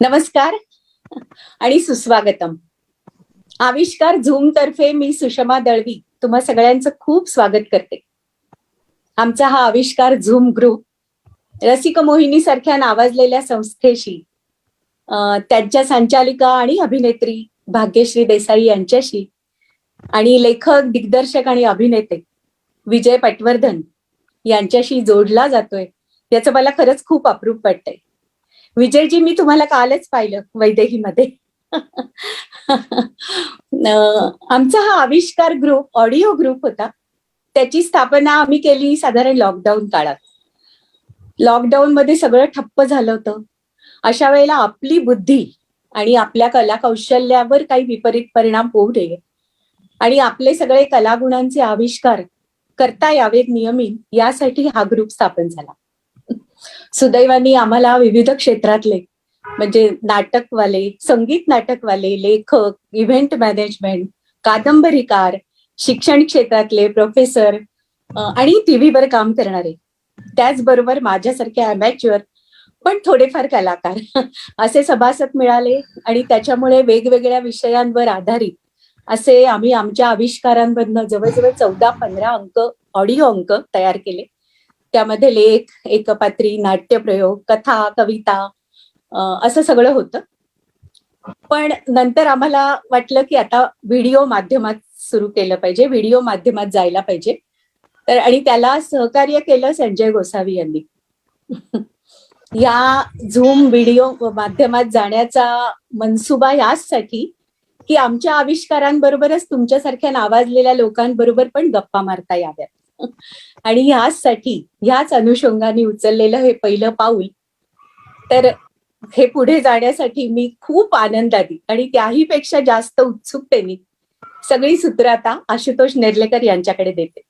नमस्कार आणि सुस्वागतम. आविष्कार झूम तर्फे मी सुषमा दळवी तुम्हा सगळ्यांचं खूप स्वागत करते. आमचा हा आविष्कार झूम ग्रुप रसिक मोहिनी सारख्या नावाजलेल्या संस्थेशी, त्यांच्या संचालिका आणि अभिनेत्री भाग्यश्री देसाई यांच्याशी आणि लेखक, दिग्दर्शक आणि अभिनेते विजय पटवर्धन यांच्याशी जोडला जातोय. याचं मला खरंच खूप अप्रूप वाटतंय. विजयजी, मी तुम्हाला कालच पाहिलं वैदेहीमध्ये. आमचा हा आविष्कार ग्रुप ऑडिओ ग्रुप होता. त्याची स्थापना आम्ही केली साधारण लॉकडाऊन काळात. लॉकडाऊन मध्ये सगळं ठप्प झालं होतं. अशा वेळेला आपली बुद्धी आणि आपल्या कला कौशल्यावर काही विपरीत परिणाम होऊ नये आणि आपले सगळे कलागुणांचे आविष्कार करता यावेत नियमित, यासाठी हा ग्रुप स्थापन झाला. सुदैवाने आम्हाला विविध क्षेत्रातले म्हणजे नाटकवाले, संगीत नाटकवाले, लेखक, इव्हेंट मॅनेजमेंट, कादंबरीकार, शिक्षण क्षेत्रातले प्रोफेसर आणि टीव्हीवर काम करणारे, त्याचबरोबर माझ्यासारखे अमॅच्युअर पण थोडेफार कलाकार असे सभासद मिळाले आणि त्याच्यामुळे वेगवेगळ्या विषयांवर आधारित असे आम्ही आमच्या आविष्कारांमधनं जवळजवळ 14-15 अंक, ऑडिओ अंक तयार केले. त्यामध्ये लेख, एकपात्री, नाट्यप्रयोग, कथा, कविता असं सगळं होतं. पण नंतर आम्हाला वाटलं की आता व्हिडिओ माध्यमात सुरू केलं पाहिजे, व्हिडिओ माध्यमात जायला पाहिजे. तर आणि त्याला सहकार्य केलं संजय गोसावी यांनी. या झूम व्हिडिओ माध्यमात जाण्याचा मनसुबा याचसाठी की आमच्या आविष्कारांबरोबरच तुमच्यासारख्या नावाजलेल्या लोकांबरोबर पण गप्पा मारता याव्यात आणि ह्याच अनुषंगाने उचललेलं हे पहिलं पाऊल. तर हे पुढे जाण्यासाठी मी खूप आनंदाने आणि त्याही पेक्षा जास्त उत्सुकतेने सगळी सूत्र आता आशुतोष नेर्लेकर यांच्याकडे देते.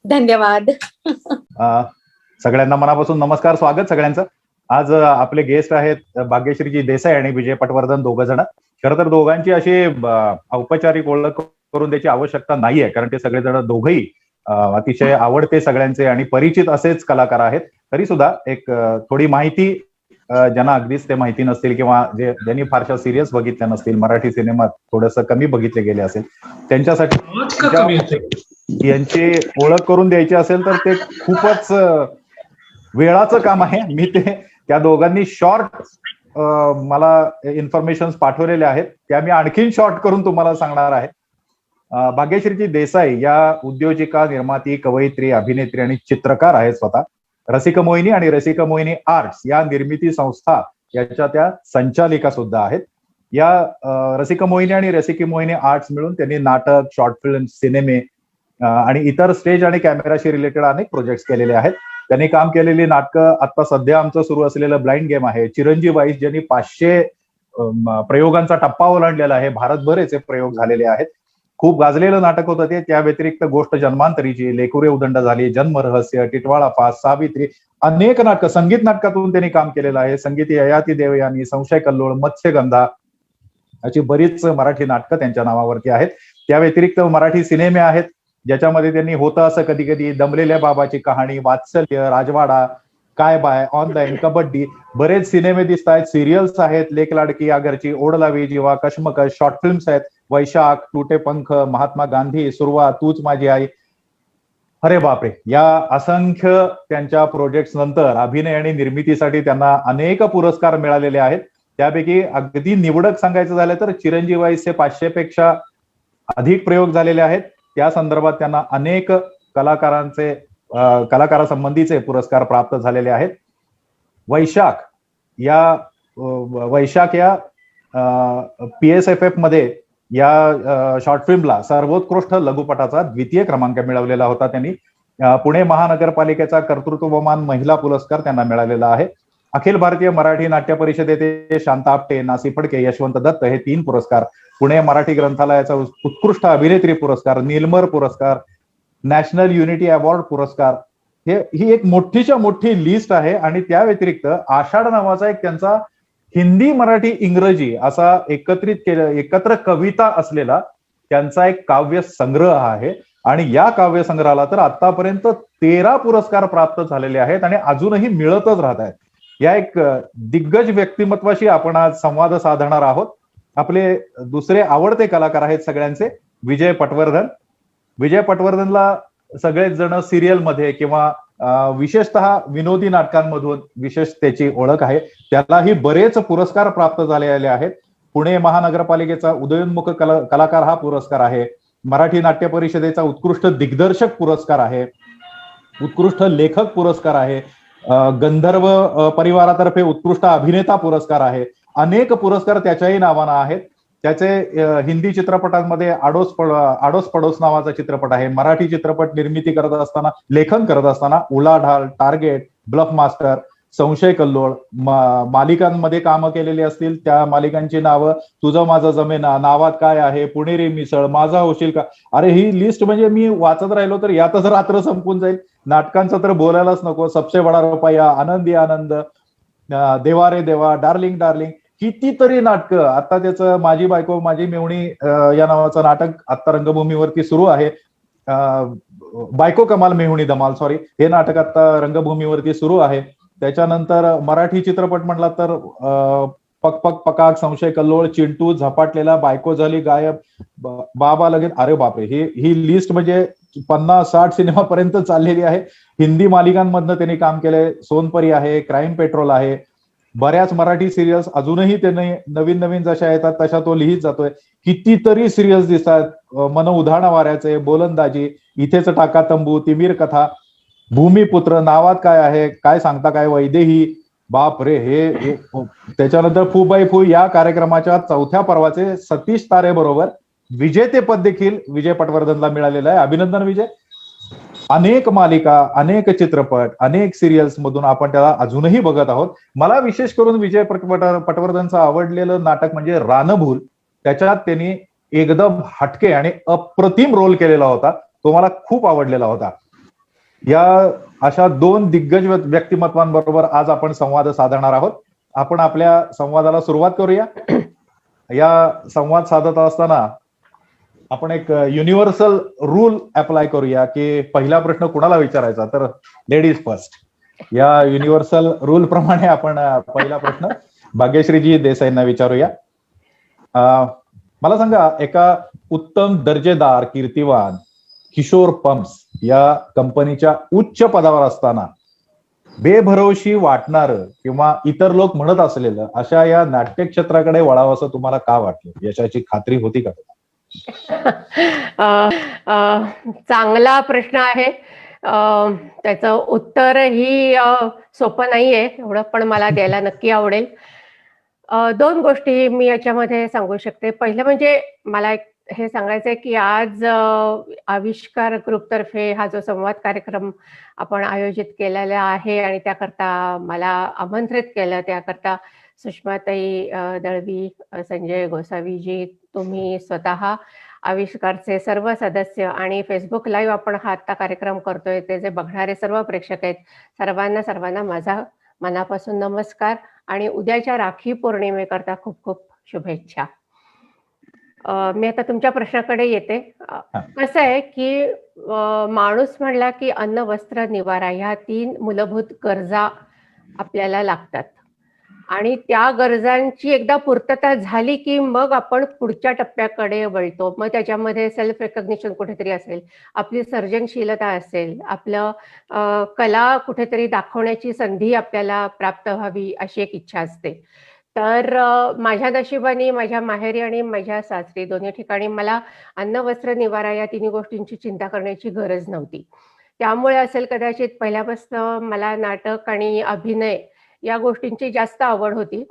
धन्यवाद. सगळ्यांना मनापासून नमस्कार, स्वागत सगळ्यांचं. आज आपले गेस्ट आहेत भाग्यश्रीजी देसाई आणि विजय पटवर्धन, दोघ जण. खरं तर दोघांची अशी औपचारिक ओळख करून द्यायची आवश्यकता नाहीये, कारण ते सगळेजण दोघही अतिशय आवडते सगळ्यांचे आणि परिचित असेच कलाकार आहेत. तरी सुद्धा एक थोडी माहिती ज्यांना अगदीच ते माहिती नसतील किंवा ज्यांनी फारशा सिरियस बघितल्या नसतील, मराठी सिनेमात थोडंसं कमी बघितले गेले असेल, त्यांच्यासाठी यांची ओळख करून द्यायची असेल तर ते खूपच वेळाचं काम आहे. मी त्या दोघांनी शॉर्ट मला इन्फॉर्मेशन पाठवलेले आहेत, त्या मी आणखीन शॉर्ट करून तुम्हाला सांगणार आहे. भाग्यश्रीजी देसाई या उद्योजिका, निर्माती, कवयित्री, अभिनेत्री आणि चित्रकार आहेत स्वतः. रसिक मोहिनी आणि रसिक मोहिनी आर्ट्स या निर्मिती संस्था याच्या त्या संचालिका सुद्धा आहेत. या रसिक मोहिनी आणि रसिक मोहिनी आर्ट्स मिळून त्यांनी नाटक, शॉर्ट फिल्म, सिनेमे आणि इतर स्टेज आणि कॅमेराशी रिलेटेड अनेक प्रोजेक्ट्स केलेले आहेत. त्यांनी काम केलेली नाटकं आता सध्या आमचं सुरू असलेलं ब्लाइंड गेम आहे, चिरंजीव वाईस ज्यांनी 500 प्रयोगांचा टप्पा ओलांडलेला आहे, भारतभर याचे प्रयोग झालेले आहेत. खूप गाजलेलं नाटक होतं ते. त्या व्यतिरिक्त गोष्ट जन्मांतरीची, लेकुरे उदंड झाली, जन्मरहस्य, टिटवाळा फास, सावित्री, अनेक नाटकं, संगीत नाटकातून त्यांनी काम केलेलं आहे. संगीत ययाती देवयानी, संशय कल्लोळ, मत्स्यगंधा अशी बरीच मराठी नाटकं त्यांच्या नावावरती आहेत. त्या व्यतिरिक्त मराठी सिनेमे आहेत ज्याच्यामध्ये त्यांनी होतं असं कधी कधी, दमलेल्या बाबाची कहाणी, वात्सल्य, राजवाडा, काय बाय, ऑनलाईन, कबड्डी, बरेच सिनेमे दिसत आहेत. सिरियल्स आहेत, लेक लाडकी, आगरची, ओढ लावी जीवा, कश्मकश, शॉर्ट फिल्म्स आहेत, वैशाख, टूटे पंख, महात्मा गांधी, सुरुवात, तूच माझी आई. अरे बापरे, या असंख्य त्यांच्या प्रोजेक्ट्स नंतर अभिनय आणि निर्मितीसाठी त्यांना अनेक पुरस्कार मिळालेले आहेत. त्यापैकी अगदी निवडक सांगायचं झालं तर चिरंजीव वाईसचे 500 पेक्षा अधिक प्रयोग झालेले आहेत. त्या संदर्भात त्यांना अनेक कलाकारासंबंधीचे पुरस्कार प्राप्त झालेले आहेत. वैशाख या PSFF मध्ये या शॉर्ट फिल्मला सर्वोत्कृष्ट लघुपटाचा 2य क्रमांक मिळवलेला होता त्यांनी. पुणे महानगरपालिकेचा कर्तृत्वमान महिला पुरस्कार त्यांना मिळालेला आहे. अखिल भारतीय मराठी नाट्य परिषदेचे शांता आपटे, नासी फडके, यशवंत दत्त हे 3 पुरस्कार, पुणे मराठी ग्रंथालयाचा उत्कृष्ट अभिनेत्री पुरस्कार, नीलमर पुरस्कार, नॅशनल युनिटी अवॉर्ड पुरस्कार, ही एक मोठीच्या मोठी लिस्ट आहे. आणि त्या व्यतिरिक्त आषाढ नावाचा एक त्यांचा हिंदी, मराठी, इंग्रजी असा एकत्र कविता असलेला त्यांचा एक काव्य संग्रह आहे. आणि या काव्य संग्रहाला तर आतापर्यंत 13 पुरस्कार प्राप्त झालेले आहेत आणि अजूनही मिळतच राहत आहेत. या एक दिग्गज व्यक्तिमत्वाशी आपण आज संवाद साधणार आहोत. आपले दुसरे आवडते कलाकार आहेत सगळ्यांचे, विजय पटवर्धन. विजय पटवर्धनला सगळेच जण सिरियलमध्ये किंवा विशेषतः विनोदी नाटकांमधून विशेष त्याची ओळख आहे. त्यालाही बरेच पुरस्कार प्राप्त झालेले आहेत. पुणे महानगरपालिकेचा उदयोन्मुख कलाकार हा पुरस्कार आहे. मराठी नाट्य परिषदेचा उत्कृष्ट दिग्दर्शक पुरस्कार आहे. उत्कृष्ट लेखक पुरस्कार आहे. गंधर्व परिवारातर्फे उत्कृष्ट अभिनेता पुरस्कार आहे. अनेक पुरस्कार त्याच्याही नावानं आहेत. त्याचे हिंदी चित्रपटांमध्ये आडोस पडोस नावाचा चित्रपट आहे. मराठी चित्रपट निर्मिती करत असताना, लेखन करत असताना उलाढाल, टार्गेट, ब्लफ मास्टर, संशय कल्लोळ, मालिकांमध्ये कामं केलेली असतील त्या मालिकांची नावं तुझं माझं जमेना, नावात काय आहे, पुणेरी मिसळ, माझा होशील का. अरे ही लिस्ट म्हणजे मी वाचत राहिलो तर यातच रात्र संपून जाईल. नाटकांचं तर बोलायलाच नको. सबसे बडा रुपया, आनंदी आनंद, देवा रे देवा, डार्लिंग डार्लिंग, कितीतरी नाटकं. आता त्याचं माझी बायको माझी मेवणी या नावाचं नाटक आता रंगभूमीवरती सुरू आहे. बायको कमाल मेहुणी धमाल, सॉरी, हे नाटक आता रंगभूमीवरती सुरू आहे. त्याच्यानंतर मराठी चित्रपट म्हटला तर पक पक पकाक, संशय कल्लोळ, चिंटू, झपाटलेला, बायको झाली गायब, बाबा लगेच. अरे बापरे, ही लिस्ट म्हणजे 50-60 सिनेमापर्यंत चाललेली आहे. हिंदी मालिकांमधनं त्यांनी काम केलंय. सोनपरी आहे, क्राईम पेट्रोल आहे, बऱ्याच मराठी सिरियल्स अजूनही त्याने नवीन नवीन जशा येतात तशा तो लिहित जातोय. कितीतरी सिरियल्स दिसतात. मन उधाण वाऱ्याचे, बोलंदाजी, इथेच टाका तंबू, तिमीर कथा, भूमिपुत्र, नावात काय आहे, काय सांगता काय, वैदेही. बाप रे, हे त्याच्यानंतर फू बाई फू या कार्यक्रमाच्या 4थ्या पर्वाचे सतीश तारे बरोबर विजेतेपद देखील विजय पटवर्धनला मिळालेलं आहे. अभिनंदन विजय. अनेक मालिका, अनेक चित्रपट, अनेक सिरियल्स मधून आपण त्याला अजूनही बघत आहोत. मला विशेष करून विजय पटवर्धनचं आवडलेलं नाटक म्हणजे रानभूल. त्याच्यात त्यांनी एकदम हटके आणि अप्रतिम रोल केलेला होता. तो मला खूप आवडलेला होता. या अशा 2 दिग्गज व्यक्तिमत्वांबरोबर आज आपण संवाद साधणार आहोत. आपण आपल्या संवादाला सुरुवात करूया. या संवाद साधत असताना आपण एक युनिव्हर्सल रूल अप्लाय करूया की पहिला प्रश्न कुणाला विचारायचा, तर लेडीज फर्स्ट. या युनिव्हर्सल रूल प्रमाणे आपण पहिला प्रश्न भाग्यश्रीजी देसाईंना विचारूया. मला सांगा, एका उत्तम दर्जेदार कीर्तिवान किशोर पंप्स या कंपनीच्या उच्च पदावर असताना बेभरवशी वाटणारं किंवा इतर लोक म्हणत असलेलं अशा या नाट्य क्षेत्राकडे वळावं असं तुम्हाला का वाटलं? यशाची खात्री होती का? चांगला प्रश्न आहे. त्याचं उत्तरही सोपं नाहीये एवढं, पण मला द्यायला नक्की आवडेल. 2 गोष्टी मी याच्यामध्ये सांगू शकते. पहिलं म्हणजे मला हे सांगायचंय की आज आविष्कार ग्रुपतर्फे हा जो संवाद कार्यक्रम आपण आयोजित केलेला आहे आणि त्याकरता मला आमंत्रित केलं, त्याकरता सुषमाताई दळवी, संजय गोसावीजी, तुम्ही स्वतः, आविष्कारचे सर्व सदस्य आणि फेसबुक लाईव्ह आपण हा आत्ता कार्यक्रम करतोय ते जे बघणारे सर्व प्रेक्षक आहेत, सर्वांना माझा मनापासून नमस्कार आणि उद्याच्या राखी पौर्णिमेकरता खूप खूप शुभेच्छा. मी आता तुमच्या प्रश्नाकडे येते. कसं आहे की माणूस म्हणला की अन्न, वस्त्र, निवारा ह्या 3 मूलभूत गरजा आपल्याला लागतात आणि त्या गरजांची एकदा पूर्तता झाली की मग आपण पुढच्या टप्प्याकडे वळतो. मग त्याच्यामध्ये सेल्फ रेकग्निशन कुठेतरी असेल, आपली सर्जनशीलता असेल, आपलं कला कुठेतरी दाखवण्याची संधी आपल्याला प्राप्त व्हावी अशी एक इच्छा असते. तर माझ्या नशिबाने माझ्या माहेरी आणि माझ्या सासरी दोन्ही ठिकाणी मला अन्न, वस्त्र, निवारा या 3 गोष्टींची चिंता करण्याची गरज नव्हती. त्यामुळे असेल कदाचित पहिल्यापासून मला नाटक आणि अभिनय या गोष्टींची जास्त आवड होती.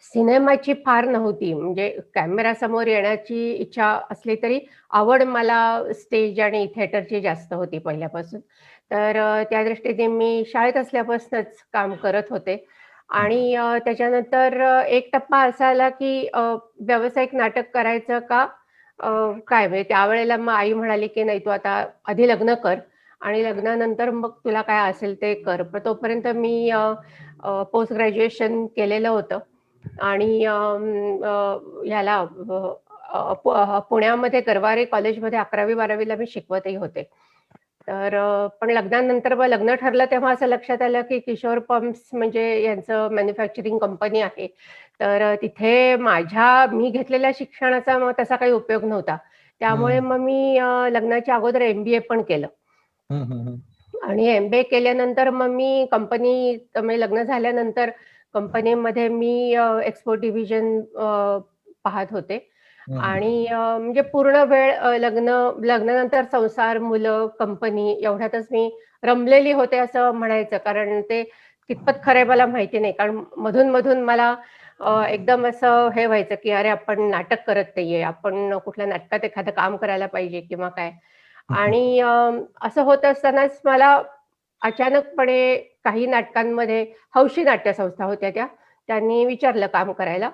सिनेमाची फार नव्हती. म्हणजे कॅमेरासमोर येण्याची इच्छा असली तरी आवड मला स्टेज आणि थिएटरची जास्त होती पहिल्यापासून. तर त्या दृष्टीने मी शाळेत असल्यापासूनच काम करत होते आणि त्याच्यानंतर एक टप्पा असा आला की व्यावसायिक नाटक करायचं का काय, म्हणजे त्यावेळेला मग आई म्हणाली की नाही, तू आता आधी लग्न कर आणि लग्नानंतर मग तुला काय असेल ते कर. पण तोपर्यंत मी पोस्ट ग्रॅज्युएशन केलेलं होतं आणि ह्याला पुण्यामध्ये गरवारे कॉलेजमध्ये 11वी 12वीला मी शिकवतही होते. तर पण लग्नानंतर मग लग्न ठरलं तेव्हा असं लक्षात आलं की किशोर पंप्स म्हणजे यांचं मॅन्युफॅक्चरिंग कंपनी आहे. तर तिथे मी घेतलेल्या शिक्षणाचा मग तसा काही उपयोग नव्हता. त्यामुळे मग मी लग्नाच्या अगोदर MBA पण केलं. हम्म, हम्म, हम्म. आणि MBA केल्यानंतर मग मी म्हणजे लग्न झाल्यानंतर कंपनीमध्ये मी एक्सपोर्ट डिव्हिजन पाहत होते. आणि म्हणजे पूर्ण वेळ लग्नानंतर संसार, मुलं, कंपनी एवढ्यातच मी रमलेली होते असं म्हणायचं. कारण ते कितपत खरं आहे मला माहिती नाही. कारण मधून-मधून मला एकदम असं हे व्हायचं, की अरे आपण नाटक करत नाहीये, आपण कुठल्या नाटकात एखादं काम करायला पाहिजे किंवा काय. आणि असं होत असतानाच मला अचानकपणे काही नाटकांमध्ये हौशी नाट्यसंस्था होत्या त्या. त्यांनी विचारलं काम करायला.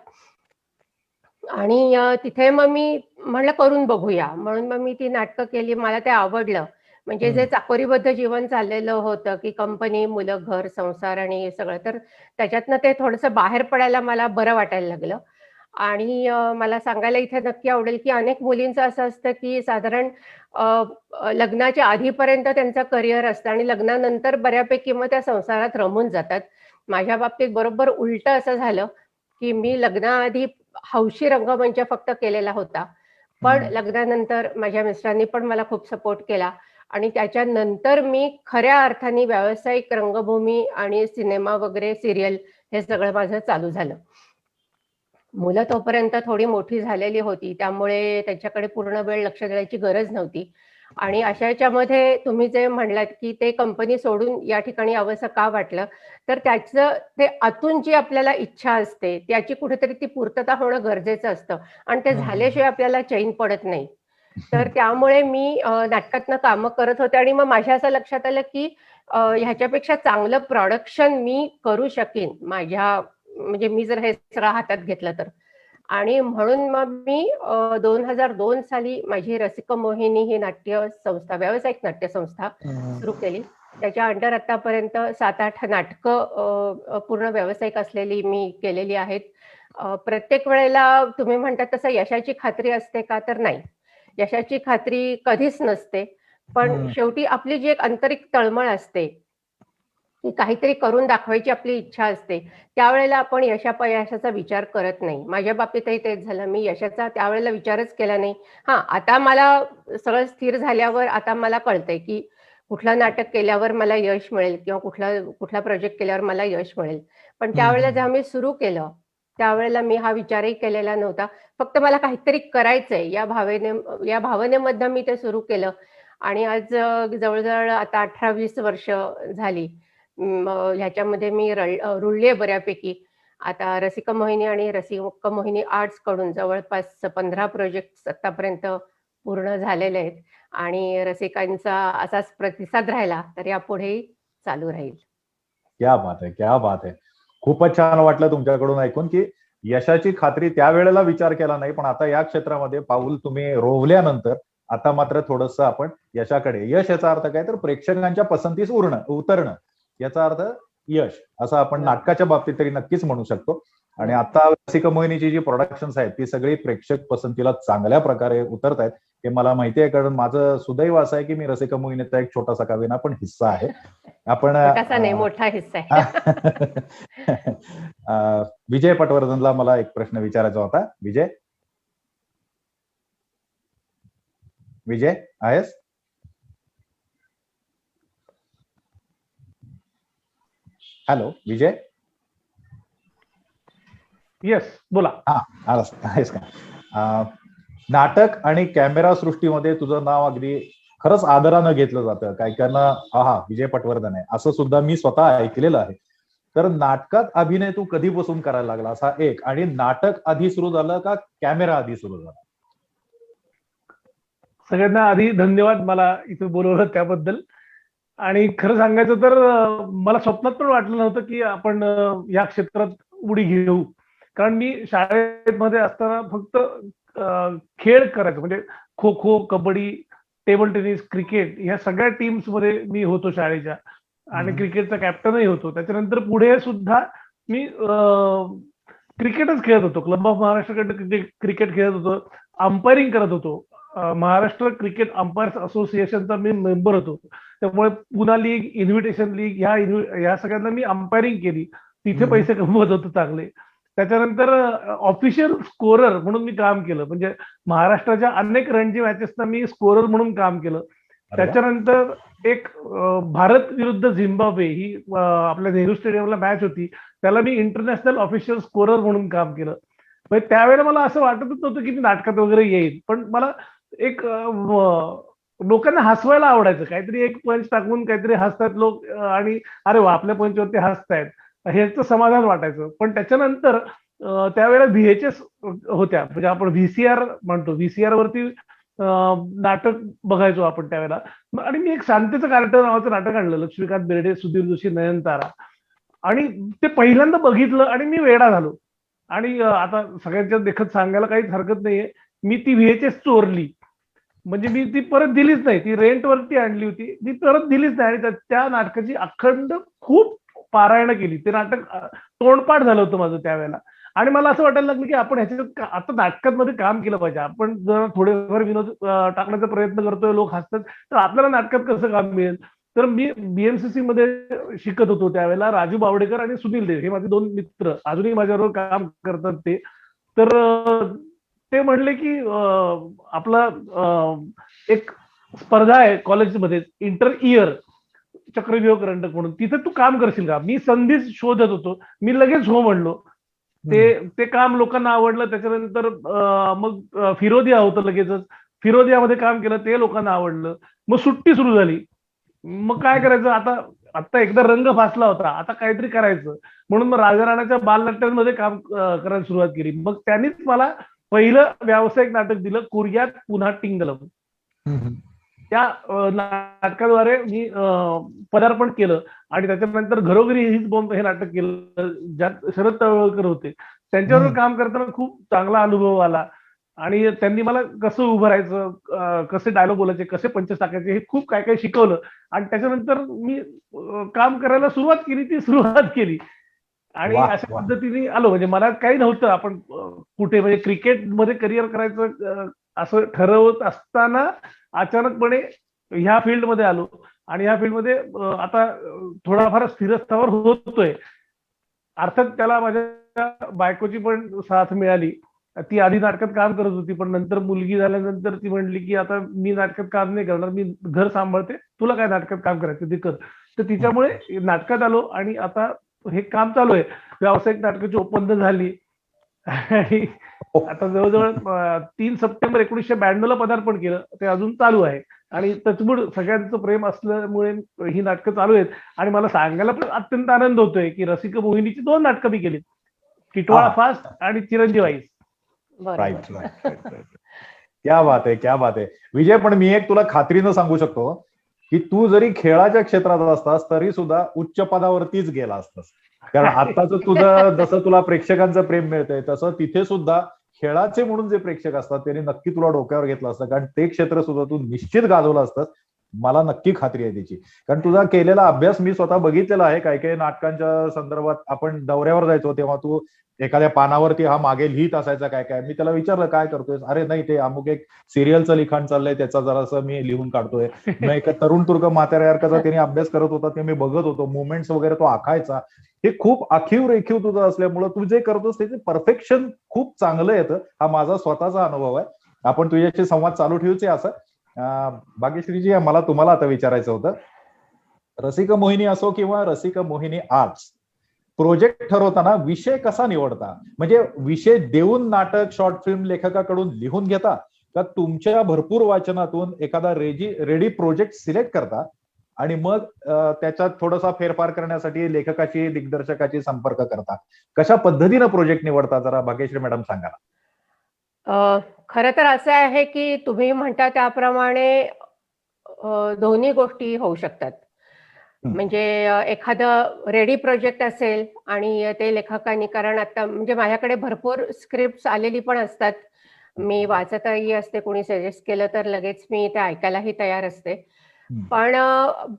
आणि तिथे मग मी म्हटलं करून बघूया. म्हणून मग मी ती नाटकं केली. मला ते आवडलं. म्हणजे जे चाकोरीबद्ध जीवन चाललेलं होतं, की कंपनी, मुलं, घर, संसार आणि हे सगळं. तर त्याच्यातनं ते थोडंसं बाहेर पडायला मला बरं वाटायला लागलं. आणि मला सांगायला इथे नक्की आवडेल, की अनेक मुलींचं असं असतं, की साधारण अ, लग्नाच्या आधीपर्यंत त्यांचं करिअर असतं आणि लग्नानंतर बऱ्यापैकी मग त्या संसारात रमून जातात. माझ्या बाबतीत बरोबर उलटं असं झालं, की मी लग्नाआधी हौशी रंगमंच फक्त केलेला होता. पण लग्नानंतर माझ्या मिस्टरांनी पण मला खूप सपोर्ट केला आणि त्याच्यानंतर मी खऱ्या अर्थाने व्यावसायिक रंगभूमी आणि सिनेमा वगैरे सीरियल हे सगळं माझं चालू झालं. मुलं तोपर्यंत थोडी मोठी झालेली होती. त्यामुळे त्यांच्याकडे पूर्ण वेळ लक्ष द्यायची गरज नव्हती. आणि अशा ह्याच्यामध्ये तुम्ही जे म्हणलात, की ते कंपनी सोडून या ठिकाणी यावंसं का वाटलं? तर त्याचं ते आतून जी आपल्याला इच्छा असते, त्याची कुठेतरी ती पूर्तता होणं गरजेचं असतं आणि ते झाल्याशिवाय आपल्याला चैन पडत नाही. तर त्यामुळे मी नाटकातनं कामं करत होते आणि मग माझ्या असं लक्षात आलं, की ह्याच्यापेक्षा चांगलं प्रोडक्शन मी करू शकीन म्हणजे मी जर हे सगळं हातात घेतलं तर. आणि म्हणून मग मी 2002 साली माझी रसिक मोहिनी ही नाट्यसंस्था, व्यावसायिक नाट्यसंस्था सुरू केली. त्याच्या अंडर आतापर्यंत 7-8 नाटकं पूर्ण व्यावसायिक असलेली मी केलेली आहेत. प्रत्येक वेळेला तुम्ही म्हणतात तसं यशाची खात्री असते का? तर नाही. यशाची खात्री कधीच नसते. पण शेवटी आपली जी एक आंतरिक तळमळ असते, की काहीतरी करून दाखवायची आपली इच्छा असते. त्यावेळेला आपण यशापयशाचा विचार करत नाही. माझ्या बाबतीतही तेच झालं. मी यशाचा त्यावेळेला विचारच केला नाही. हां, आता मला सगळं स्थिर झाल्यावर आता मला कळतंय, की कुठलं नाटक केल्यावर मला यश मिळेल किंवा कुठला प्रोजेक्ट केल्यावर मला यश मिळेल. पण त्यावेळेला जेव्हा मी सुरू केलं, त्यावेळेला मी हा विचारही केलेला नव्हता. फक्त मला काहीतरी करायचंय या भावनेमधनं मी ते सुरू केलं आणि आज जवळ आता 18-20 वर्ष झाली. ह्याच्यामध्ये मी रुळली आहे बऱ्यापैकी. आता रसिक मोहिनी आणि रसिक मोहिनी आर्ट्स कडून जवळपास 15 प्रोजेक्ट्स आतापर्यंत पूर्ण झालेले आहेत आणि रसिकांचा असाच प्रतिसाद राहिला तर यापुढेही चालू राहील. क्या बात है, क्या बात है. खूपच छान वाटलं तुमच्याकडून ऐकून, की यशाची खात्री त्यावेळेला विचार केला नाही, पण आता या क्षेत्रामध्ये पाऊल तुम्ही रोवल्यानंतर आता मात्र थोडंसं आपण यशाकडे. यश याचा अर्थ काय? तर प्रेक्षकांच्या पसंतीस उतरणं याचा अर्थ यश, असं आपण नाटकाच्या बाबतीत तरी नक्कीच म्हणू शकतो. आणि आता रसिक मोहिनीची जी प्रोडक्शन्स आहेत ती सगळी प्रेक्षक पसंतीला चांगल्या प्रकारे उतरत आहेत. हे मला माहिती आहे, कारण माझं सुदैव असं आहे की मी रसिक मोहिनीचा एक छोटासा का होईना पण हिस्सा आहे. आपण छोटासा नाही, मोठा हिस्सा आहे. विजय पटवर्धनला मला एक प्रश्न विचारायचा होता. विजय आहेस? हॅलो विजय. येस, बोला. आहेस का? नाटक आणि कॅमेरा सृष्टीमध्ये तुझं नाव अगदी खरंच आदरानं घेतलं जातं. काहीकांना विजय पटवर्धन आहे असं सुद्धा मी स्वतः ऐकलेलं आहे. तर नाटकात अभिनय तू कधीपासून करायला लागला असा एक, आणि नाटक आधी सुरू झालं का कॅमेरा आधी सुरू झाला? सगळ्यांना आधी धन्यवाद मला इथे बोलवलं त्याबद्दल. आणि खरं सांगायचं तर मला स्वप्नात पण वाटलं नव्हतं की आपण या क्षेत्रात उडी घेऊ. कारण मी शाळेमध्ये असताना फक्त खेळ करायचो, म्हणजे kho kho, kabaddi, table tennis, cricket या सगळ्या टीम्स मध्ये मी होतो शाळेच्या, आणि क्रिकेटचा कॅप्टनही होतो. त्याच्यानंतर पुढे सुद्धा मी क्रिकेटच खेळत होतो. क्लब ऑफ महाराष्ट्राकडे क्रिकेट खेळत होतो, अंपायरिंग करत होतो. महाराष्ट्र क्रिकेट अंपायर्स असोसिएशनचा मी मेंबर होतो. त्यामुळे पुना लीग, इन्व्हिटेशन लीग ह्या सगळ्यांना मी अंपायरिंग केली. तिथे पैसे कमवत होतो चांगले. त्याच्यानंतर ऑफिशियल स्कोरर म्हणून मी काम केलं. म्हणजे महाराष्ट्राच्या अनेक रणजी मॅचेसना मी स्कोरर म्हणून काम केलं. त्याच्यानंतर एक भारत विरुद्ध झिम्बाब्वे ही आपल्या नेहरू स्टेडियमला मॅच होती. त्याला मी इंटरनॅशनल ऑफिशियल स्कोरर म्हणून काम केलं. म्हणजे त्यावेळेला मला असं वाटतच नव्हतं की मी नाटकात वगैरे येईल. पण मला एक लोकांना हसवायला आवडायचं. काहीतरी एक पंच टाकून काहीतरी हसतात लोक आणि अरे वा आपल्या पंचवरती हसतायत ह्याचं समाधान वाटायचं. पण त्याच्यानंतर त्यावेळेला VHS होत्या. म्हणजे आपण VCR म्हणतो. VCR वरती नाटक बघायचो आपण त्यावेळेला. आणि मी एक शांतीचं कार्ट नावाचं नाटक आणलं. लक्ष्मीकांत बेर्डे, सुधीर जोशी, नयनतारा. आणि ते पहिल्यांदा बघितलं आणि मी वेडा झालो. आणि आता सगळ्यांच्या देखत सांगायला काहीच हरकत नाहीये, मी ती VHS चोरली. म्हणजे मी ती परत दिलीच नाही. ती रेंटवरती आणली होती, ती परत दिलीच नाही. आणि त्या नाटकाची अखंड खूप पारायण केली. ते नाटक तोंडपाठ झालं होतं माझं त्यावेळेला. आणि मला असं वाटायला लागलं की आपण ह्याच्यात आता नाटकांमध्ये काम केलं पाहिजे. आपण जर थोडेफार विनोद टाकण्याचा प्रयत्न करतोय, लोक हसतात, तर आपल्याला नाटकात कसं काम मिळेल. तर मी BMCC मध्ये शिकत होतो त्यावेळेला. राजू बावडेकर आणि सुनील देव हे माझे 2 मित्र अजूनही माझ्याबरोबर काम करतात ते. तर ते म्हणले की आपला एक स्पर्धा आहे कॉलेजमध्ये इंटर इयर चक्रव्यूह करंडक म्हणून, तिथे तू काम करशील का. मी संधीच शोधत होतो. मी लगेच हो म्हणलो. ते काम लोकांना आवडलं. त्याच्यानंतर मग फिरोदिया होतं लगेचच. फिरोदियामध्ये काम केलं, ते लोकांना आवडलं. मग सुट्टी सुरू झाली. मग काय करायचं आता एकदा रंग फासला होता, आता काहीतरी करायचं. म्हणून मग राजा राणाच्या बालनाट्यांमध्ये काम करायला सुरुवात केली. मग त्यांनीच मला पहिलं व्यावसायिक नाटक दिलं, कुर्यात पुन्हा टिंगलम. त्या नाटकाद्वारे मी पदार्पण केलं. आणि त्याच्यानंतर घरोघरी हीच बॉम्ब हे नाटक केलं, ज्यात शरद तळवळकर होते. त्यांच्यावर काम करताना खूप चांगला अनुभव आला. आणि त्यांनी मला कसं उभं राहायचं, कसे डायलॉग बोलायचे, कसे पंचेस टाकायचे, हे खूप काय काय शिकवलं. आणि त्याच्यानंतर मी काम करायला सुरुवात केली. आणि अशा पद्धतीने आलो. म्हणजे मला काही नव्हतं. आपण कुठे म्हणजे क्रिकेटमध्ये करिअर करायचं असं ठरवत असताना अचानकपणे ह्या फील्डमध्ये आलो. आणि ह्या फील्डमध्ये आता थोडाफार स्थिरस्थावर होतोय. अर्थात त्याला माझ्या बायकोची पण साथ मिळाली. ती आधी नाटकात काम करत होती, पण नंतर मुलगी झाल्यानंतर ती म्हणली की आता मी नाटकात काम नाही करणार, मी घर सांभाळते, तुला काय नाटकात काम करायचं ते कर. तर तिच्यामुळे नाटकात आलो आणि आता हे काम चालू आहे. व्यावसायिक नाटकाची ओपन झाली. आणि आता जवळजवळ 3 सप्टेंबर 1992 पदार्पण केलं. ते अजून चालू आहे. आणि तचबूड सगळ्यांचं प्रेम असल्यामुळे ही नाटकं चालू आहेत. आणि मला सांगायला पण अत्यंत आनंद होतोय की रसिक मोहिनीची 2 नाटकं मी केलीत, टिटवाळा फास्ट आणि चिरंजीवाईस. राईट. क्या बात आहे, क्या बात आहे. विजय, पण मी एक तुला खात्रीनं सांगू शकतो की तू जरी खेळाच्या क्षेत्रात असतास तरी सुद्धा उच्च पदावरतीच गेला असतास. कारण आताच तुझं जसं तुला प्रेक्षकांचं प्रेम मिळतंय तसं तिथे सुद्धा खेळाचे म्हणून जे प्रेक्षक असतात त्यांनी नक्की तुला डोक्यावर घेतलं असतं. कारण ते क्षेत्र सुद्धा तू निश्चित गाजवलं असतं. मला नक्की खात्री आहे त्याची. कारण तुझा केलेला अभ्यास मी स्वतः बघितलेला आहे. काही काही नाटकांच्या संदर्भात आपण दौऱ्यावर जायचो तेव्हा तू एखाद्या पानावरती हा मागे लिहित असायचा काय काय. मी त्याला विचारलं काय करतोय. अरे नाही, ते अमुक एक सिरियलचं लिखाण चाललंय, त्याचा जरासं मी लिहून काढतोय. मग एका तरुण तुर्क म्हाताऱ्यासारखाचा त्यांनी अभ्यास करत होता, ते मी बघत होतो. मुवमेंट्स वगैरे तो आखायचा. हे खूप आखीव रेखीव तुझं असल्यामुळं तू जे करतोस त्याचे परफेक्शन खूप चांगलं येतं. हा माझा स्वतःचा अनुभव आहे. आपण तुझ्याशी संवाद चालू ठेवूचे असं. भाग्यश्रीजी, मला तुम्हाला आता विचारायचं होतं, रसिक मोहिनी असो किंवा रसिक मोहिनी आर्ट्स, प्रोजेक्ट ठरवताना विषय कसा निवडता. म्हणजे विषय देऊन नाटक, शॉर्ट फिल्म लेखकाकडून लिहून घेता का तुमच्या भरपूर वाचनातून एखादा रेडी प्रोजेक्ट सिलेक्ट करता आणि मग त्याच्यात थोडासा फेरफार करण्यासाठी लेखकाची, दिग्दर्शकाची संपर्क करता. कशा पद्धतीनं प्रोजेक्ट निवडता, जरा भाग्यश्री मॅडम सांगा. खरं तर असं आहे की तुम्ही म्हणता त्याप्रमाणे दोन्ही गोष्टी होऊ शकतात. म्हणजे एखादं रेडी प्रोजेक्ट असेल आणि ते लेखकांनी, कारण आता म्हणजे माझ्याकडे भरपूर स्क्रिप्ट आलेली पण असतात, मी वाचतही असते, कोणी सजेस्ट केलं तर लगेच मी ते ऐकायलाही तयार असते. पण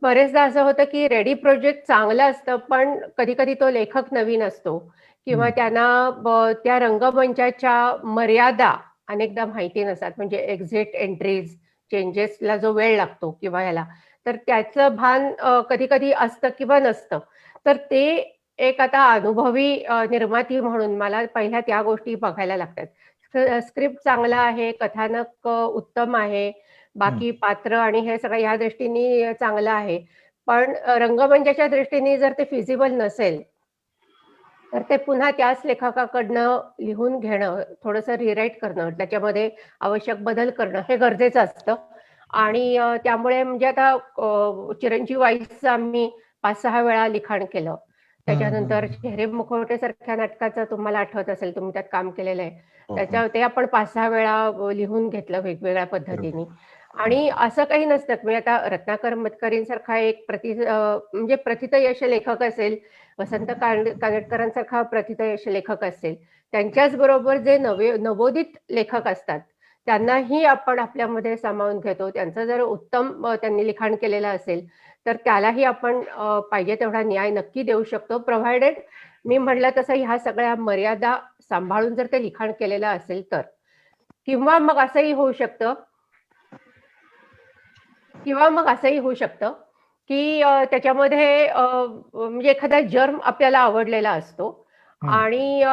बरेचदा असं होतं की रेडी प्रोजेक्ट चांगलं असतं, पण कधी कधी तो लेखक नवीन असतो किंवा त्यांना त्या रंगमंचाच्या मर्यादा अनेकदा माहिती नसतात, म्हणजे एक्झिट एंट्रीज चेंजेसला जो वेळ लागतो किंवा ह्याला, तर त्याचं भान कधी कधी असतं किंवा नसतं. तर ते एक आता अनुभवी निर्माती म्हणून मला पहिल्या त्या गोष्टी बघायला लागतात. स्क्रिप्ट चांगला आहे, कथानक उत्तम आहे, बाकी पात्र आणि हे सगळं ह्या दृष्टीने चांगलं आहे. पण रंगमंचाच्या दृष्टीने जर ते फिजिबल नसेल, तर ते पुन्हा त्याच लेखकाकडनं लिहून घेणं, थोडंसं रिराईट करणं, त्याच्यामध्ये आवश्यक बदल करणं हे गरजेचं असतं. आणि त्यामुळे म्हणजे आता चिरंजीव आईचं आम्ही 5-6 वेळा लिखाण केलं. त्याच्यानंतर चेहरे मुखवटे सारख्या नाटकाचं तुम्हाला आठवत असेल, तुम्ही त्यात काम केलेलं आहे. त्याच्या ते आपण 5-6 वेळा लिहून घेतलं वेगवेगळ्या पद्धतीने. आणि असं काही नसतं की आता रत्नाकर मतकरींसारखा एक म्हणजे प्रथितयश लेखक असेल, वसंत कानेटकरांसारखा प्रथितयश लेखक असेल, त्यांच्याच बरोबर जे नवोदित लेखक असतात, त्यांनाही आपण आपल्यामध्ये सामावून घेतो. त्यांचं जर उत्तम त्यांनी लिखाण केलेलं असेल, तर त्यालाही आपण पाहिजे तेवढा न्याय नक्की देऊ शकतो, प्रोव्हायडेड मी म्हटलं तसं ह्या सगळ्या मर्यादा सांभाळून जर ते लिखाण केलेलं असेल तर. किंवा मग असंही होऊ शकतं की त्याच्यामध्ये म्हणजे एखादा जर्म आपल्याला आवडलेला असतो आणि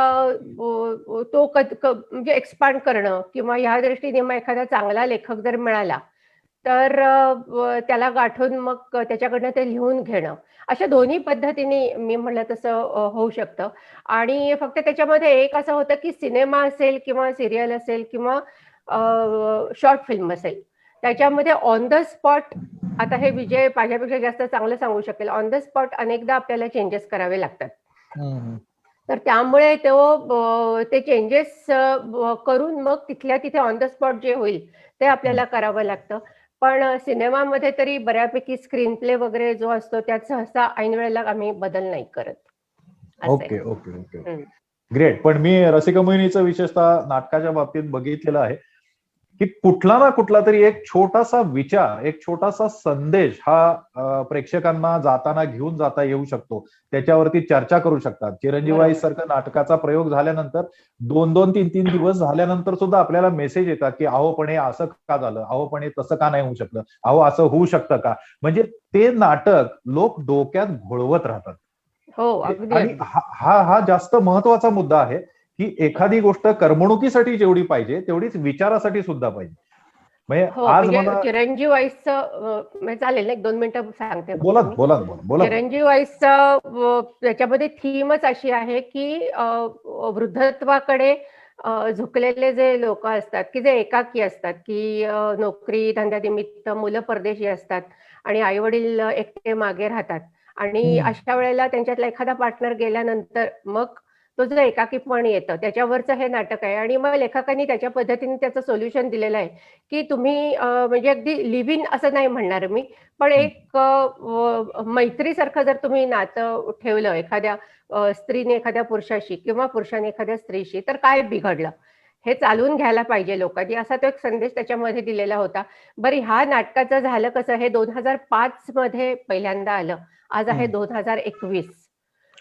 तो म्हणजे एक्सपांड करणं किंवा ह्या दृष्टीने मग एखादा चांगला लेखक जर मिळाला, तर त्याला गाठून मग त्याच्याकडनं ते लिहून घेणं. अशा दोन्ही पद्धतीने मी म्हटलं तसं होऊ शकतं. आणि फक्त त्याच्यामध्ये एक असं होतं की सिनेमा असेल किंवा सिरियल असेल किंवा शॉर्ट फिल्म असेल, त्याच्यामध्ये ऑन द स्पॉट, आता हे विजय माझ्यापेक्षा जास्त चांगलं सांगू शकेल, ऑन द स्पॉट अनेकदा आपल्याला चेंजेस करावे लागतात. तर त्यामुळे ते चेंजेस करून मग तिथल्या तिथे ऑन द स्पॉट जे होईल ते आपल्याला करावं लागतं. पण सिनेमामध्ये तरी बऱ्यापैकी स्क्रीन प्ले वगैरे जो असतो त्यात सहसा ऐन वेळेला आम्ही बदल नाही करत. Okay okay okay great. पण मी रसिका मोहिनीचं विशेषतः नाटकाच्या बाबतीत बघितलेलं आहे की कुठला ना कुठला तरी एक छोटासा विचार, एक छोटासा संदेश हा प्रेक्षकांना जाताना घेऊन जाता येऊ शकतो, त्याच्यावरती चर्चा करू शकतात. चिरंजीवाई सारखं नाटकाचा प्रयोग झाल्यानंतर 2-2, 3-3 दिवस झाल्यानंतर सुद्धा आपल्याला मेसेज येतात की अहो पण हे असं का झालं, अहो पण हे तसं का नाही होऊ शकलं, अहो असं होऊ शकतं का. म्हणजे ते नाटक लोक डोक्यात घोळवत राहतात. हो, अगदी आणि हा जास्त महत्वाचा मुद्दा आहे की एखादी गोष्ट करमणुकीसाठी जेवढी पाहिजे तेवढीच विचारासाठी सुद्धा पाहिजे. म्हणजे आज मला चिरंजीव आईचं चालेल ना, 1-2 मिनिटं सांगते. बोला बोला बोला. चिरंजीव आईचं त्याच्यामध्ये थीमच अशी आहे की वृद्धत्वाकडे झुकलेले जे लोक असतात की जे एकाकी असतात, की नोकरी धंद्यानिमित्त मुलं परदेशी असतात आणि आई वडील एकटे मागे राहतात. आणि अशा वेळेला त्यांच्यातला एखादा पार्टनर गेल्यानंतर मग तो जो एकाकीपण येतं त्याच्यावरचं हे नाटक आहे. आणि मग लेखकांनी त्याच्या पद्धतीने त्याचं सोल्युशन दिलेलं आहे की तुम्ही म्हणजे अगदी लिव्ह इन असं नाही म्हणणार मी, पण एक मैत्रीसारखं जर तुम्ही नातं ठेवलं एखाद्या स्त्रीने एखाद्या पुरुषाशी किंवा पुरुषाने एखाद्या स्त्रीशी, तर काय बिघडलं, हे चालवून घ्यायला पाहिजे लोकांनी, असा तो एक संदेश त्याच्यामध्ये दिलेला होता. बरं, ह्या नाटकाचं झालं कसं, हे 2005 मध्ये पहिल्यांदा आलं, आज आहे 2021.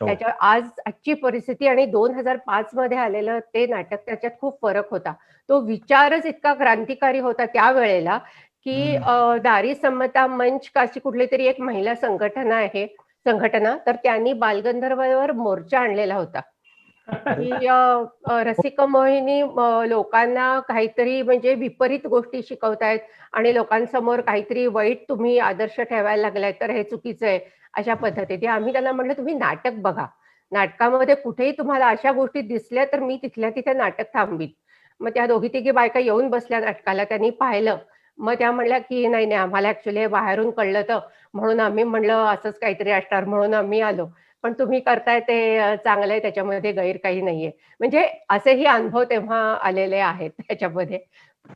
त्याच्या आजची परिस्थिती आणि 2005 मध्ये आलेलं ते नाटक, त्याच्यात खूप फरक होता. तो विचारच इतका क्रांतिकारी होता त्यावेळेला की नारी समता मंच अशी कुठली तरी एक महिला संघटना, तर त्यांनी बालगंधर्वांवर मोर्चा आणलेला होता की रसिका मोहिनी लोकांना काहीतरी म्हणजे विपरीत गोष्टी शिकवतायत आणि लोकांसमोर काहीतरी वाईट तुम्ही आदर्श ठेवायला लागलाय, तर हे चुकीचं आहे. अशा पद्धतीने आम्ही त्यांना म्हटलं तुम्ही नाटक बघा, नाटकामध्ये कुठेही तुम्हाला अशा गोष्टी दिसल्या तर मी तिथल्या तिथे नाटक थांबवीन. मग त्या 2-3 बायका येऊन बसल्या नाटकाला, त्यांनी पाहिलं. मग त्या म्हणल्या की नाही आम्हाला ऍक्च्युली बाहेरून कळलं तर म्हणून आम्ही म्हणलं असंच काहीतरी असणार म्हणून आम्ही आलो, पण तुम्ही करताय ते चांगलं आहे, त्याच्यामध्ये गैर काही नाहीये. म्हणजे असेही अनुभव तेव्हा आलेले आहेत त्याच्यामध्ये.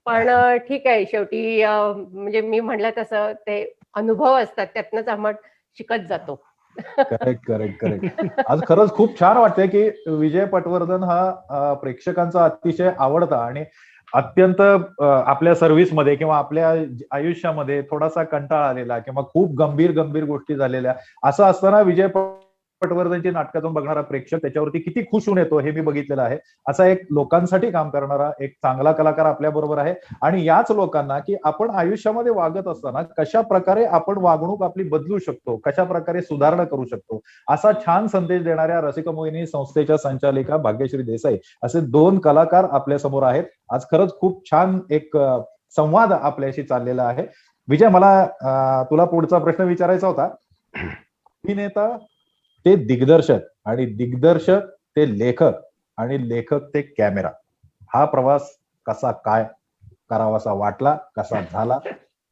पण ठीक आहे, शेवटी म्हणजे मी म्हणलं तसं ते अनुभव असतात, त्यातनंच आपण शिकत जातो. करेक्ट. आज खरंच खूप छान वाटतंय की विजय पटवर्धन हा प्रेक्षकांचा अतिशय आवडता आणि अत्यंत आपल्या सर्व्हिसमध्ये किंवा आपल्या आयुष्यामध्ये थोडासा कंटाळा आलेला किंवा खूप गंभीर गोष्टी झालेल्या, असं असताना विजय पटवर्धनची नाटकातून बघणारा प्रेक्षक त्याच्यावरती किती खुश होऊन येतो हे मी बघितलेलं आहे. असा एक लोकांसाठी काम करणारा एक चांगला कलाकार आपल्या बरोबर आहे. आणि याच लोकांना की आपण आयुष्यामध्ये वागत असताना कशा प्रकारे आपण वागणूक आपली बदलू शकतो, कशा प्रकारे सुधारणा करू शकतो, असा छान संदेश देणाऱ्या रसिकमोहिनी संस्थेच्या संचालिका भाग्यश्री देसाई असे 2 कलाकार आपल्या समोर आहेत. आज खरंच खूप छान एक संवाद आपल्याशी चाललेला आहे. विजय, मला तुला पुढचा प्रश्न विचारायचा होता. अभिनेता ते दिग्दर्शक आणि दिग्दर्शक ते लेखक आणि लेखक ते कॅमेरा, हा प्रवास कसा काय करावासा वाटला, कसा झाला,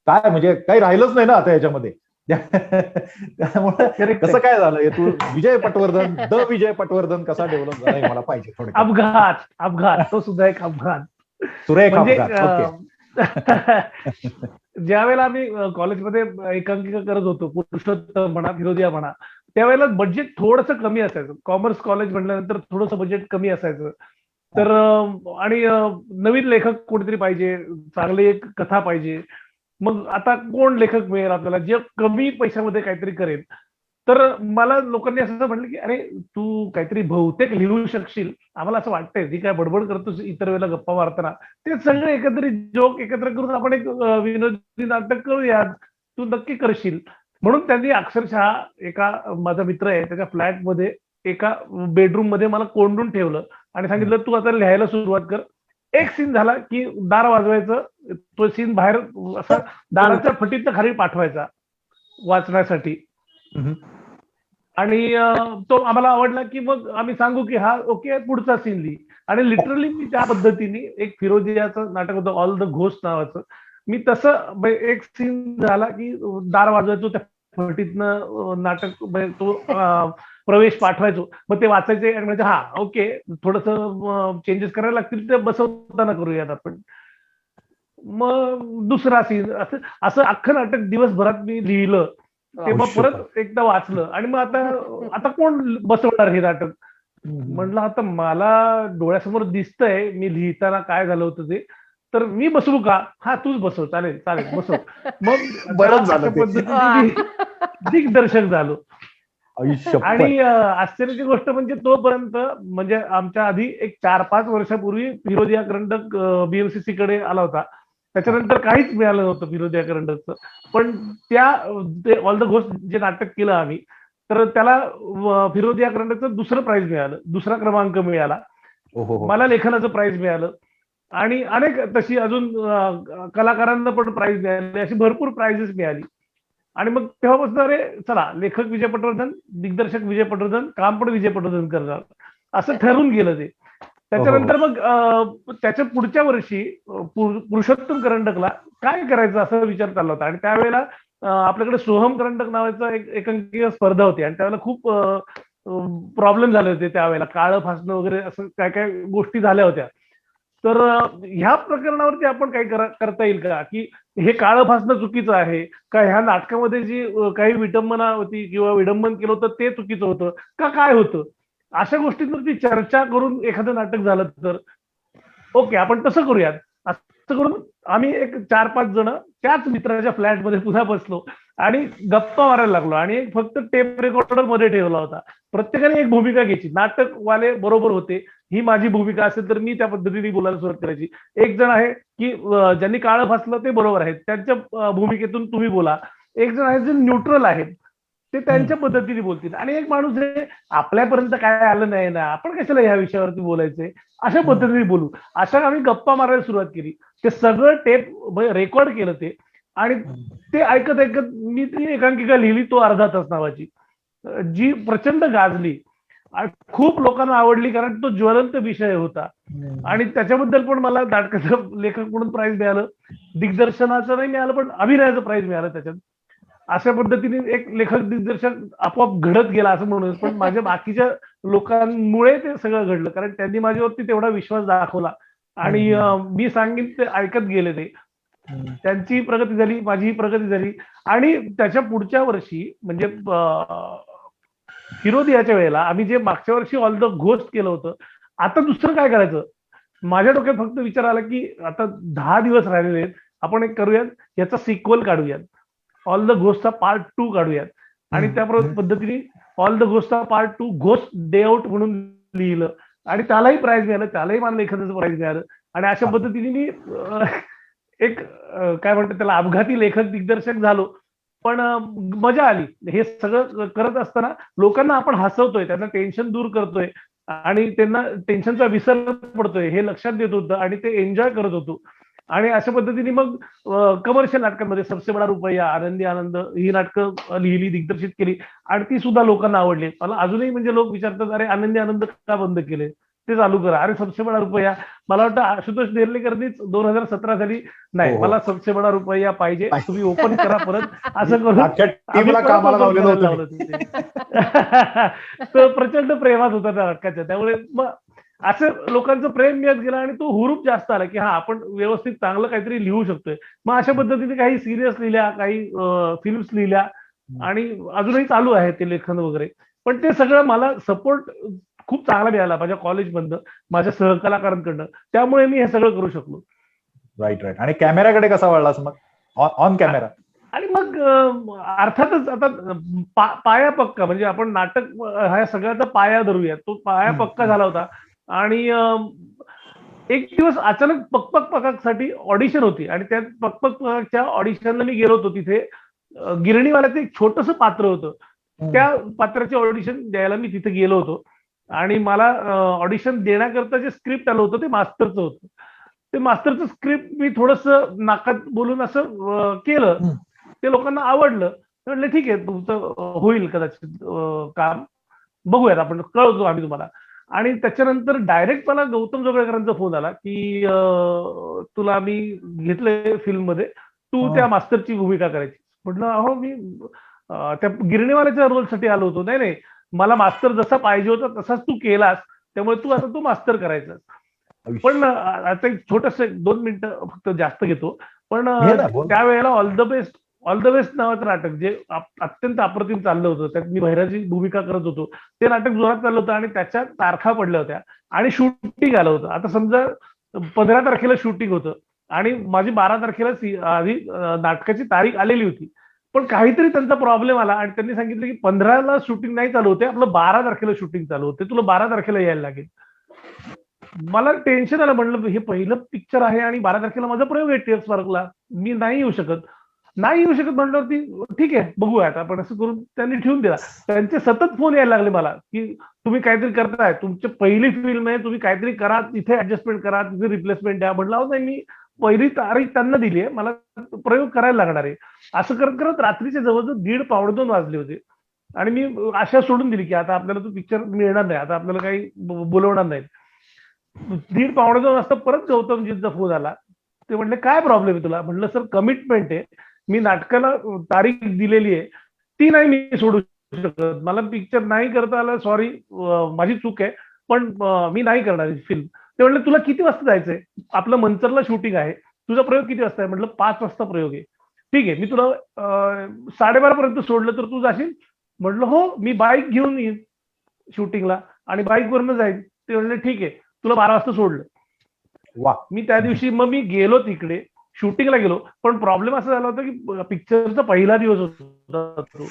काय म्हणजे काही राहिलंच नाही ना आता याच्यामध्ये. त्यामुळे कसं काय झालं तू विजय पटवर्धन, द विजय पटवर्धन कसा डेव्हलप झाला हे मला पाहिजे थोडं. अपघात तो सुद्धा एक अपघात. सुरेख म्हणजे अपघात. ज्या वेळेला आम्ही कॉलेजमध्ये एकांकिका करत होतो, पुरुषोत्तम म्हणा, फिरोदिया म्हणा, त्यावेळेला बजेट थोडंसं कमी असायचं. कॉमर्स कॉलेज म्हटल्यानंतर थोडंसं बजेट कमी असायचं. तर आणि नवीन लेखक कोणीतरी पाहिजे, चांगली एक कथा पाहिजे. मग आता कोण लेखक मिळेल आपल्याला जे कमी पैशामध्ये काहीतरी करेल. तर मला लोकांनी असं म्हटलं की अरे तू काहीतरी बहुतेक लिहू शकशील, आम्हाला असं वाटतंय ती काय बडबड करतोस इतर वेळेला गप्पा मारताना, ते सगळे एकत्रित जोक एकत्र करून आपण एक विनोदी नाटक करूया, तू नक्की करशील. म्हणून त्यांनी अक्षरशः एका माझा मित्र आहे त्याच्या फ्लॅटमध्ये एका बेडरूम मध्ये मला कोंडून ठेवलं आणि सांगितलं तू आता लिहायला सुरुवात कर. एक सीन झाला की दार वाजवायचं, तो सीन बाहेर असा दाराच्या फटीत खाली पाठवायचा वाचण्यासाठी. आणि तो आम्हाला आवडला की मग आम्ही सांगू की हा ओके पुढचा सीन लिही. आणि लिटरली मी त्या पद्धतीने एक फिरोदियाचं नाटक होतं ऑल द घोस्ट नावाचं, मी तसं एक सीन झाला की दार वाजवायचो त्या फटीतनं नाटक तो प्रवेश पाठवायचो, मग ते वाचायचे आणि म्हणजे हा ओके थोडंसं चेंजेस करायला लागतील ते बसवताना करूयात आपण. मग दुसरा सीन असं अख्खं नाटक दिवसभरात मी लिहिलं. ते मग परत एकदा वाचलं आणि मग आता कोण बसवणार हे नाटक. म्हटलं आता मला डोळ्यासमोर दिसतंय मी लिहिताना काय झालं होतं ते, तर मी बसवू का? हा तूच बसव, चालेल चालेल बसव. मग बरंच झालं ते. पद्धतीने दिग्दर्शक झालो. आणि आश्चर्याची गोष्ट म्हणजे तोपर्यंत म्हणजे आमच्या आधी एक 4-5 वर्षापूर्वी फिरोदिया करंडक बीएमसीसी कडे आला होता. त्याच्यानंतर काहीच मिळालं नव्हतं फिरोदिया करंडकचं. पण ते ऑल द घोस्ट जे नाटक केलं आम्ही, तर त्याला फिरोदिया करंडकचं दुसरं प्राइज मिळालं, दुसरा क्रमांक मिळाला. मला लेखनाचं प्राइज मिळालं आणि अनेक तशी अजून कलाकारांना पण प्राइज मिळाली, अशी भरपूर प्राइजेस मिळाली. आणि मग तेव्हापासून अरे चला लेखक विजय पटवर्धन, दिग्दर्शक विजय पटवर्धन, काम पण विजय पटवर्धन करणार असं ठरून गेलं ते. त्याच्यानंतर मग त्याच्या पुढच्या वर्षी पुरुषोत्तम करंडकला काय करायचं असा विचार चालला होता. आणि त्यावेळेला आपल्याकडे सोहम करंडक नावाचा एक एकांकिका स्पर्धा होती आणि त्यावेळेला खूप प्रॉब्लेम झाले होते. त्यावेळेला काळं फासणं वगैरे असं काय काय गोष्टी झाल्या होत्या. तर ह्या प्रकरणावरती आपण काही करता येईल का, की हे काळं फासणं चुकीचं आहे का, ह्या नाटकामध्ये जी काही विटंबना होती किंवा विडंबन केलं होतं ते चुकीचं होतं का, काय होतं, अशा गोष्टींवरती चर्चा करून एखादं नाटक झालं तर ओके आपण तसं करूयात. असं करून आम्ही एक 4-5 जण त्याच मित्राच्या फ्लॅटमध्ये पुन्हा बसलो आणि गप्पा मारायला लागलो आणि एक फक्त टेप रेकॉर्डर मध्ये ठेवला होता. प्रत्येकाने एक भूमिका घ्यायची, नाटकवाले बरोबर होते, ही माझी भूमिका असेल तर मी त्या पद्धतीने बोलायला सुरुवात करायची. एक जण आहे की ज्यांनी काळं फासलं ते बरोबर आहेत त्यांच्या भूमिकेतून तुम्ही बोला. एक जण आहे जे न्यूट्रल आहेत ते त्यांच्या पद्धतीने बोलतील आणि एक माणूस आहे आपल्यापर्यंत काय आलं नाही ना आपण कशाला ह्या विषयावरती बोलायचंय अशा पद्धतीने बोलू. अशा आम्ही गप्पा मारायला सुरुवात केली. ते सगळं टेप रेकॉर्ड केलं ते आणि ते ऐकत ऐकत मी ती एकांकिका लिहिली तो अर्धा तास नावाची, जी प्रचंड गाजली. खूप लोकांना आवडली कारण तो ज्वलंत विषय होता आणि त्याच्याबद्दल पण मला नाटकाचं लेखक म्हणून प्राइज मिळालं, दिग्दर्शनाचं नाही मिळालं पण अभिनयाचं प्राइज मिळालं त्याच्यात. अशा पद्धतीने एक लेखक दिग्दर्शक आपोआप घडत गेला असं म्हणून. पण माझ्या बाकीच्या लोकांमुळे ते सगळं घडलं कारण त्यांनी माझ्यावरती तेवढा विश्वास दाखवला आणि मी सांगेन ते ऐकत गेले. ते त्यांची प्रगती झाली, माझी प्रगती झाली. आणि त्याच्या पुढच्या वर्षी म्हणजे फिरोदियाच्या वेळेला आम्ही जे मागच्या वर्षी ऑल द घोस्ट केलं होतं, आता दुसरं काय करायचं माझ्या डोक्यात फक्त विचार आला की आता 10 दिवस राहिलेले आहेत, आपण एक करूयात याचा सिक्वल काढूयात, ऑल द घोस्टचा पार्ट 2 काढूयात आणि त्या पद्धतीने all the ghost part 2 ghost day out म्हणून लिहिलं आणि त्यालाही प्राइज मिळालं, त्यालाही मला लेखनाचं प्राइज मिळालं. आणि अशा पद्धतीने मी एक काय म्हणतात त्याला अपघाती लेखक दिग्दर्शक झालो. पण मजा आली. हे सगळं करत असताना लोकांना आपण हसवतोय, त्यांना टेन्शन दूर करतोय आणि त्यांना टेन्शनचा विसर पडतोय हे लक्षात देत होतं आणि ते एन्जॉय करत होतो. आणि अशा पद्धतीने मग कमर्शियल नाटकांमध्ये सबसे बडा रुपया, आनंदी आनंद ही नाटकं लिहिली, दिग्दर्शित केली आणि ती सुद्धा लोकांना आवडली. मला अजूनही म्हणजे लोक विचारतात, अरे आनंदी आनंद का बंद केले, ते चालू करा. अरे सबसे बडा रुपया, मला वाटतं आशुतोष नेर्लेकरनीच 2017 साली नाही, मला सबसे बडा रुपया पाहिजे, तुम्ही ओपन करा परत असं करून टीमला कामाला लावलेलं होतं. तर प्रचंड प्रेमात होता त्या नाटकाच्या. त्यामुळे मग असं लोकांचं प्रेम मिळत गेलं आणि तो हुरूप जास्त आला की हा आपण व्यवस्थित चांगलं काहीतरी लिहू शकतोय. मग अशा पद्धतीने काही सिरियस लिहिल्या, काही फिल्म्स लिहिल्या आणि अजूनही चालू आहे ते लेखन वगैरे. पण ते सगळं मला सपोर्ट खूप चांगला मिळाला माझ्या कॉलेजमधनं, माझ्या सहकलाकारांकडनं. त्यामुळे मी हे सगळं करू शकलो. राईट. आणि कॅमेराकडे कसा वळलास मग, ऑन कॅमेरा? आणि मग अर्थातच आता पाया पक्का, म्हणजे आपण नाटक ह्या सगळ्याचा पाया धरूया, तो पाया पक्का झाला होता. आणि एक दिवस अचानक पकपक पकाकसाठी ऑडिशन होती आणि त्या पकपक पकाकच्या ऑडिशनला मी गेलो होतो. तिथे गिरणीवाल्याचं एक छोटस पात्र होतं, त्या पात्राचे ऑडिशन द्यायला मी तिथे गेलो होतो. आणि मला ऑडिशन देण्याकरता जे स्क्रिप्ट आलं होतं ते मास्तरचं होतं. ते मास्तरचं स्क्रिप्ट मी थोडस नाकात बोलून असं केलं, ते लोकांना आवडलं. म्हटलं ठीक आहे, तुमचं होईल कदाचित काम, बघूयात आपण, कळवतो आम्ही तुम्हाला. आणि त्याच्यानंतर डायरेक्ट मला गौतम जोगळेकरांचा फोन आला की तुला मी घेतलंय फिल्म मध्ये, तू त्या मास्तरची भूमिका करायची. म्हटलं अहो मी त्या गिरणीवाल्याच्या रोलसाठी आलो होतो. नाही नाही, मला मास्तर जसा पाहिजे होता तसाच तू केलास, त्यामुळे तू आता तू मास्तर करायचा. पण आता एक छोटस 2 मिनिटं फक्त जास्त घेतो. पण त्यावेळेला ऑल द बेस्ट नावाचं नाटक जे अत्यंत अप्रतिम चाललं होतं, त्यात मी भैराची भूमिका करत होतो, ते नाटक जोरात चाललं होतं आणि त्याच्या तारखा पडल्या होत्या आणि शूटिंग आलं होतं. आता समजा 15 तारखेला शूटिंग होतं आणि माझी 12 तारखेला आधी नाटकाची तारीख आलेली होती. पण काहीतरी त्यांचा प्रॉब्लेम आला आणि त्यांनी सांगितलं की 15ला शूटिंग नाही चालू होते, आपलं 12 तारखेला शूटिंग चालू होते, तुला 12 तारखेला यायला लागेल. मला टेन्शन आलं. म्हणलं हे पहिलं पिक्चर आहे आणि 12 तारखेला माझा प्रयोग आहे टीएफ स्पार्कला, मी नाही येऊ शकत म्हटल्यावरती ठीक आहे बघूया आता आपण, असं करून त्यांनी ठेवून दिला. त्यांचे सतत फोन यायला लागले मला की तुम्ही काहीतरी करताय, तुमची पहिली फिल्म आहे, तुम्ही काहीतरी करा, तिथे ऍडजस्टमेंट करा, तिथे रिप्लेसमेंट द्या. म्हटलं अहो नाही, मी पहिली तारीख त्यांना दिली आहे, मला प्रयोग करायला लागणार आहे. असं करत करत रात्रीचे जवळजवळ 1:30-1:45 वाजले होते आणि मी आशा सोडून दिली की आता आपल्याला तो पिक्चर मिळणार नाही, आता आपल्याला काही बोलवणार नाही. 1:30-1:45 वाजता परत गौतमजींचा फोन आला. ते म्हणले काय प्रॉब्लेम आहे तुला? म्हटलं सर कमिटमेंट आहे, मी नाटकाला तारीख दिलेली आहे, ती नाही मी सोडू शकत, मला पिक्चर नाही करता आलं, सॉरी माझी चूक आहे, पण मी नाही करणार फिल्म. ते म्हणले तुला किती वाजता जायचंय? आपलं मंचरला शूटिंग आहे, तुझा प्रयोग किती वाजता आहे? म्हटलं 5 वाजता प्रयोग आहे. ठीक आहे, मी तुला 12:30 पर्यंत सोडलं तर तू जाशील? म्हटलं हो, मी बाईक घेऊन येईन शूटिंगला आणि बाईकवरनं जाईन. ते म्हणले ठीक आहे, तुला 12 वाजता सोडलं. वा. मी त्या दिवशी मग मी गेलो तिकडे, शूटिंगला गेलो. पण प्रॉब्लेम असा झाला होता की पिक्चरचा पहिला दिवस होता तो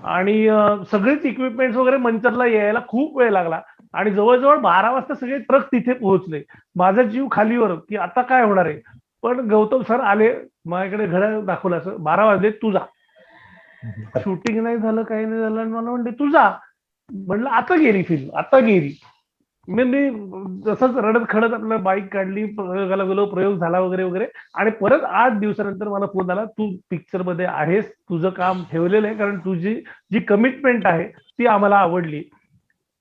आणि सगळेच इक्विपमेंट्स वगैरे मंचरला यायला खूप वेळ लागला आणि जवळजवळ 12 वाजता सगळे ट्रक तिथे पोहोचले. माझा जीव खालीवर की आता काय होणार आहे. पण गौतम सर आले, माझ्याकडे घड्याळ दाखवलं, असं 12 वाजले, तू जा. शूटिंग नाही झालं, काही नाही झालं आणि मला म्हणले तू जा. म्हणलं आता गेली फिल्म, आता गेली. मी जसंच रडत खडत आपलं बाईक काढली, प्रयोगाला गेलो, प्रयोग झाला वगैरे वगैरे. आणि परत 8 दिवसानंतर मला फोन आला, तू पिक्चर मध्ये आहेस, तुझं काम ठेवलेलं आहे, कारण तुझी जी कमिटमेंट आहे ती आम्हाला आवडली.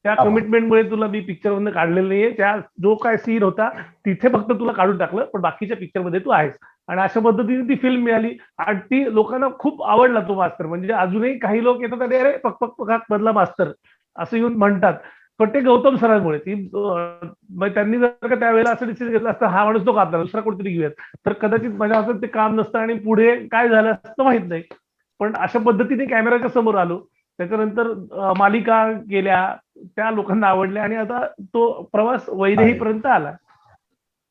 त्या कमिटमेंटमुळे तुला मी पिक्चर मधून काढलेलं नाहीये, त्या जो काय सीन होता तिथे फक्त तुला काढून टाकलं, पण बाकीच्या पिक्चर मध्ये तू आहेस. आणि अशा पद्धतीने ती फिल्म मिळाली आणि ती लोकांना खूप आवडला तो मास्तर. म्हणजे अजूनही काही लोक येतात आणि अरे पक पक पकाक मधला मास्तर असं येऊन म्हणतात, पण ते गौतम सरांमुळे. त्यांनी जर का त्यावेळेला असं डिसिजन घेतलं असतं, हा माणूस नको आपल्याला, दुसरा कोणतरी घेऊयात, तर कदाचित माझ्या हातात ते काम नसतं आणि पुढे काय झालं असतं माहित नाही. पण अशा पद्धतीने कॅमेराच्या समोर आलो, त्याच्यानंतर मालिका केल्या, त्या लोकांना आवडल्या आणि आता तो प्रवास वैदेहीपर्यंत आला.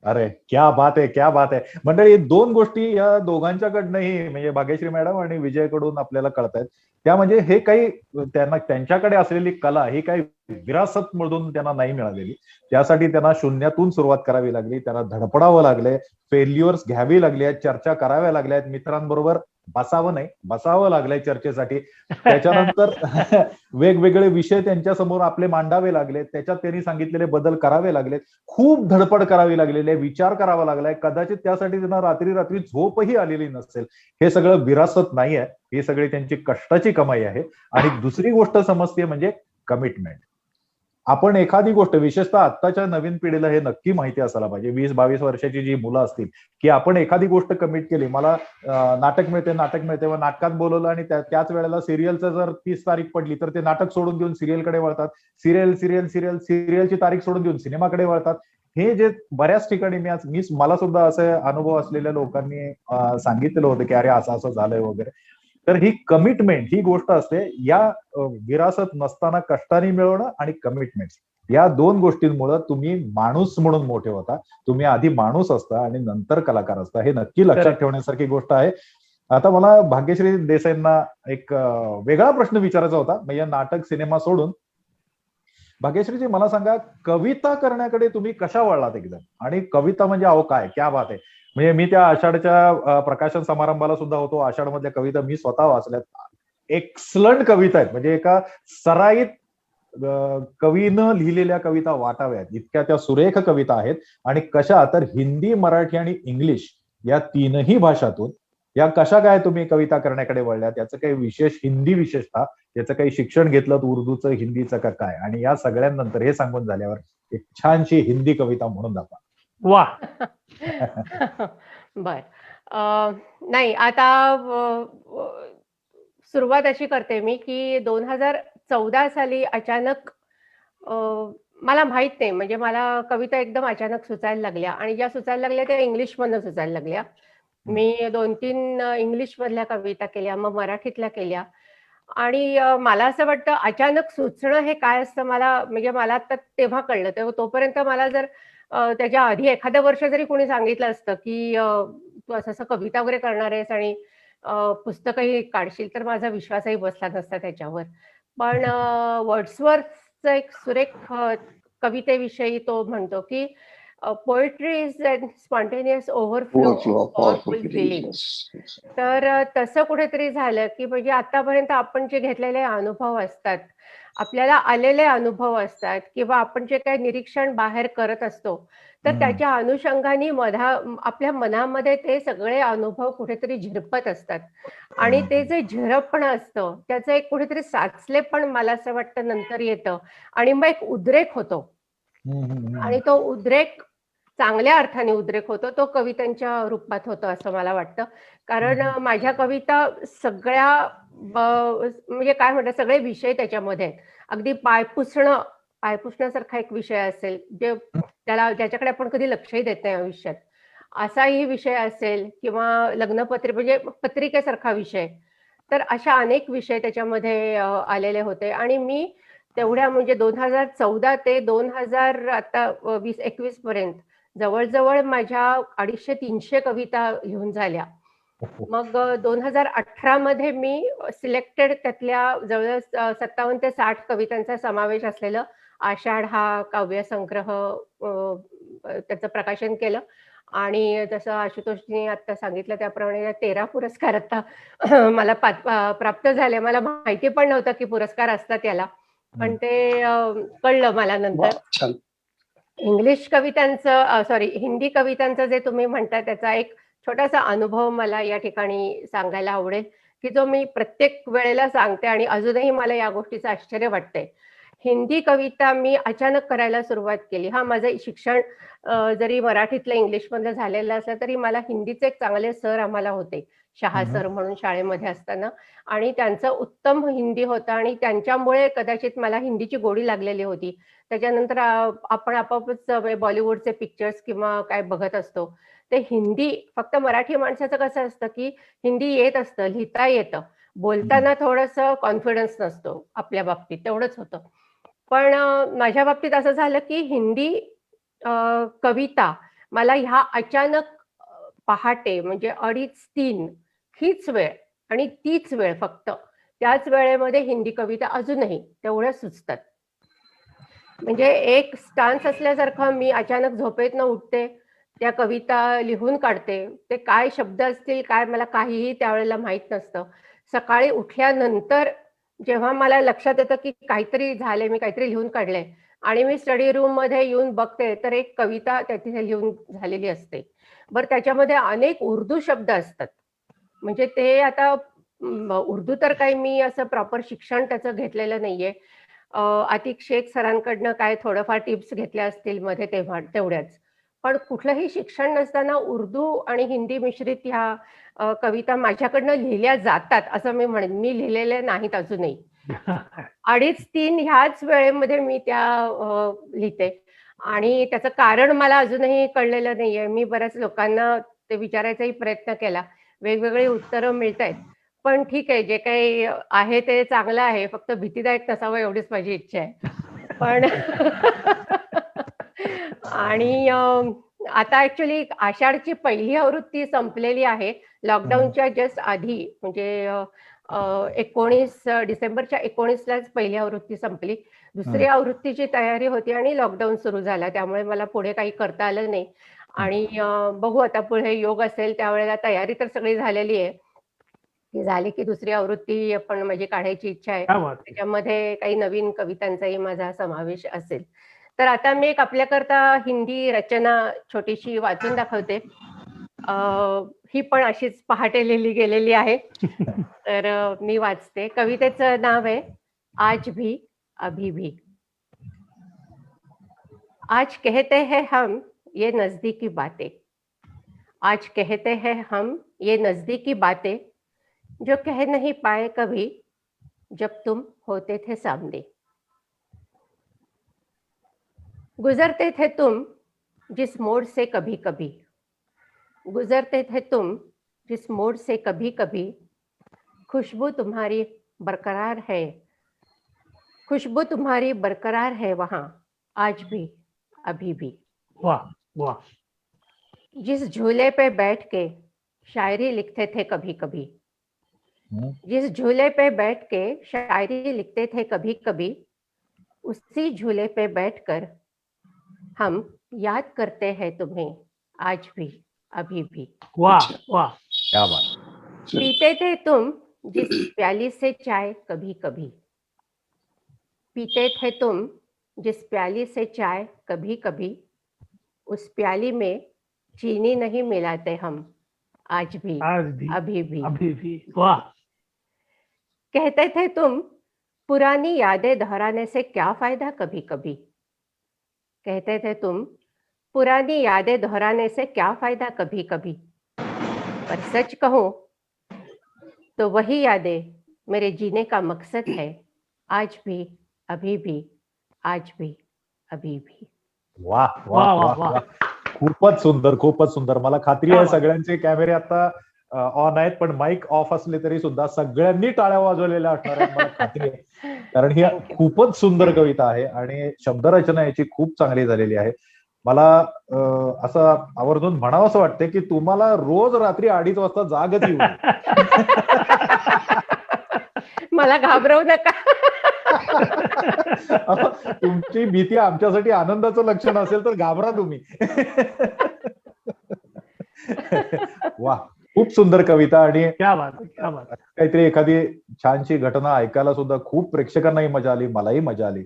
अरे क्या बात आहे, क्या बात आहे. मंडळी, दोन गोष्टी या दोघांच्याकडनंही म्हणजे भाग्यश्री मॅडम आणि विजयकडून आपल्याला कळतायत. त्या म्हणजे हे काही त्यांना त्यांच्याकडे असलेली कला ही काही विरासत म्हणून त्यांना नाही मिळालेली. त्यासाठी त्यांना शून्यातून सुरुवात करावी लागली, त्यांना धडपडावं लागले, फेल्युअर्स घ्यावी लागली आहेत, चर्चा कराव्या लागल्या आहेत, मित्रांबरोबर बसावं नाही बसावं लागलंय चर्चेसाठी. त्याच्यानंतर वेगवेगळे विषय त्यांच्या समोर आपले मांडावे लागले, त्याच्यात त्यांनी सांगितलेले बदल करावे लागले, खूप धडपड करावी लागलेली आहे, विचार करावा लागलाय, कदाचित त्यासाठी त्यांना रात्री रात्री झोपही आलेली नसेल. हे सगळं विरासत नाही आहे, ही सगळी त्यांची कष्टाची कमाई आहे. आणि दुसरी गोष्ट समजते म्हणजे कमिटमेंट. आपण एखादी गोष्ट, विशेषतः आत्ताच्या नवीन पिढीला हे नक्की माहिती असायला पाहिजे, 20-22 वर्षाची जी मुलं असतील, की आपण एखादी गोष्ट कमिट केली, मला नाटक मिळते व नाटकात बोलवलं आणि त्याच वेळेला सिरियलचं जर 30 तारीख पडली तर ते नाटक सोडून देऊन सिरियलकडे वळतात, सिरियलची तारीख सोडून देऊन सिनेमाकडे वळतात. हे जे बऱ्याच ठिकाणी मला सुद्धा असे अनुभव असलेल्या लोकांनी सांगितलेलं होतं की अरे असं असं झालंय वगैरे. तर ही कमिटमेंट ही गोष्ट असते, या विरासत नसताना कष्टाने मिळवणं आणि कमिटमेंट, या दोन गोष्टींमुळे तुम्ही माणूस म्हणून मोठे होता. तुम्ही आधी माणूस असता आणि नंतर कलाकार असता, हे नक्की लक्षात ठेवण्यासारखी गोष्ट आहे. आता मला भाग्यश्री देसाईंना एक वेगळा प्रश्न विचारायचा होता, म्हणजे नाटक सिनेमा सोडून. भाग्यश्रीजी, मला सांगा, कविता करण्याकडे तुम्ही कशा वळलात एकदम? आणि कविता म्हणजे अहो काय, क्या बात आहे. म्हणजे मी त्या आषाढच्या प्रकाशन समारंभाला सुद्धा होतो, आषाढ मधल्या कविता मी स्वतः वाचल्यात. एक्सलंट कविता आहेत, म्हणजे एका सराईत कवीनं लिहिलेल्या कविता वाटाव्यात इतक्या त्या सुरेख कविता आहेत. आणि कशा तर हिंदी, मराठी आणि इंग्लिश या तीनही भाषातून या कशा काय तुम्ही कविता करण्याकडे वळल्या? त्याचं काही विशेष, हिंदी विशेषतः त्याचं काही शिक्षण घेतलं उर्दूचं, हिंदीचं का काय? आणि या सगळ्यांनंतर हे सांगून झाल्यावर एक छानशी हिंदी कविता म्हणून दाखवा. वा. बर. नाही, आता सुरुवात अशी करते मी की 2014 साली अचानक मला माहित नाही, म्हणजे मला कविता एकदम अचानक सुचायला लागल्या आणि ज्या सुचायला लागल्या त्या इंग्लिश मधनं सुचायला लागल्या. मी 2-3 इंग्लिश मधल्या कविता केल्या, मग मराठीतल्या केल्या. आणि मला असं वाटतं अचानक सुचणं हे काय असतं, म्हणजे मला आता तेव्हा कळलं. तेव्हा तोपर्यंत मला जर त्याच्या आधी एखादं वर्ष जरी कोणी सांगितलं असतं की तू असं असं कविता वगैरे करणार आहेस आणि पुस्तकही काढशील, तर माझा विश्वासही बसला नसता त्याच्यावर. पण वर्ड्सवर्थचं एक सुरेख कवितेविषयी तो म्हणतो की poetry is a spontaneous overflow of powerful feelings. तर तसं कुठेतरी झालं की म्हणजे आतापर्यंत आपण जे घेतलेले अनुभव असतात, आपल्याला आलेले अनुभव असतात, किंवा आपण जे काही निरीक्षण बाहेर करत असतो, तर त्याच्या अनुषंगाने आपल्या मनामध्ये ते सगळे अनुभव कुठेतरी झिरपत असतात. आणि ते जे झिरपणं असतं त्याचं एक कुठेतरी साचलेपण मला असं वाटतं नंतर येतं आणि मग एक उद्रेक होतो. आणि तो उद्रेक चांगल्या अर्थाने उद्रेक होतो, तो कवितांच्या रूपात होतो असं मला वाटतं. कारण माझ्या कविता सगळ्या म्हणजे काय म्हणतात, सगळे विषय त्याच्यामध्ये आहेत. अगदी पायपुसण्यासारखा एक विषय असेल, ज्याच्याकडे आपण कधी लक्षही देत नाही आयुष्यात, असाही विषय असेल, किंवा म्हणजे पत्रिकेसारखा विषय. तर अशा अनेक विषय त्याच्यामध्ये आलेले होते. आणि मी तेवढ्या म्हणजे 2014 ते 2000 आता 2021 पर्यंत जवळ माझ्या 250-300 कविता लिहून झाल्या. मग 2018 मध्ये मी सिलेक्टेड त्यातल्या जवळजवळ 57 ते 60 कवितांचा समावेश असलेलं आषाढ हा काव्यसंग्रह त्याचं प्रकाशन केलं. आणि जसं आशुतोषनी आता सांगितलं त्याप्रमाणे 13 पुरस्कार आता मला प्राप्त झाले. मला माहिती पण नव्हतं की पुरस्कार असतात याला, पण ते कळलं मला नंतर. इंग्लिश कवितांचं हिंदी कवितांचं जे तुम्ही म्हणता त्याचा एक छोटासा अनुभव मला या ठिकाणी सांगायला आवडेल, की जो मी प्रत्येक वेळेला सांगते आणि अजूनही मला या गोष्टीचं आश्चर्य वाटतंय. हिंदी कविता मी अचानक करायला सुरुवात केली. माझं शिक्षण जरी मराठीतलं इंग्लिशमधलं झालेलं असलं तरी मला हिंदीचे एक चांगले सर आम्हाला होते, शहा सर म्हणून शाळेमध्ये असताना. आणि त्यांचं उत्तम हिंदी होतं आणि त्यांच्यामुळे कदाचित मला हिंदीची गोडी लागलेली होती. त्याच्यानंतर आपण आपोआपच बॉलिवूडचे पिक्चर्स किंवा काय बघत असतो. ते हिंदी, फक्त मराठी माणसाचं कसं असतं की हिंदी येत असतं, लिहिता येतं, बोलताना थोडंसं कॉन्फिडन्स नसतो आपल्या बाबतीत, तेवढंच होतं. पण माझ्या बाबतीत असं झालं की हिंदी कविता मला ह्या अचानक पहाटे म्हणजे 2:30-3 हीच वेळ आणि तीच वेळ फक्त त्याच वेळेमध्ये हिंदी कविता अजूनही तेवढ्या सुचतात. म्हणजे एक स्टान्स असल्यासारखं मी अचानक झोपेतनं उठते, त्या कविता लिहून काढते. ते काय शब्द असतील, काय मला काहीही त्यावेळेला माहीत नसतं. सकाळी उठल्यानंतर जेव्हा मला लक्षात येतं, की काहीतरी झालंय, मी काहीतरी लिहून काढलंय आणि मी स्टडी रूममध्ये येऊन बघते, तर एक कविता तिथे लिहून झालेली असते. बरं त्याच्यामध्ये अनेक उर्दू शब्द असतात. म्हणजे ते आता उर्दू तर काही मी असं प्रॉपर शिक्षण त्याचं घेतलेलं नाहीये. आतिक शेख सरांकडनं काय थोडंफार टिप्स घेतल्या असतील मध्ये तेव्हा तेवढ्याच. पण कुठलंही शिक्षण नसताना उर्दू आणि हिंदी मिश्रित ह्या कविता माझ्याकडनं लिहिल्या जातात असं मी म्हणेन. मी लिहिलेल्या नाहीत अजूनही. 2:30-3 ह्याच वेळेमध्ये मी त्या लिहिते आणि त्याचं कारण मला अजूनही कळलेलं नाहीये. मी बऱ्याच लोकांना ते विचारायचाही प्रयत्न केला. वेगवेगळी उत्तरं मिळतायत. पण ठीक आहे, जे काही आहे ते चांगलं आहे. फक्त भीतीदायक नसावं एवढीच माझी इच्छा आहे. पण आणि आता ॲक्चुअली आषाढची पहिली आवृत्ती संपलेली आहे. लॉकडाऊनच्या जस्ट आधी म्हणजे 19 डिसेंबरच्या 19लाच पहिली आवृत्ती संपली. दुसरी आवृत्तीची तयारी होती आणि लॉकडाऊन सुरू झाला. त्यामुळे मला पुढे काही करता आलं नाही आणि बघू आता पुढे योग असेल त्यावेळेला तयारी तर सगळी झालेली आहे. ती झाली की दुसरी आवृत्ती पण माझी काढायची इच्छा आहे. क्या बात आहे. त्याच्यामध्ये काही नवीन कवितांचाही माझा समावेश असेल. तर आता मी एक आपल्याकरता हिंदी रचना छोटीशी वाचून दाखवते. ही पण अशीच पहाटे लिहिली गेलेली आहे. तर मी वाचते. कवितेचं नाव आहे आज भी अभी भी. आज कहते हैं हम ये नजदीकी बातें. आज कहते हैं हम ये नजदीकी बातें जो कह नहीं पाए कभी जब तुम होते थे सामने. गुजरते थे तुम जिस मोड़ से कभी कभी. गुजरते थे तुम जिस मोड़ से कभी कभी. खुशबू तुम्हारी बरकरार है. खुशबू तुम्हारी बरकरार है वहां आज भी अभी भी. वाह वाह. जिस झूले पे बैठ के शायरी लिखते थे कभी कभी. जिस झूले पे बैठ के शायरी लिखते थे कभी कभी. उसी झूले पे बैठकर हम याद करते हैं तुम्हें आज भी अभी भी. वाह वाह. क्या बात. पीते थे तुम जिस प्याली से चाय कभी कभी. पीते थे तुम जिस प्याली से चाय कभी कभी. उस प्याली में चीनी नहीं मिलाते हम आज भी आज भी अभी भी. अभी भी. वाह. कहते थे तुम पुरानी यादें दोहराने से क्या फायदा कभी कभी. कहते थे तुम पुरानी यादें दोहराने से क्या फायदा कभी कभी. पर सच कहूं तो वही यादें मेरे जीने का मकसद है आज भी अभी भी आज भी अभी भी. वा वा वा, वा, वा वा. वा. खूपच सुंदर, खूपच सुंदर. मला खात्री आहे क्या बात. सगळ्यांचे कॅमेरे आता ऑन आहेत, पण माईक ऑफ असले तरी सुद्धा सगळ्यांनी टाळ्या वाजवलेल्या असणार आहेत मला खात्री आहे. कारण ही Thank you. खूपच सुंदर कविता आहे आणि शब्दरचना याची खूप चांगली झालेली आहे. मला असं आवर्जून म्हणावं असं वाटतंय की तुम्हाला रोज रात्री 2:30 वाजता जागच येऊ नये. मला घाबरवू नका. तुमची भीती आमच्यासाठी आनंदाचं लक्षण असेल तर घाबरा तुम्ही. वा, खूप सुंदर कविता आणि क्या बात आहे, क्या बात आहे. काहीतरी एखादी छानशी घटना ऐकायला सुद्धा खूप प्रेक्षकांनाही मजा आली, मलाही मजा आली.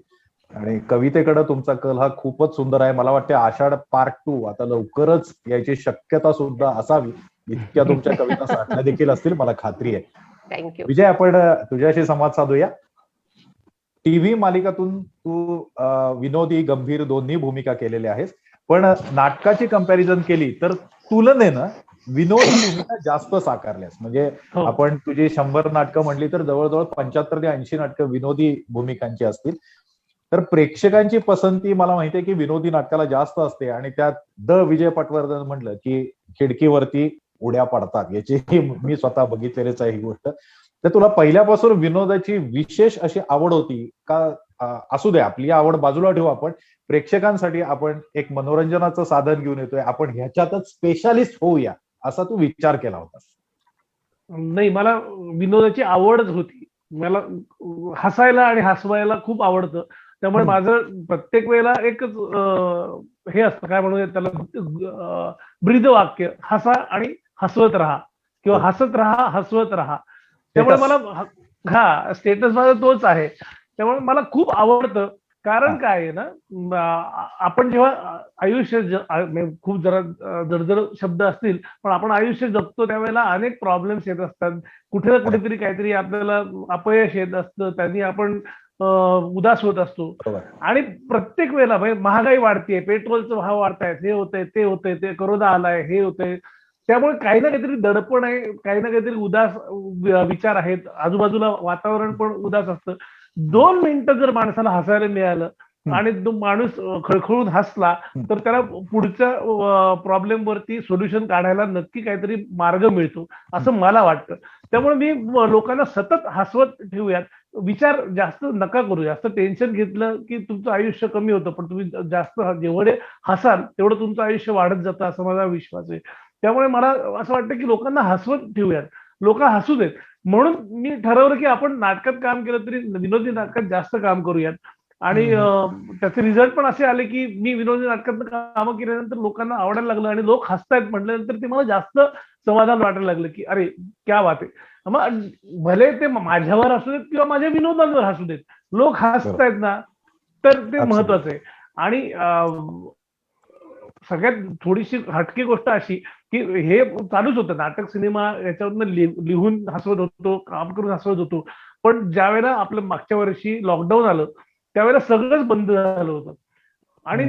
आणि कवितेकडे तुमचा कल हा खूपच सुंदर आहे. मला वाटतं आषाढ पार्ट 2 आता लवकरच याची शक्यता सुद्धा असावी. इतक्या तुमच्या कविता साठल्या देखील असतील मला खात्री आहे. थँक्यू. विजय, आपण तुझ्याशी संवाद साधूया. टीव्ही मालिकातून तू विनोदी गंभीर दोन्ही भूमिका केलेल्या आहेस, पण नाटकाची कंपॅरिझन केली तर तुलनेनं विनोदी भूमिका जास्त साकारल्यास. म्हणजे हो. आपण तुझी 100 नाटकं म्हणली तर जवळजवळ 75 ते 80 नाटकं विनोदी भूमिकांची असतील. तर प्रेक्षकांची पसंती मला माहितीये की विनोदी नाटकाला जास्त असते आणि त्यात विजय पटवर्धन म्हणलं की खिडकीवरती उड्या पडतात, याची मी स्वतः बघितलेलीच आहे ही गोष्ट. तर तुला पहिल्यापासून विनोदाची विशेष अशी आवड होती का? असू दे, आपली आवड बाजूला ठेवू आपण. प्रेक्षकांसाठी आपण एक मनोरंजनाचं साधन घेऊन येतोय, आपण ह्याच्यातच स्पेशालिस्ट होऊया असा तू विचार केला होता? नाही, मला विनोदाची आवडच होती. मला हसायला आणि हसवायला खूप आवडतं. त्यामुळे माझं प्रत्येक वेळेला एकच हे असतं, काय म्हणूया त्याला, ब्रीदवाक्य, हसा आणि हसवत राहा किंवा हसत राहा हसवत राहा. त्यामुळे मला स्टेटस माझा तोच आहे. त्यामुळे मला खूप आवडतं. कारण काय आहे ना, आपण जेव्हा आयुष्य खूप जरा जडजड शब्द असतील, पण आपण आयुष्य जगतो त्यावेळेला अनेक प्रॉब्लेम्स येत असतात. कुठे ना कुठेतरी काहीतरी आपल्याला अपयश येत असतं, त्यांनी आपण उदास होत असतो. आणि प्रत्येक वेळेला महागाई वाढतीये, पेट्रोलचे भाव वाढतायत, हे होतंय ते होतंय, ते कोरोना आलाय, हे होतंय. त्यामुळे काही ना काहीतरी दडपण आहे, काही ना काहीतरी उदास विचार आहेत, आजूबाजूला वातावरण पण उदास असतं. 2 मिनिटं जर माणसाला हसायला मिळालं आणि तो माणूस खळखळून हसला, तर त्याला पुढच्या प्रॉब्लेम वरती सोल्युशन काढायला नक्की काहीतरी मार्ग मिळतो असं मला वाटतं. त्यामुळे मी लोकांना सतत हसवत ठेवूयात, विचार जास्त नका करू. जास्त टेन्शन घेतलं की तुमचं आयुष्य कमी होतं, पण तुम्ही जास्त जेवढे हसाल तेवढं तुमचं आयुष्य वाढत जातं असं माझा विश्वास आहे. त्यामुळे मला असं वाटतं की लोकांना हसवत ठेवूयात, लोक हसू देत. म्हणून मी ठरवलं की आपण नाटकात काम केलं तरी विनोदी नाटकात जास्त काम करूयात. आणि त्याचे रिझल्ट पण असे आले की मी विनोदी नाटकात कामं केल्यानंतर लोकांना आवडायला लागलं आणि लोक हसतायत म्हटल्यानंतर ते मला जास्त समाधान वाटायला लागलं की अरे क्या बात आहे. मग भले ते माझ्यावर असू देत किंवा माझ्या विनोदांवर हसू देत, लोक हसतायत ना, तर ते महत्वाचं आहे. आणि सगळ्यात थोडीशी हटकी गोष्ट अशी की हे चालूच होतं, नाटक सिनेमा याच्यावरनं लिहून हसवत होतो, काम करून हसवत होतो. पण ज्या वेळेला आपलं मागच्या वर्षी लॉकडाऊन आलं त्यावेळेला सगळंच बंद झालं होतं आणि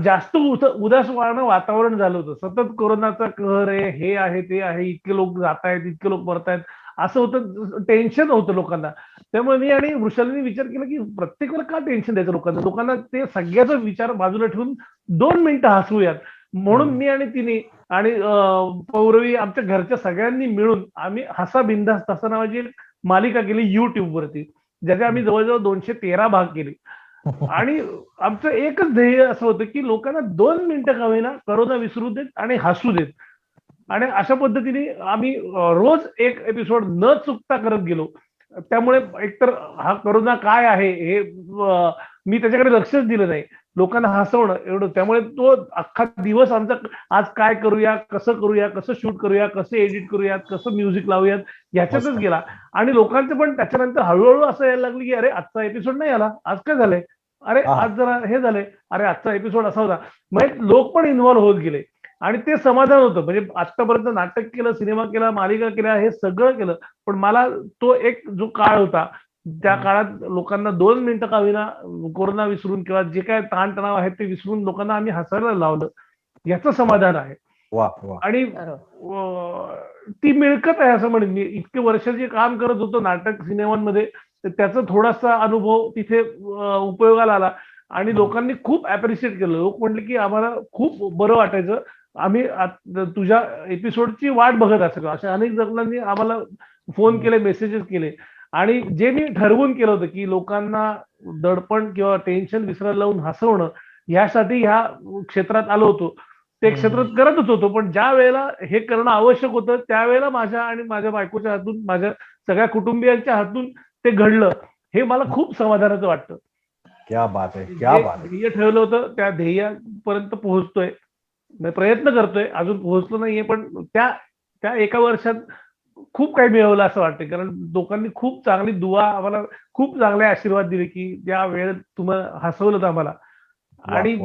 जास्त उदास वातावरण झालं होतं. सतत कोरोनाचा कहर आहे, हे आहे ते आहे, इतके लोक जात आहेत, इतके लोक मरतायत, असं होतं, टेन्शन होतं लोकांना. त्यामुळे मी आणि वृषालीने विचार केला की प्रत्येक वेळेला का टेन्शन द्यायचं लोकांना ते सगळ्याचा विचार बाजूला ठेवून 2 मिनिटं हसवूयात. म्हणून मी आणि तिने आणि पौरवी आमच्या घरच्या सगळ्यांनी मिळून आम्ही हसा बिंदास तसा नावाची एक मालिका केली युट्यूब वरती, ज्याचे आम्ही जवळजवळ 213 भाग केले. आणि आमचं एकच ध्येय असं होतं की लोकांना 2 मिनिटं का होईना करोना विसरू देत आणि हसू देत. आणि अशा पद्धतीने आम्ही रोज एक एपिसोड न चुकता करत गेलो. त्यामुळे एकतर हा करोना काय आहे हे मी त्याच्याकडे लक्षच दिलं नाही, लोकांना हसवणं एवढं. त्यामुळे तो अख्खा दिवस आमचा आज काय करूया, कसं शूट करूया, कसं एडिट करूयात, कसं म्युझिक लावूयात याच्यातच गेला. आणि लोकांचं पण त्याच्यानंतर हळूहळू असं यायला लागलं की अरे आजचा एपिसोड नाही आला, आज काय झालंय, अरे आज जरा हे झालंय, अरे आजचा एपिसोड असा होता. म्हणजे लोक पण इन्व्हॉल्व्ह होत गेले आणि ते समाधान होतं. म्हणजे आतापर्यंत नाटक केलं, सिनेमा केला, मालिका केल्या, हे सगळं केलं, पण मला तो एक जो काळ होता त्या काळात लोकांना 2 मिनिटं का होईना कोरोना विसरून किंवा जे काय ताणतणाव आहेत ते विसरून लोकांना आम्ही हसायला लावलं, याचं समाधान आहे. आणि ती मिळकत आहे असं म्हणेन मी. इतके वर्ष जे काम करत होतो नाटक सिनेमांमध्ये, त्याचा थोडासा अनुभव तिथे उपयोगाला आला आणि लोकांनी खूप अप्रिशिएट केलं. लोक म्हटले की आम्हाला खूप बरं वाटायचं, आम्ही तुझ्या एपिसोडची वाट बघत असायचो. अशा अनेक जणांनी आम्हाला फोन केले, मेसेजेस केले. आणि जे मी ठरवून केलं होतं की लोकांना दडपण किंवा टेन्शन विसरायला लावून हसवणं, यासाठी ह्या क्षेत्रात आलो होतो, ते क्षेत्रात करतच होतो. पण ज्या वेळेला हे करणं आवश्यक होतं त्यावेळेला माझ्या आणि माझ्या बायकोच्या हातून, माझ्या सगळ्या कुटुंबियांच्या हातून ते घडलं, हे मला खूप समाधानाचं वाटतं. क्या बात आहे, क्या बात आहे. ध्येय ठेवलं होतं त्या ध्येयापर्यंत पोहोचतोय, प्रयत्न करतोय, अजून पोहोचलो नाहीये, पण त्या एका वर्षात खूप काही मिळवलं असं वाटतं. कारण लोकांनी खूप चांगली दुआ, आम्हाला खूप चांगले आशीर्वाद दिले की त्या वेळेत तुम्हाला हसवलं आम्हाला. आणि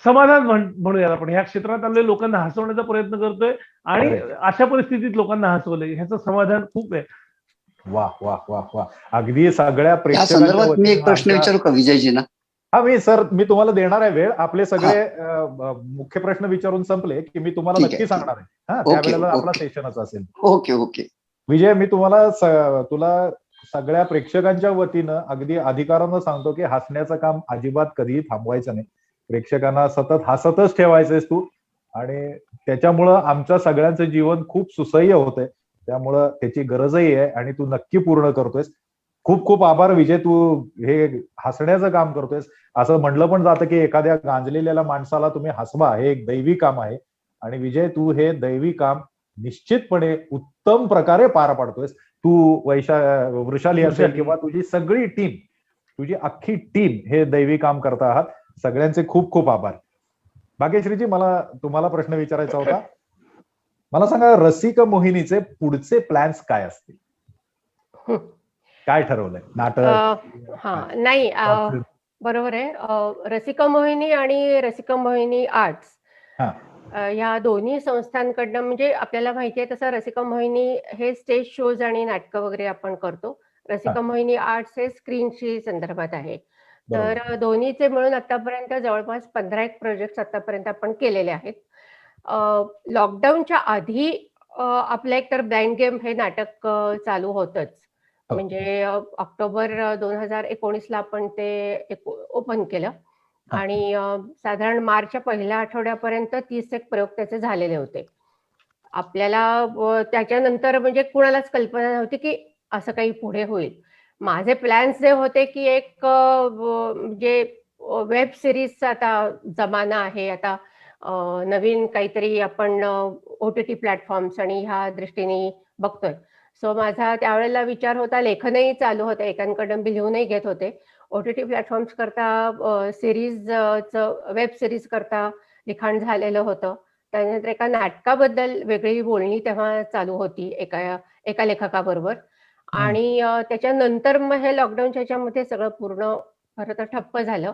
समाधान म्हणूया आपण, ह्या क्षेत्रात आलेल्या लोकांना हसवण्याचा प्रयत्न करतोय आणि अशा परिस्थितीत लोकांना हसवलंय, ह्याचं समाधान खूप आहे. वा वा वा वा. अगदी सगळ्या या संदर्भात मी एक प्रश्न विचारू का विजयजींना? मी तुम्हाला देणार आहे वेळ. आपले सगळे मुख्य प्रश्न विचारून संपले की मी तुम्हाला नक्की सांगणार आहे. त्यावेळेला आपला सेशनच असेल. ओके. विजय, मी तुला सगळ्या प्रेक्षकांच्या वतीनं अगदी अधिकारानं सांगतो की हसण्याचं काम अजिबात कधीही थांबवायचं नाही. प्रेक्षकांना सतत हसतच ठेवायचंयस तू, आणि त्याच्यामुळं आमच्या सगळ्यांचं जीवन खूप सुसह्य होतंय. त्यामुळं त्याची गरजही आहे आणि तू नक्की पूर्ण करतोयस. खूप खूप आभार विजय. तू हे हसण्याचं काम करतोयस. असं म्हणलं पण जातं की एखाद्या गांजलेल्या माणसाला तुम्ही हसवा, हे एक दैवी काम आहे. आणि विजय, तू हे दैवी काम निश्चितपणे उत्तम प्रकारे पार पाडतोयस. तू वृषाली असेल किंवा तुझी सगळी टीम, तुझी अख्खी टीम हे दैवी काम करत आहात. सगळ्यांचे खूप खूप आभार. भाग्यश्रीजी, मला तुम्हाला प्रश्न विचारायचा होता. मला सांगा, रसिक मोहिनीचे पुढचे प्लॅन्स काय असतील? काय ठरवलंय? नाटक? नाही, बरोबर आहे. रसिक मोहिनी आणि रसिक मोहिनी आर्ट्स या दोन्ही संस्थांकडनं, म्हणजे आपल्याला माहिती आहे तसं रसिक मोहिनी हे स्टेज शोज आणि नाटकं वगैरे आपण करतो. रसिक मोहिनी आर्ट्स हे स्क्रीनशी संदर्भात आहे. तर दोन्हीचे मिळून आतापर्यंत जवळपास 15 एक प्रोजेक्ट आतापर्यंत आपण केलेले आहेत. लॉकडाऊनच्या आधी आपलं एक तर ब्लाइंड गेम हे नाटक चालू होतच. म्हणजे ऑक्टोबर 2019ला आपण ते ओपन केलं आणि साधारण मार्चच्या पहिल्या आठवड्यापर्यंत 30 एक प्रयोग त्याचे झालेले होते. आपल्याला त्याच्यानंतर म्हणजे कुणालाच कल्पना नव्हती की असं काही पुढे होईल. माझे प्लॅन्स जे होते की एक म्हणजे वेब सिरीजचा आता जमाना आहे. आता नवीन काहीतरी आपण OTT प्लॅटफॉर्म्स आणि ह्या दृष्टीने बघतोय. सो माझा त्यावेळेला विचार होता, लेखनही चालू होतं, एकांकडून मी लिहूनही घेत होते. OTT प्लॅटफॉर्म्स करता वेब सिरीज करता लिखाण झालेलं होतं. त्यानंतर एका नाटकाबद्दल वेगळी बोलणी तेव्हा चालू होती एका लेखकाबरोबर. आणि त्याच्यानंतर मग हे लॉकडाऊनच्या ह्याच्यामध्ये सगळं पूर्ण खरं तर ठप्प झालं.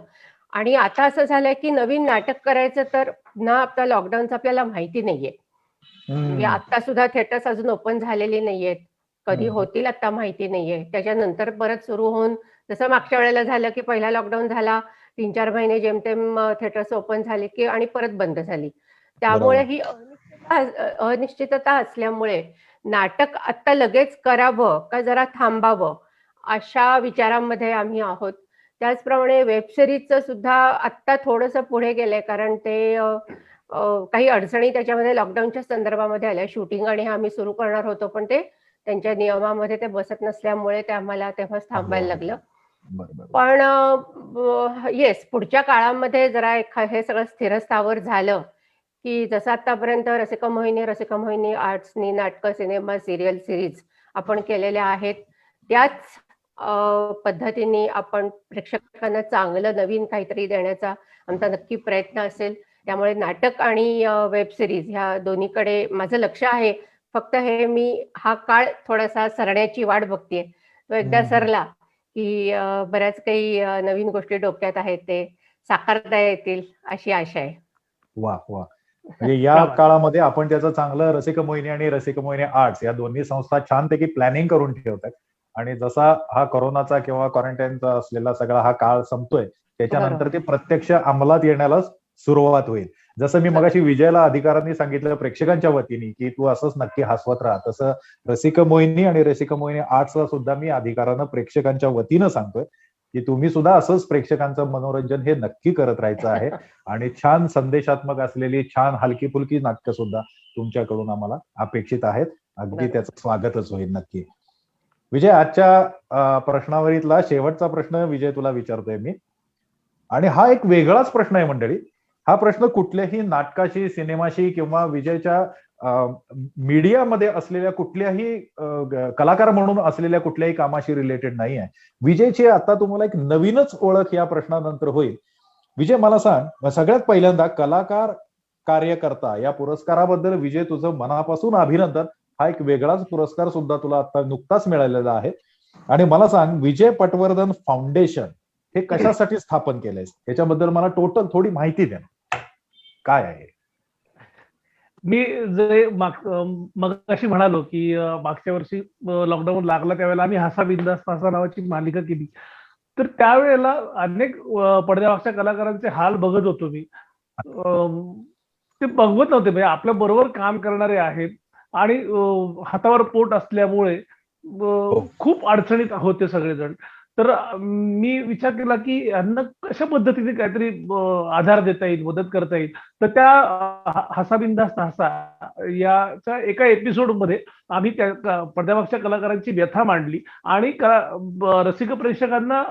आणि आता असं झालंय की नवीन नाटक करायचं तर पुन्हा आपल्या लॉकडाऊनचं आपल्याला माहिती नाहीये. म्हणजे आता सुद्धा थिएटर्स अजून ओपन झालेली नाहीयेत. कधी होतील आता माहिती नाहीये. त्याच्यानंतर परत सुरू होऊन, जसं मागच्या वेळेला झालं की पहिला लॉकडाऊन झाला, 3-4 महिने जेमतेम थिएटर्स ओपन झाले की आणि परत बंद झाली. त्यामुळे ही अनिश्चितता असल्यामुळे नाटक आता लगेच करावं का जरा थांबावं अशा विचारांमध्ये आम्ही आहोत. त्याचप्रमाणे वेब सिरीजचं सुद्धा आत्ता थोडंसं पुढे गेलंय, कारण ते काही अडचणी त्याच्यामध्ये लॉकडाऊनच्या संदर्भामध्ये आल्या. शूटिंग आणि आम्ही सुरू करणार होतो, पण ते त्यांच्या नियमामध्ये ते बसत नसल्यामुळे ते आम्हाला तेव्हाच थांबायला लागलं. पण येस, पुढच्या काळामध्ये जरा हे सगळं स्थिरस्थावर झालं की जसं आतापर्यंत रसिक मोहिनी आर्ट्सनी नाटकं, सिनेमा, सिरियल, सिरीज आपण केलेल्या आहेत, त्याच पद्धतीने आपण प्रेक्षकांना चांगलं नवीन काहीतरी देण्याचा आमचा नक्की प्रयत्न असेल. त्यामुळे नाटक आणि वेब सिरीज ह्या दोन्हीकडे माझं लक्ष आहे. फक्त हे मी हा काळ थोडासा सरण्याची वाट बघतेय. तो एकदा सरला की बऱ्याच काही नवीन गोष्टी डोक्यात आहेत, ते साकारता येतील अशी आशा आहे. वा वा. म्हणजे या काळामध्ये आपण त्याचं चांगलं रसिक मोहिनी आणि रसिक मोहिनी आर्ट्स या दोन्ही संस्था छानपैकी प्लॅनिंग करून ठेवतात. आणि जसा हा कोरोनाचा किंवा क्वारंटाईनचा असलेला सगळा हा काळ संपतोय, त्याच्यानंतर ते प्रत्यक्ष अंमलात येण्याला सुरुवात होईल. जसं मी मगाशी विजयला अधिकाऱ्यांनी सांगितलं प्रेक्षकांच्या वतीने की तू असंच नक्की हसवत राहा, तसं रसिक मोहिनी आणि रसिक मोहिनी आर्ट्सला सुद्धा मी अधिकाऱ्यांना प्रेक्षकांच्या वतीनं सांगतोय की तुम्ही सुद्धा असंच प्रेक्षकांचं मनोरंजन हे नक्की करत राहायचं आहे. आणि छान संदेशात्मक असलेली छान हलकी फुलकी नाटकं सुद्धा तुमच्याकडून आम्हाला अपेक्षित आहेत. अगदी त्याचं स्वागतच होईल नक्की. विजय, आजच्या प्रश्नावरीतला शेवटचा प्रश्न विजय तुला विचारतोय मी, आणि हा एक वेगळाच प्रश्न आहे मंडळी. हा प्रश्न कुठल्याही नाटकाशी, सिनेमाशी किंवा विजयच्या मीडियामध्ये असलेल्या कुठल्याही कलाकार म्हणून असलेल्या कुठल्याही कामाशी रिलेटेड नाही आहे. विजयची आता तुम्हाला एक नवीनच ओळख या प्रश्नानंतर होईल. विजय, मला सांग, सगळ्यात पहिल्यांदा कलाकार कार्यकर्ता या पुरस्काराबद्दल विजय तुझं मनापासून अभिनंदन. हा एक वेगळाच पुरस्कार सुद्धा तुला आता नुकताच मिळालेला आहे. आणि मला सांग, विजय पटवर्धन फाउंडेशन हे कशासाठी स्थापन केलंय याच्याबद्दल मला टोटल थोडी माहिती द्या. काय आहे? मी जे मगाशी म्हणालो की मागच्या वर्षी लॉकडाऊन लागला त्यावेळेला आम्ही हसा बिंदास हसा नावाची मालिका केली. तर त्यावेळेला अनेक पडद्यामागच्या कलाकारांचे हाल बघत होतो मी. ते बघवत नव्हते, म्हणजे आपल्या बरोबर काम करणारे आहेत आणि हातावर पोट असल्यामुळे खूप अडचणीत होते सगळेजण. तर मी विचार केला की यांना कशा पद्धतीने काहीतरी आधार देता येईल, मदत करता येईल. तर त्या हसा बिंदास्त हसा याच्या एका एपिसोडमध्ये आम्ही त्या पडद्यामागच्या कलाकारांची व्यथा मांडली आणि रसिक प्रेक्षकांना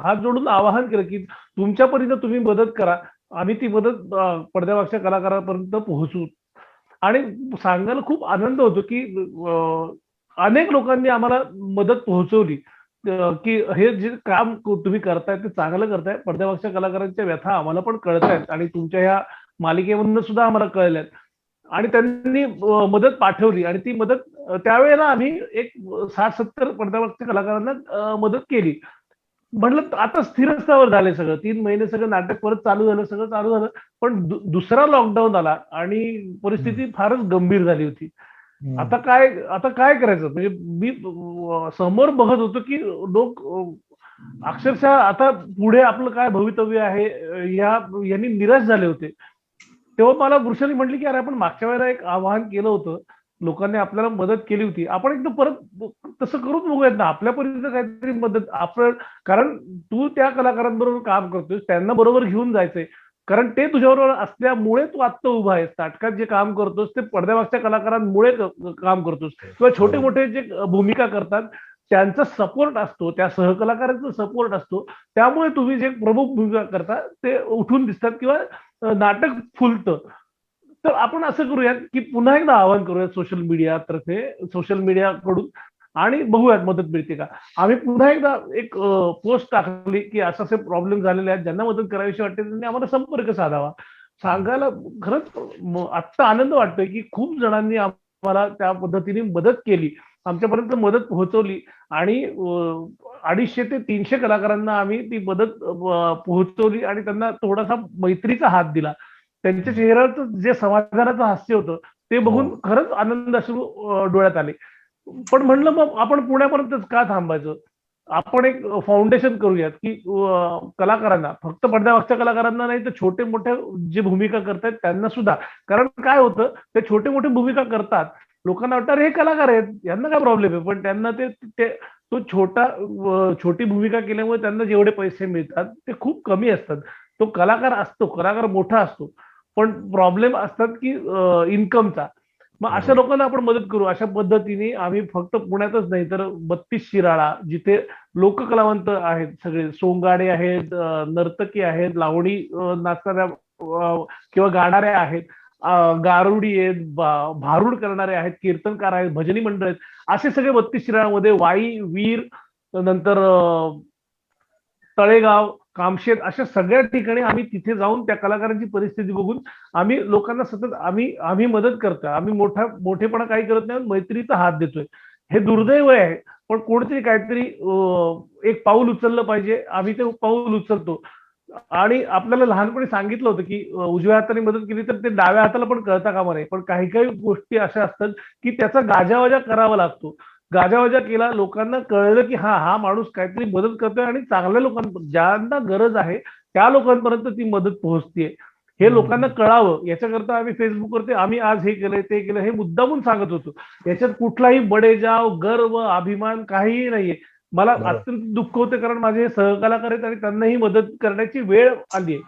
हात जोडून आवाहन केलं की तुमच्या परीने तुम्ही मदत करा, आम्ही ती मदत पडद्यामागच्या कलाकारांपर्यंत पोहोचू. आणि सांगायला खूप आनंद होतो की अनेक लोकांनी आम्हाला मदत पोहोचवली की हे जे काम तुम्ही करताय ते चांगलं करताय. पडद्यामागच्या कलाकारांच्या व्यथा आम्हाला पण कळतायत आणि तुमच्या ह्या मालिकेमधून सुद्धा आम्हाला कळल्यात. आणि त्यांनी मदत पाठवली आणि ती मदत त्यावेळेला आम्ही एक 60-70 पडद्यामागच्या कलाकारांना मदत केली. म्हटलं आता स्थिरस्थावर झाले सगळं, 3 महिने सगळं नाटक परत चालू झालं, सगळं चालू झालं. पण दुसरा लॉकडाऊन आला आणि परिस्थिती फारच गंभीर झाली होती. आता काय करायचं, म्हणजे मी समोर बघत होतो की लोक अक्षरशः आता पुढे आपलं काय भवितव्य आहे यांनी निराश झाले होते. तेव्हा मला वृषाली म्हटली की अरे आपण मागच्या वेळेला एक आवाहन केलं होतं, लोकांनी आपल्याला मदत केली होती, आपण एकदा परत तसं करून बघूयात ना, आपल्या परीने काहीतरी मदत आपण. कारण तू त्या कलाकारांबरोबर काम करतोय, त्यांना बरोबर घेऊन जायचंय, कारण ते तुझ्याबरोबर असल्यामुळे तू आत्ता उभा आहेस. नाटकात जे काम करतोस ते पडद्यामागच्या कलाकारांमुळे काम करतोस, किंवा छोटे मोठे जे भूमिका करतात त्यांचा सपोर्ट असतो, त्या सहकलाकारांचा सपोर्ट असतो, त्यामुळे तुम्ही जे प्रमुख भूमिका करता ते उठून दिसतात किंवा नाटक फुलतं. तर आपण असं करूयात की पुन्हा एकदा आवाहन करूयात सोशल मीडियाकडून आणि बघूयात मदत मिळते का. आम्ही पुन्हा एकदा एक पोस्ट टाकली की असे प्रॉब्लेम झालेले आहेत, ज्यांना मदत करावीशी वाटते त्यांनी आम्हाला संपर्क साधावा. सांगायला खरंच आत्ता आनंद वाटतोय की खूप जणांनी आम्हाला त्या पद्धतीने मदत केली, आमच्यापर्यंत मदत पोहोचवली आणि 250 ते 300 कलाकारांना आम्ही ती मदत पोहोचवली आणि त्यांना थोडासा मैत्रीचा हात दिला. त्यांच्या चेहऱ्यावरचं जे समाधानाचं हास्य होतं ते बघून खरंच आनंद अश्रू डोळ्यात आले. पण म्हणलं मग आपण पुण्यापर्यंतच का थांबायचं, आपण एक फाउंडेशन करूयात की कलाकारांना, फक्त पडद्यामागच्या कलाकारांना नाही तर छोटे मोठ्या जे भूमिका करतायत त्यांना सुद्धा. कारण काय होतं, ते छोटे मोठे भूमिका करतात, लोकांना वाटतं हे कलाकार आहेत यांना काय प्रॉब्लेम आहे, पण त्यांना तो छोटी भूमिका केल्यामुळे त्यांना जेवढे पैसे मिळतात ते खूप कमी असतात. तो कलाकार मोठा असतो, पण प्रॉब्लेम असतात की इन्कमचा. मग अशा लोकांना आपण मदत करू. अशा पद्धतीने आम्ही फक्त पुण्यातच नाही तर 32 शिराळा, जिथे लोककलावंत आहेत, सगळे सोंगाडे आहेत, नर्तकी आहेत, लावणी नाचणाऱ्या किंवा गाणाऱ्या आहेत, गारुडी आहेत, भारुड करणारे आहेत, कीर्तनकार आहेत, भजनी मंडळ आहेत, असे सगळे 32 शिराळामध्ये वाई, वीर, नंतर तळेगाव, कामशेत, अशा सगळ्या ठिकाणी आम्ही तिथे जाऊन त्या कलाकारांची परिस्थिती बघून आम्ही लोकांना सतत आम्ही मदत करतोय. आम्ही मोठेपणा काही करत नाही, मैत्रीचा हात देतोय. हे दुर्दैव आहे, पण कोणतरी काहीतरी एक पाऊल उचललं पाहिजे. आम्ही ते पाऊल उचलतो. आणि आपल्याला लहानपणी सांगितलं होतं की उजव्या हाताने मदत केली तर ते डाव्या हाताला पण कळता कामा नये. पण काही काही गोष्टी अशा असतात की त्याचा गाजावाजा करावा लागतो. गाजावाजा केला, लोकांना कळलं की हा माणूस काहीतरी मदत करतोय आणि चांगल्या लोकांपर्यंत, ज्यांना गरज आहे त्या लोकांपर्यंत ती मदत पोहोचतेय, हे लोकांना कळावं याच्याकरता आम्ही फेसबुकवरती आम्ही आज हे केलंय ते केलं हे मुद्दामून सांगत होतो. याच्यात कुठलाही बडेजाव, गर्व, अभिमान काहीही नाहीये. मला अत्यंत दुःख होते कारण माझे सहकलाकार आहेत आणि त्यांनाही मदत करण्याची वेळ आली आहे.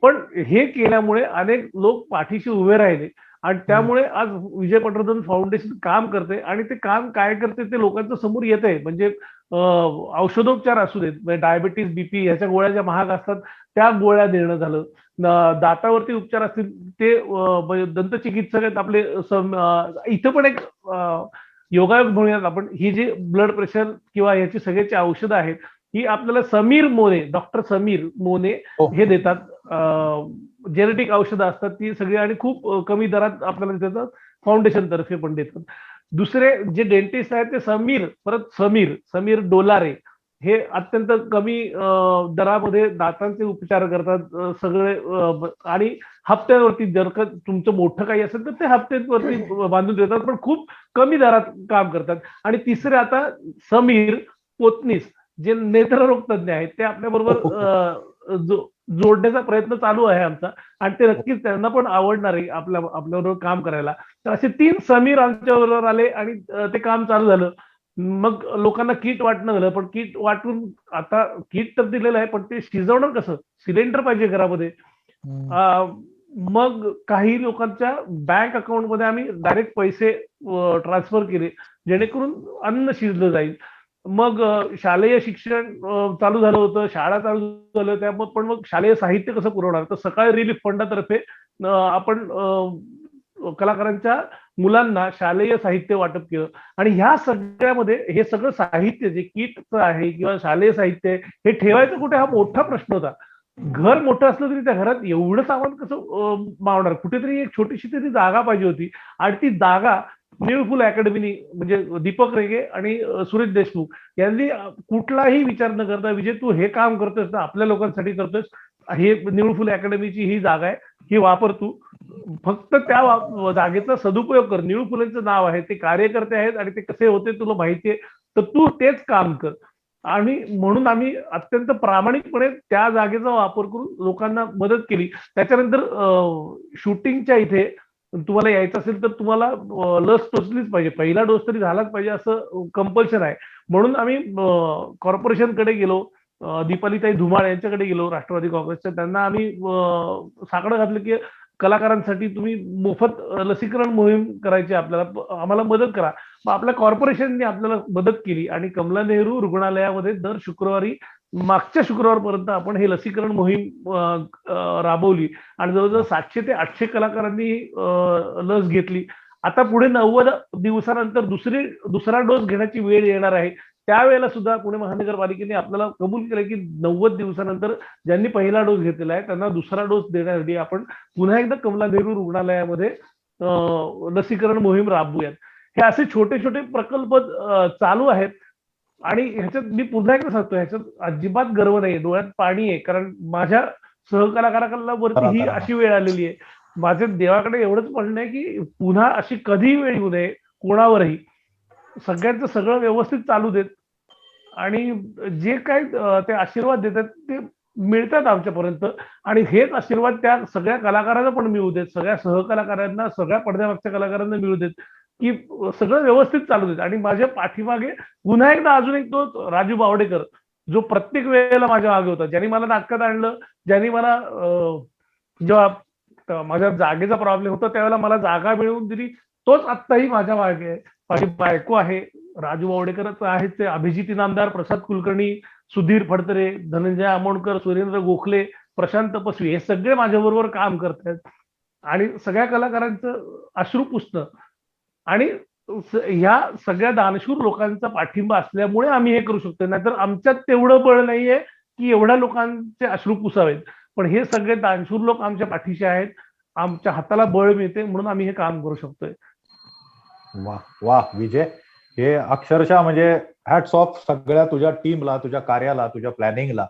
पण हे केल्यामुळे अनेक लोक पाठीशी उभे राहिले आणि त्यामुळे आज विजय पटवर्धन फाउंडेशन काम करते आणि ते काम काय करते ते लोकांच्या समोर येत आहे. म्हणजे औषधोपचार असू देत, म्हणजे डायबिटीस, बीपी ह्याच्या गोळ्या ज्या महाग असतात त्या गोळ्या देणं झालं, दातावरती उपचार असतील ते, दंतचिकित्सक आहेत आपले, इथं पण एक योगायोग म्हणूयात आपण, ही जी ब्लड प्रेशर किंवा याची सगळ्याची औषधं आहेत ही आपल्याला डॉक्टर समीर मोने हे देतात. जेनेटिक औषधं असतात ती सगळी आणि खूप कमी दरात आपल्याला देतात, फाउंडेशन तर्फे पण देतात. दुसरे जे डेंटिस्ट आहेत ते समीर डोलारे, हे अत्यंत कमी दरामध्ये दातांचे उपचार करतात सगळे. आणि हप्त्यावरती जर का तुमचं मोठं काही असेल तर ते हप्त्यावरती बांधून देतात, पण खूप कमी दरात काम करतात. आणि तिसरे आता समीर पोतनीस, जे नेत्ररोग तज्ञ आहेत, ते आपल्या बरोबर जोडण्याचा प्रयत्न चालू आहे आमचा आणि ते नक्कीच त्यांना पण आवडणार आहे आपल्याबरोबर काम करायला. तर असे 3 समीर आमच्या बरोबर आले आणि ते काम चालू झालं. मग लोकांना किट वाटणं झालं, पण किट वाटून आता किट तर दिलेलं आहे, पण ते शिजवणार कसं? सिलेंडर पाहिजे घरामध्ये. मग काही लोकांच्या बँक अकाउंटमध्ये आम्ही डायरेक्ट पैसे ट्रान्सफर केले, जेणेकरून अन्न शिजलं जाईल. मग शालेय शिक्षण चालू झालं होतं, शाळा चालू झालं होत्या, पण मग शालेय साहित्य कसं पुरवणार? तर सकाळी रिलीफ फंडातर्फे आपण कलाकारांच्या मुलांना शालेय साहित्य वाटप केलं. आणि ह्या सगळ्यामध्ये हे सगळं साहित्य जे किटचं आहे किंवा शालेय साहित्य आहे, हे ठेवायचं कुठे हा मोठा प्रश्न होता. घर मोठं असलं तरी त्या घरात एवढं सामान कसं मावणार? कुठेतरी एक छोटीशी तरी जागा पाहिजे होती. आणि ती जागा निळफुल अकॅडमीनी, म्हणजे दीपक रेगे आणि सुरेश देशमुख यांनी कुठलाही विचार न करता, विजय तू हे काम करतोस ना, आपल्या लोकांसाठी करतोस, हे निळफुल अकॅडमीची ही जागा आहे, ही वापर तू, फक्त त्या जागेचा सदुपयोग कर. निळू फुलेंचं नाव आहे, ते कार्यकर्ते आहेत आणि ते कसे होते तुला माहितीये, तर तू तेच काम कर. आणि म्हणून आम्ही अत्यंत प्रामाणिकपणे त्या जागेचा वापर करून लोकांना मदत केली. त्याच्यानंतर शूटिंगच्या इथे तुम्हाला यायचं असेल तर तुम्हाला लस टोचलीच पाहिजे, पहिला डोस तरी झालाच पाहिजे असं कंपल्शन आहे. म्हणून आम्ही कॉर्पोरेशनकडे गेलो, दीपालीताई धुमाळ यांच्याकडे गेलो, राष्ट्रवादी काँग्रेसच्या. त्यांना आम्ही साकडं घातलं की कलाकारांसाठी तुम्ही मोफत लसीकरण मोहीम करायची, आपल्याला आम्हाला मदत करा. मग आपल्या कॉर्पोरेशनने आपल्याला मदत केली आणि कमला नेहरू रुग्णालयामध्ये दर शुक्रवारी, मागच्या शुक्रवारपर्यंत आपण हे लसीकरण मोहीम राबवली आणि जवळजवळ 700 ते 800 कलाकारांनी लस घेतली. आता पुढे 90 दिवसानंतर दुसरा डोस घेण्याची वेळ येणार आहे. त्यावेळेला सुद्धा पुणे महानगरपालिकेने आपल्याला कबूल केलं की 90 दिवसानंतर ज्यांनी पहिला डोस घेतलेला आहे त्यांना दुसरा डोस देण्यासाठी आपण पुन्हा एकदा कमला नेहरू रुग्णालयामध्ये लसीकरण मोहीम राबवूयात. हे असे छोटे छोटे प्रकल्प चालू आहेत. आणि ह्याच्यात मी पुन्हा एकदा सांगतो, ह्याच्यात अजिबात गर्व नाही, डोळ्यात पाणी आहे. कारण माझ्या सहकलाकारांना वरती ही अशी वेळ आलेली आहे. माझे देवाकडे एवढंच म्हणणं आहे की पुन्हा अशी कधीही वेळ येऊ नये कोणावरही. सगळ्यांचं सगळं व्यवस्थित चालू देत आणि जे काही ते आशीर्वाद देतात ते मिळतात आमच्यापर्यंत. आणि हेच आशीर्वाद त्या सगळ्या कलाकारांना पण मिळू देत, सगळ्या सहकलाकारांना, सगळ्या पडद्यामागच्या कलाकारांना मिळू देत की सगळं व्यवस्थित चालू देत. आणि माझ्या पाठीमागे पुन्हा एकदा अजून एक तो राजू बावडेकर, जो प्रत्येक वेळेला माझ्या मागे होता, ज्यांनी मला नाटकात आणलं, ज्यांनी मला जेव्हा माझ्या जागेचा प्रॉब्लेम होता त्यावेळेला मला जागा मिळवून दिली, तोच आत्ताही माझ्या मागे आहे. माझी बायको आहे, राजू बावडेकरच आहेत ते, अभिजित इनामदार, प्रसाद कुलकर्णी, सुधीर फडतरे, धनंजय आमोणकर, सुरेंद्र गोखले, प्रशांत पसवी, हे सगळे माझ्याबरोबर काम करतात. आणि सगळ्या कलाकारांचं अश्रू पुसणं आणि ह्या सगळ्या दानशूर लोकांचा पाठिंबा असल्यामुळे आम्ही हे करू शकतो. नाहीतर आमच्यात तेवढं बळ नाहीये की एवढ्या लोकांचे अश्रू पुसावेत. पण हे सगळे दानशूर लोक आमच्या पाठीशी आहेत, आमच्या हाताला बळ मिळते म्हणून आम्ही हे काम करू शकतोय. वा वा विजय, हे अक्षरशः म्हणजे हॅट्स ऑफ सगळ्या तुझ्या टीमला, तुझ्या कार्याला, तुझ्या प्लॅनिंगला.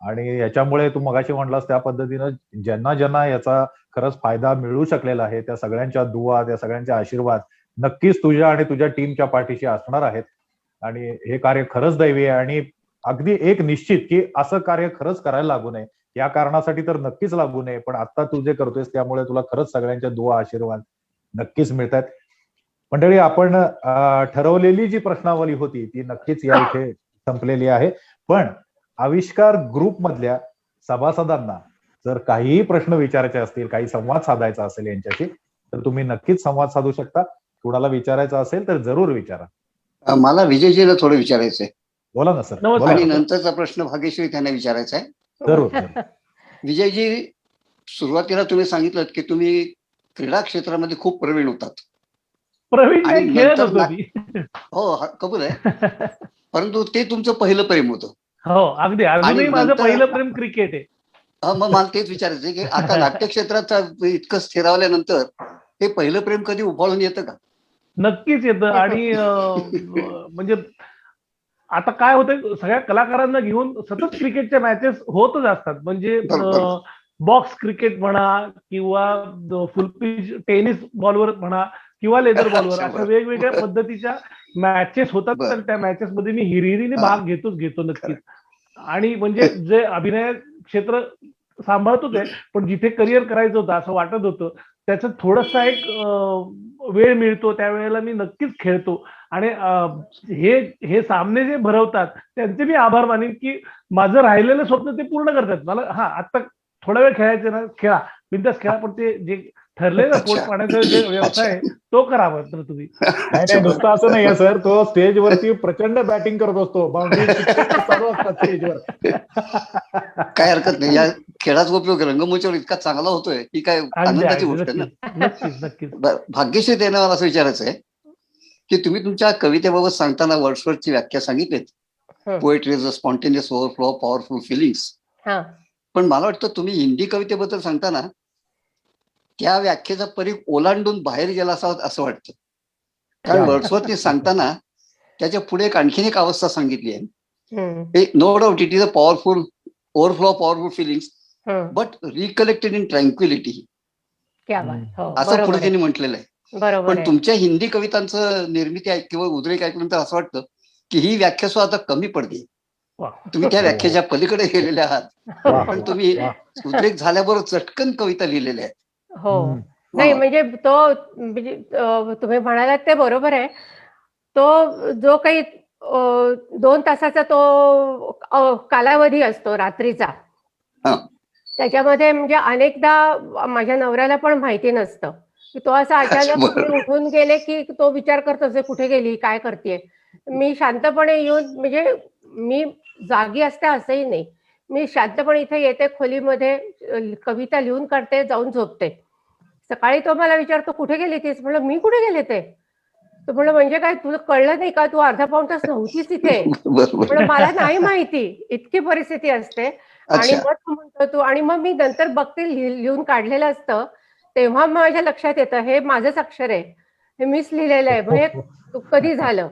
आणि याच्यामुळे तू मगाशी म्हटलास त्या पद्धतीनं ज्यांना ज्यांना याचा खरंच फायदा मिळू शकलेला आहे त्या सगळ्यांच्या दुआ, त्या सगळ्यांचे आशीर्वाद नक्कीच तुझ्या आणि तुझ्या टीमच्या पाठीशी असणार आहेत. आणि हे कार्य खरंच दैवी आहे. आणि अगदी एक निश्चित की असं कार्य खरंच करायला लागू नये, या कारणासाठी तर नक्कीच लागू नये, पण आता तू जे करतोयस त्यामुळे तुला खरंच सगळ्यांच्या दुआ, आशीर्वाद नक्कीच मिळतात. मंडळी, आपण ठरवलेली जी प्रश्नावली होती ती नक्कीच या इथे संपलेली आहे. पण आविष्कार ग्रुप मधल्या सभासदांना जर काहीही प्रश्न विचारायचे असतील, काही संवाद साधायचा असेल यांच्याशी, तर तुम्ही नक्कीच संवाद साधू शकता. कुणाला विचारायचं असेल तर जरूर विचारा. मला विजयजीला थोडं विचारायचंय. बोला ना सर. आणि नंतरचा प्रश्न भाग्यश्री त्यांना विचारायचा आहे. जरूर. विजयजी, सुरुवातीला तुम्ही सांगितलं की तुम्ही क्रीडा क्षेत्रामध्ये खूप प्रवीण होतात. प्रवीण खेळत होतो. हो, कबूल आहे. परंतु ते तुमचं पहिलं प्रेम होतं. हो, अगदी. अजूनही माझं पहिलं प्रेम क्रिकेट आहे. मग मला तेच विचारायचं की आता नाट्यक्षेत्रात इतकं स्थिरावल्यानंतर हे पहिलं प्रेम कधी उफाळून येतं का? नक्कीच येतं. आणि म्हणजे आता काय होतंय, सगळ्या कलाकारांना घेऊन सतत क्रिकेटच्या मॅचेस होतच असतात. म्हणजे बॉक्स क्रिकेट म्हणा किंवा फुलपिच टेनिस बॉलवर म्हणा किंवा लेदर बॉलवर, अशा वेगवेगळ्या पद्धतीच्या मॅचेस होतात. तर त्या मॅचेस मध्ये मी हिरिरीने भाग घेतो नक्कीच. आणि म्हणजे जे अभिनय क्षेत्र सांभाळत होते, पण जिथे करिअर करायचं होतं असं वाटत होतं त्याच्यात थोडासा एक वेळ मिळतो त्यावेळेला मी नक्कीच खेळतो. आणि हे हे सामने जे भरवतात त्यांचे मी आभार मानेन की माझं राहिलेलं स्वप्न ते पूर्ण करतात. मला आता थोडा वेळ खेळायचं ना, खेळा, बिंदास खेळा, पण ते जे ठरले ना पोट अच्छा. पाण्याचा जे व्यवसाय अच्छा. आहे तो करा मात्र तुम्ही. नाही नाही, नुसतं असं नाहीये सर, तो स्टेजवरती प्रचंड बॅटिंग करत असतो, बाउंड्री चालू असतात स्टेजवर. काय हरकत नाही. या खेळाचा उपयोग रंगमंचावर इतका चांगला होतोय ही काय अगदी आनंदाची अगदी गोष्ट आहे ना. नक्कीच नक्कीच नक्कीच. बरं, भाग्यश्री त्यांना मला असं विचारायचं आहे की तुम्ही तुमच्या कवितेबाबत सांगताना वर्ड्सवर्थची व्याख्या सांगितलीत. हं. Poetry is a spontaneous overflow of powerful feelings. हा. पण मला वाटतं तुम्ही हिंदी कवितेबद्दल सांगताना त्या व्याख्येचा परीघ ओलांडून बाहेर गेला असावं असं वाटतं. कारण वर्ड्सवर्थने सांगताना त्याच्या पुढे एक आणखीन एक अवस्था सांगितली आहे. हं. No doubt it is a powerful overflow of powerful feelings हं. बट रिकलेक्टेड इन ट्रँक्विलिटी, क्या बात. हो, असं बरोबर पुढे आहे. त्यांनी म्हटलेलं आहे. बरोबर पण आहे. तुमच्या हिंदी कवितांचं निर्मिती किंवा उद्रेक ऐकल्यानंतर असं वाटतं की ही व्याख्या सुद्धा आता कमी पडते. वा. तुम्ही त्या व्याख्येच्या पलीकडे गेलेले आहात. वा, पण वा, तुम्ही वा. उद्रेक झाल्याबरोबर चटकन कविता लिहिलेल्या आहेत. हो. हम्म. नाही वा. म्हणजे तो म्हणजे तुम्ही म्हणालात ते बरोबर आहे. तो जो काही 2 तासाचा तो कालावधी असतो रात्रीचा, हा. त्याच्यामध्ये म्हणजे अनेकदा माझ्या नवऱ्याला पण माहिती नसतं की तो असा अचानक मी बरोबर. उठून गेले की तो विचार करत असे कुठे गेली, काय करतेय. मी शांतपणे येऊन म्हणजे मी जागी असते असंही नाही. मी शांतपणे इथे येते खोलीमध्ये, कविता लिहून काढते, जाऊन झोपते. सकाळी तो मला विचारतो कुठे गेली तीस? म्हणलं मी कुठे गेले ते? तो म्हणलं म्हणजे काय तुला कळलं नाही का? तू अर्धा पाऊण तास नव्हतीच इथे. बरोबर. म्हणलं मला नाही माहिती. इतकी परिस्थिती असते. आणि अच्छा. मग तू म्हणतो तू आणि मग मी नंतर बघते लिहून काढलेलं असतं. तेव्हा माझ्या लक्षात येतं हे माझंच अक्षर आहे. हे मीच लिहिलेलं आहे. म्हणजे कधी झालं?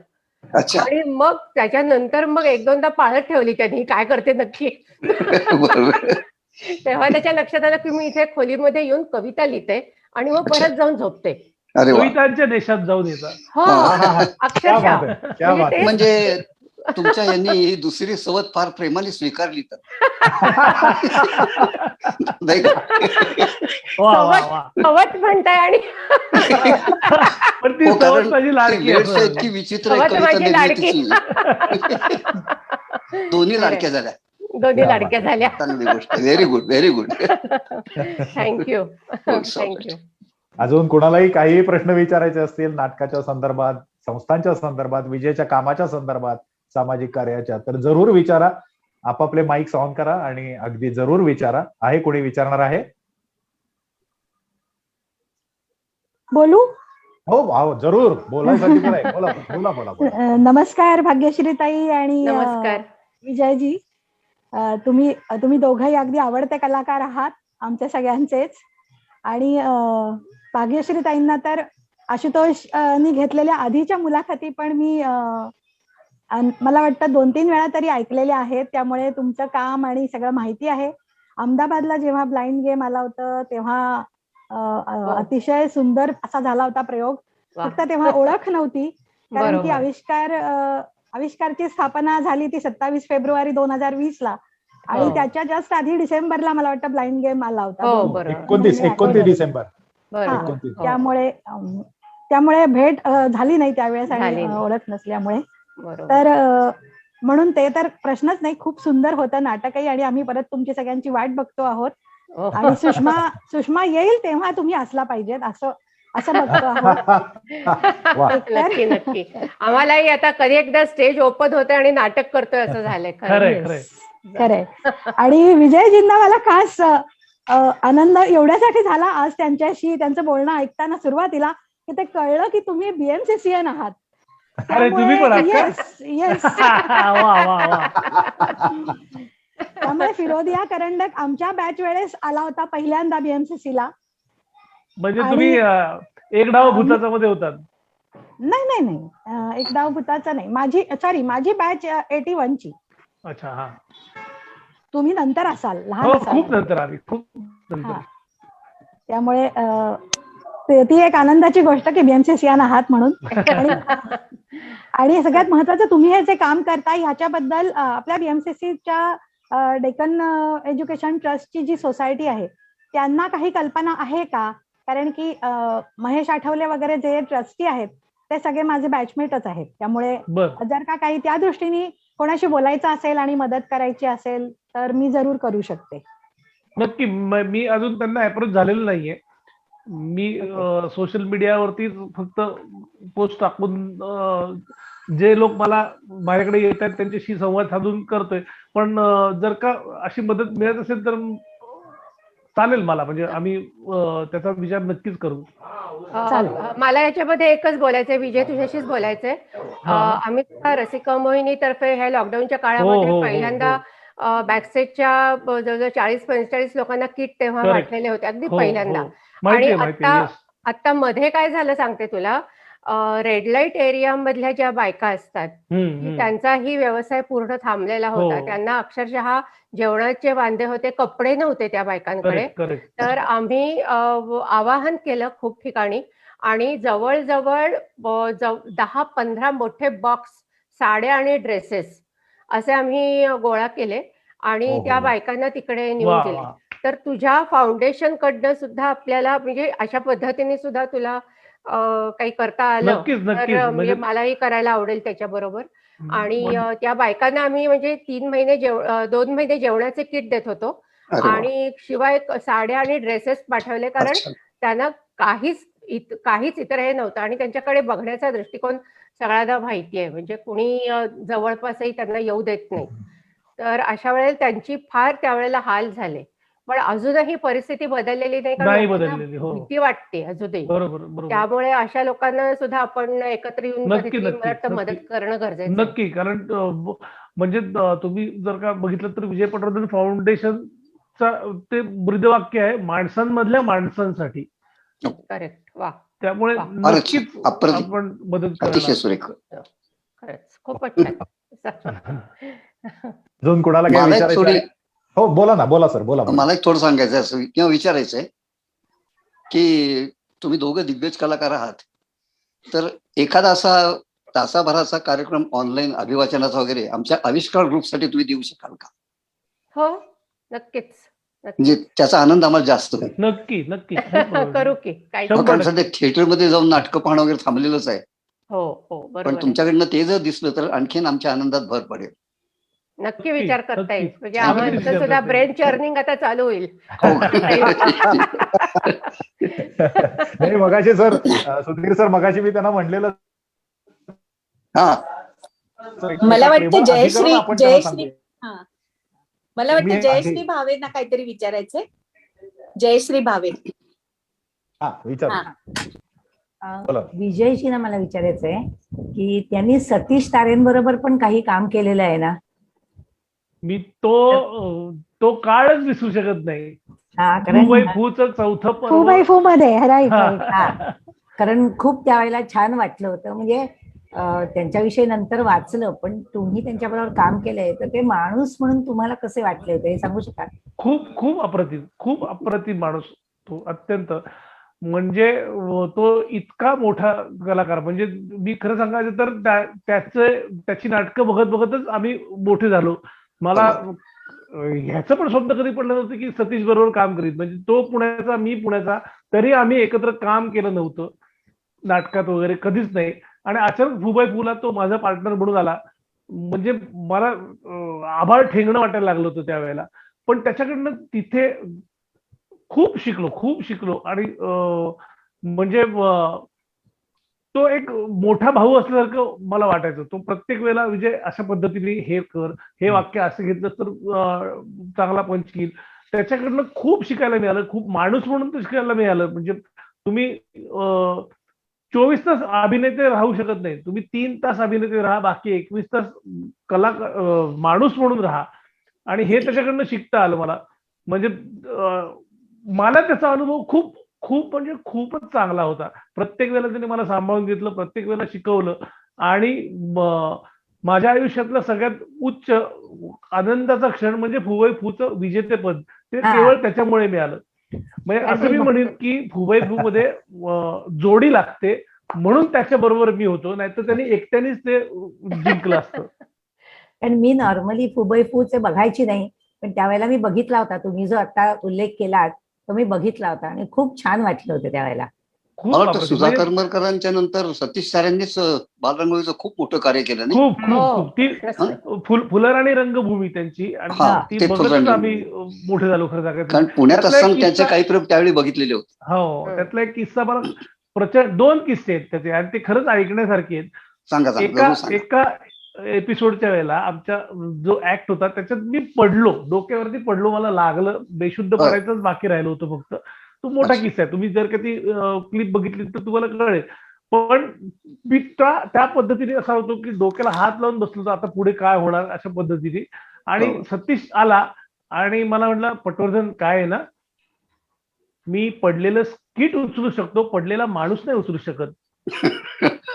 अच्छा. आणि मग त्याच्यानंतर मग 1-2दा पाळत ठेवली त्यांनी काय करते नक्की. बरोबर. तेव्हा त्याच्या लक्षात आलं की मी इथे खोलीमध्ये येऊन कविता लिहिते आणि मग अच्छा. परत जाऊन झोपते. अरे वा. कवितांच्या देशात जाऊन येतात. हो, हा, हा, हा. क्या अक्षरशः. बात आहे, क्या म्हणजे बात आहे. तेच म्हणजे तुमच्या यांनी ही दुसरी सवत फार प्रेमाने स्वीकारली तर नाही का? वा वा सवत वा. सवत म्हणताय आणि पण ती हो, सवत कारण माझी ती लाडकी वेळच आहे. इतकी विचित्र आहे सवत कविता माझी लाडकी. निर्मितीची. दोन्ही लाडक्या झाल्या. दोन्ही क्या लाडक्या झाल्या. चांगली गोष्ट. Very good, very good. Thank you. so thank you. अजून कोणालाही काही प्रश्न विचारायचे असतील नाटकाच्या संदर्भात, संस्थांच्या संदर्भात, विजयच्या कामाच्या संदर्भात, सामाजिक कार्याच्या, तर जरूर विचारा. आपापले माईक्स ऑन करा आणि अगदी जरूर विचारा. आहे कोणी विचारणार आहे? बोलू? हो जरूर, बोलायसाठी तर आहे. बोला बोला बोला बोला. नमस्कार भाग्यश्री ताई आणि नमस्कार. विजयजी. तुम्ही दोघंही अगदी आवडते कलाकार आहात आमच्या सगळ्यांचेच. आणि भाग्यश्री ताईंना तर आशुतोष नी घेतलेल्या आधीच्या मुलाखती पण मी मला वाटतं 2-3 वेळा तरी ऐकलेल्या आहेत. त्यामुळे तुमचं काम आणि सगळं माहिती आहे. अहमदाबादला जेव्हा ब्लाइंड गेम आला होता तेव्हा अतिशय सुंदर असा झाला होता प्रयोग. फक्त तेव्हा ओळख नव्हती कारण की आविष्कारची स्थापना झाली ती 27 फेब्रुवारी 2020 ला आणि त्याच्या जस्ट आधी डिसेंबरला मला वाटतं ब्लाइंड गेम आला होता. 29 डिसेंबर. त्यामुळे भेट झाली नाही त्यावेळेस आणि ओळख नसल्यामुळे. तर म्हणून ते तर प्रश्नच नाही. खूप सुंदर होतं नाटकही आणि आम्ही परत तुमची सगळ्यांची वाट बघतो आहोत. आणि सुषमा येईल तेव्हा तुम्ही असला पाहिजेत असं बघतो आहोत. नक्की नक्की. आम्हालाही आता कधी एकदा स्टेज ओपन होते आणि नाटक करतोय असं झालंय. खरंय. आणि विजयजींना मला खास आनंद एवढ्यासाठी झाला आज त्यांचं बोलणं ऐकताना सुरुवातीला की ते कळलं की तुम्ही BMCCN आहात. तुम्ही पण येस. त्यामुळे फिरोदिया करंडक आमच्या बॅच वेळेस आला होता पहिल्यांदा BMCC ला. म्हणजे तुम्ही एक डाव भूताचा मध्ये होतात? नाही, एक डाव भूताचा नाही. माझी बॅच 81 ची. अच्छा. हा, तुम्ही नंतर असाल, लहान असाल. खूप नंतर आली, खूप नंतर. त्यामुळे ती एक आनंदाची गोष्ट की BMCCN आहात म्हणून. आणि सगळ्यात महत्वाचं तुम्ही हे जे काम करता ह्याच्याबद्दल आपल्या BMCCच्या डेक्कन एज्युकेशन ट्रस्टची जी सोसायटी आहे त्यांना काही कल्पना आहे का? कारण की महेश आठवले वगैरे जे ट्रस्टी आहेत ते सगळे माझे बॅचमेटच आहेत. त्यामुळे बर जर का काही त्या दृष्टीने कोणाशी बोलायचं असेल आणि मदत करायची असेल तर मी जरूर करू शकते. नक्की. मी अजून त्यांना अप्रोच झालेलं नाहीये. मी सोशल मीडियावरती फक्त पोस्ट टाकून जे लोक माझ्याकडे येत आहेत त्यांच्याशी संवाद साधून करतोय. पण जर का अशी मदत मिळत असेल तर चालेल मला, म्हणजे आम्ही त्याचा विचार नक्कीच करू. मला याच्यामध्ये एकच बोलायचंय विजय, तुझ्याशीच बोलायचंय. आम्ही रसिका मोहिनीतर्फे ह्या लॉकडाऊनच्या काळामध्ये पहिल्यांदा बॅकस्टेजच्या जवळजवळ 40-45 लोकांना किट तेव्हा वाटलेले होते, अगदी पहिल्यांदा. आणि आता मध्ये काय झालं सांगते तुला. रेड लाईट एरिया मधल्या ज्या बायका असतात त्यांचाही व्यवसाय पूर्ण थांबलेला होता. त्यांना अक्षरशः जेवणाचे वांदे होते, कपडे नव्हते त्या बायकांकडे. तर आम्ही आवाहन केलं खूप ठिकाणी आणि जवळजवळ 10-15 मोठे बॉक्स साड्या आणि ड्रेसेस असे आम्ही गोळा केले आणि त्या बायकांना तिकडे नेऊन दिले. तर तुझ्या फाउंडेशन कडनं सुद्धा आपल्याला म्हणजे अशा पद्धतीने सुद्धा तुला काही करता आलं तर म्हणजे मलाही करायला आवडेल त्याच्याबरोबर. आणि त्या बायकांना आम्ही म्हणजे 2 महिने जेवणाचे किट देत होतो आणि शिवाय साड्या आणि ड्रेसेस पाठवले, कारण त्यांना काहीच इतर हे नव्हतं आणि त्यांच्याकडे बघण्याचा दृष्टिकोन सगळ्यांना माहिती आहे, म्हणजे कुणी जवळपासही त्यांना येऊ देत नाही. तर अशा वेळेला त्यांची फार त्यावेळेला हाल झाले. पण अजूनही परिस्थिती बदललेली नाही, कारण भीती वाटते अजूनही. त्यामुळे अशा लोकांना सुद्धा आपण एकत्र येऊन मदत करणं गरजेचं. नक्की. कारण म्हणजे तुम्ही जर का बघितलं तर विजय पटवर्धन फाउंडेशनचा ते ब्रीदवाक्य आहे, माणसांमधल्या माणसांसाठी. करेक्ट. वा. त्यामुळे नक्कीच आपण मदत अतिशय सुरेख. खरंच खूपच छान. अजून कोणाला काय विचारायचं? हो बोला ना, बोला सर, बोला. मला एक थोडं सांगायचं असं किंवा विचारायचंय की तुम्ही दोघं दिग्गज कलाकार आहात, तर एखादा असा तासाभराचा कार्यक्रम ऑनलाईन अभिवाचनाचा वगैरे आमच्या आविष्कार ग्रुपसाठी तुम्ही देऊ शकाल का? हो नक्कीच. म्हणजे त्याचा आनंद आम्हाला जास्त होईल. नक्की नक्की करू की. कारण सध्या थिएटरमध्ये जाऊन नाटकं पाहणं वगैरे थांबलेलंच आहे. हो बरोबर. पण तुमच्याकडनं ते जर दिसलं तर आणखीन आमच्या आनंदात भर पडेल. नक्की विचार करता येईल, म्हणजे आमचं सुद्धा ब्रेन चर्निंग आता चालू होईल. नाही मगाशी सर, सुधीर सर मगाशी मी त्यांना म्हणलेलं. मला वाटतं जयश्री भावेंना काहीतरी विचारायचंय. जयश्री भावे. विजयशी ना मला विचारायचंय की त्यांनी सतीश तारेंबरोबर पण काही काम केलेलं आहे ना. मी तो काळच विसरू शकत नाही. फू मध्ये कारण खूप त्यावेळेला छान वाटलं होतं. म्हणजे त्यांच्याविषयी नंतर वाचलं, पण तुम्ही त्यांच्याबरोबर काम केलंय तर ते माणूस म्हणून तुम्हाला कसे वाटले होते हे सांगू शकाल? खूप अप्रतिम माणूस तो, अत्यंत. म्हणजे तो इतका मोठा कलाकार, म्हणजे मी खरं सांगायचं तर त्याची नाटकं बघतच आम्ही मोठे झालो. मला ह्याचं पण स्वप्न कधी पडलं नव्हतं की सतीश बरोबर काम करीत, म्हणजे तो पुण्याचा मी पुण्याचा, तरी आम्ही एकत्र काम केलं नव्हतं नाटकात वगैरे, कधीच नाही. आणि अचानक फुबाई फुला तो माझा पार्टनर म्हणून आला, म्हणजे मला आभाळ ठेंगणं वाटायला लागलं होतं त्यावेळेला. पण त्याच्याकडनं तिथे खूप शिकलो आणि म्हणजे तो एक मोठा भाऊ असल्यासारखं मला वाटायचं. तो प्रत्येक वेळेला विजय अशा पद्धतीने हे कर, हे वाक्य असं घेतलं तर चांगला पंच येईल. त्याच्याकडनं खूप शिकायला मिळालं, खूप माणूस म्हणून तर शिकायला मिळालं. म्हणजे तुम्ही 24 तास अभिनेते राहू शकत नाही, तुम्ही 3 तास अभिनेते राहा, बाकी 21 तास माणूस म्हणून राहा. आणि हे त्याच्याकडनं शिकता आलं मला. म्हणजे मला त्याचा अनुभव म्हणजे खूपच चांगला होता. प्रत्येक वेळेला त्याने मला सांभाळून घेतलं, प्रत्येक वेळेला शिकवलं. आणि माझ्या आयुष्यातला सगळ्यात उच्च आनंदाचा क्षण म्हणजे फुबाई फूचं विजेतेपद, ते केवळ त्याच्यामुळे मिळालं. म्हणजे असं मी म्हणेन की फुबाई फू मध्ये जोडी लागते म्हणून त्याच्या बरोबर मी होतो, नाहीतर त्यांनी एकट्यानेच ते जिंकलं असतं. कारण मी नॉर्मली फुबाई फूचे बघायची नाही, पण त्यावेळेला मी बघितला होता. तुम्ही जो आता उल्लेख केलात तो मी बघितला होता आणि खूप छान वाटलं होतं त्यावेळेला. खूप मला वाटतं अप्रतिम. सुधा म्हणजे करमरकरांच्या नंतर सतीश साऱ्यांनीच बालरंगोळीचं खूप मोठं कार्य केलं नाही. खूप खूप हो, खूप ती प्रश्न. फुलर आणि रंगभूमी त्यांची, आणि हा, ती ते बघतच फुलरंग. आम्ही मोठे झालो खरं सांगायचं. कारण पुण्यात त्यातला एक असताना त्यांचे किस्सा- काही प्रयोग त्यावेळी बघितलेले होते. हो, त्यातला एक किस्सा मला प्रचंड, 2 किस्से आहेत त्याचे आणि ते खरंच ऐकण्यासारखे आहेत. सांगा सांगा, एका जरूर सांगा. एका एपिसोडच्या वेळेला आमच्या जो ऍक्ट होता त्याच्यात मी पडलो, डोक्यावरती पडलो, मला लागलं, बेशुद्ध बरं. पडायचंच बाकी राहिलं होतं फक्त. तो मोठा अच्छा. किस्सा आहे, तुम्ही जर का ती क्लिप बघितली तर तुम्हाला कळेल. पण मी त्या पद्धतीने असा होतो की डोक्याला हात लावून बसलो होतो, आता पुढे काय होणार अशा पद्धतीने. आणि बरोबर. सतीश आला आणि मला म्हटलं, पटवर्धन काय आहे ना, मी पडलेलं स्किट उचलू शकतो, पडलेला माणूस नाही उचलू शकत.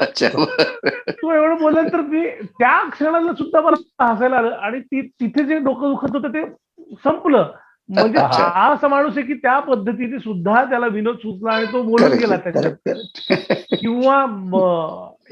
अच्छा. तू एवढं बोलल्यानंतर मी त्या क्षणाला सुद्धा मला हसायला आलं, आणि तिथे जे डोकं दुखत होतं ते संपलं. म्हणजे अच्छा. हा असा माणूस आहे की त्या पद्धतीने सुद्धा त्याला विनोद सुचला आणि तो बोलून Correct, गेला त्याच्यात. correct. किंवा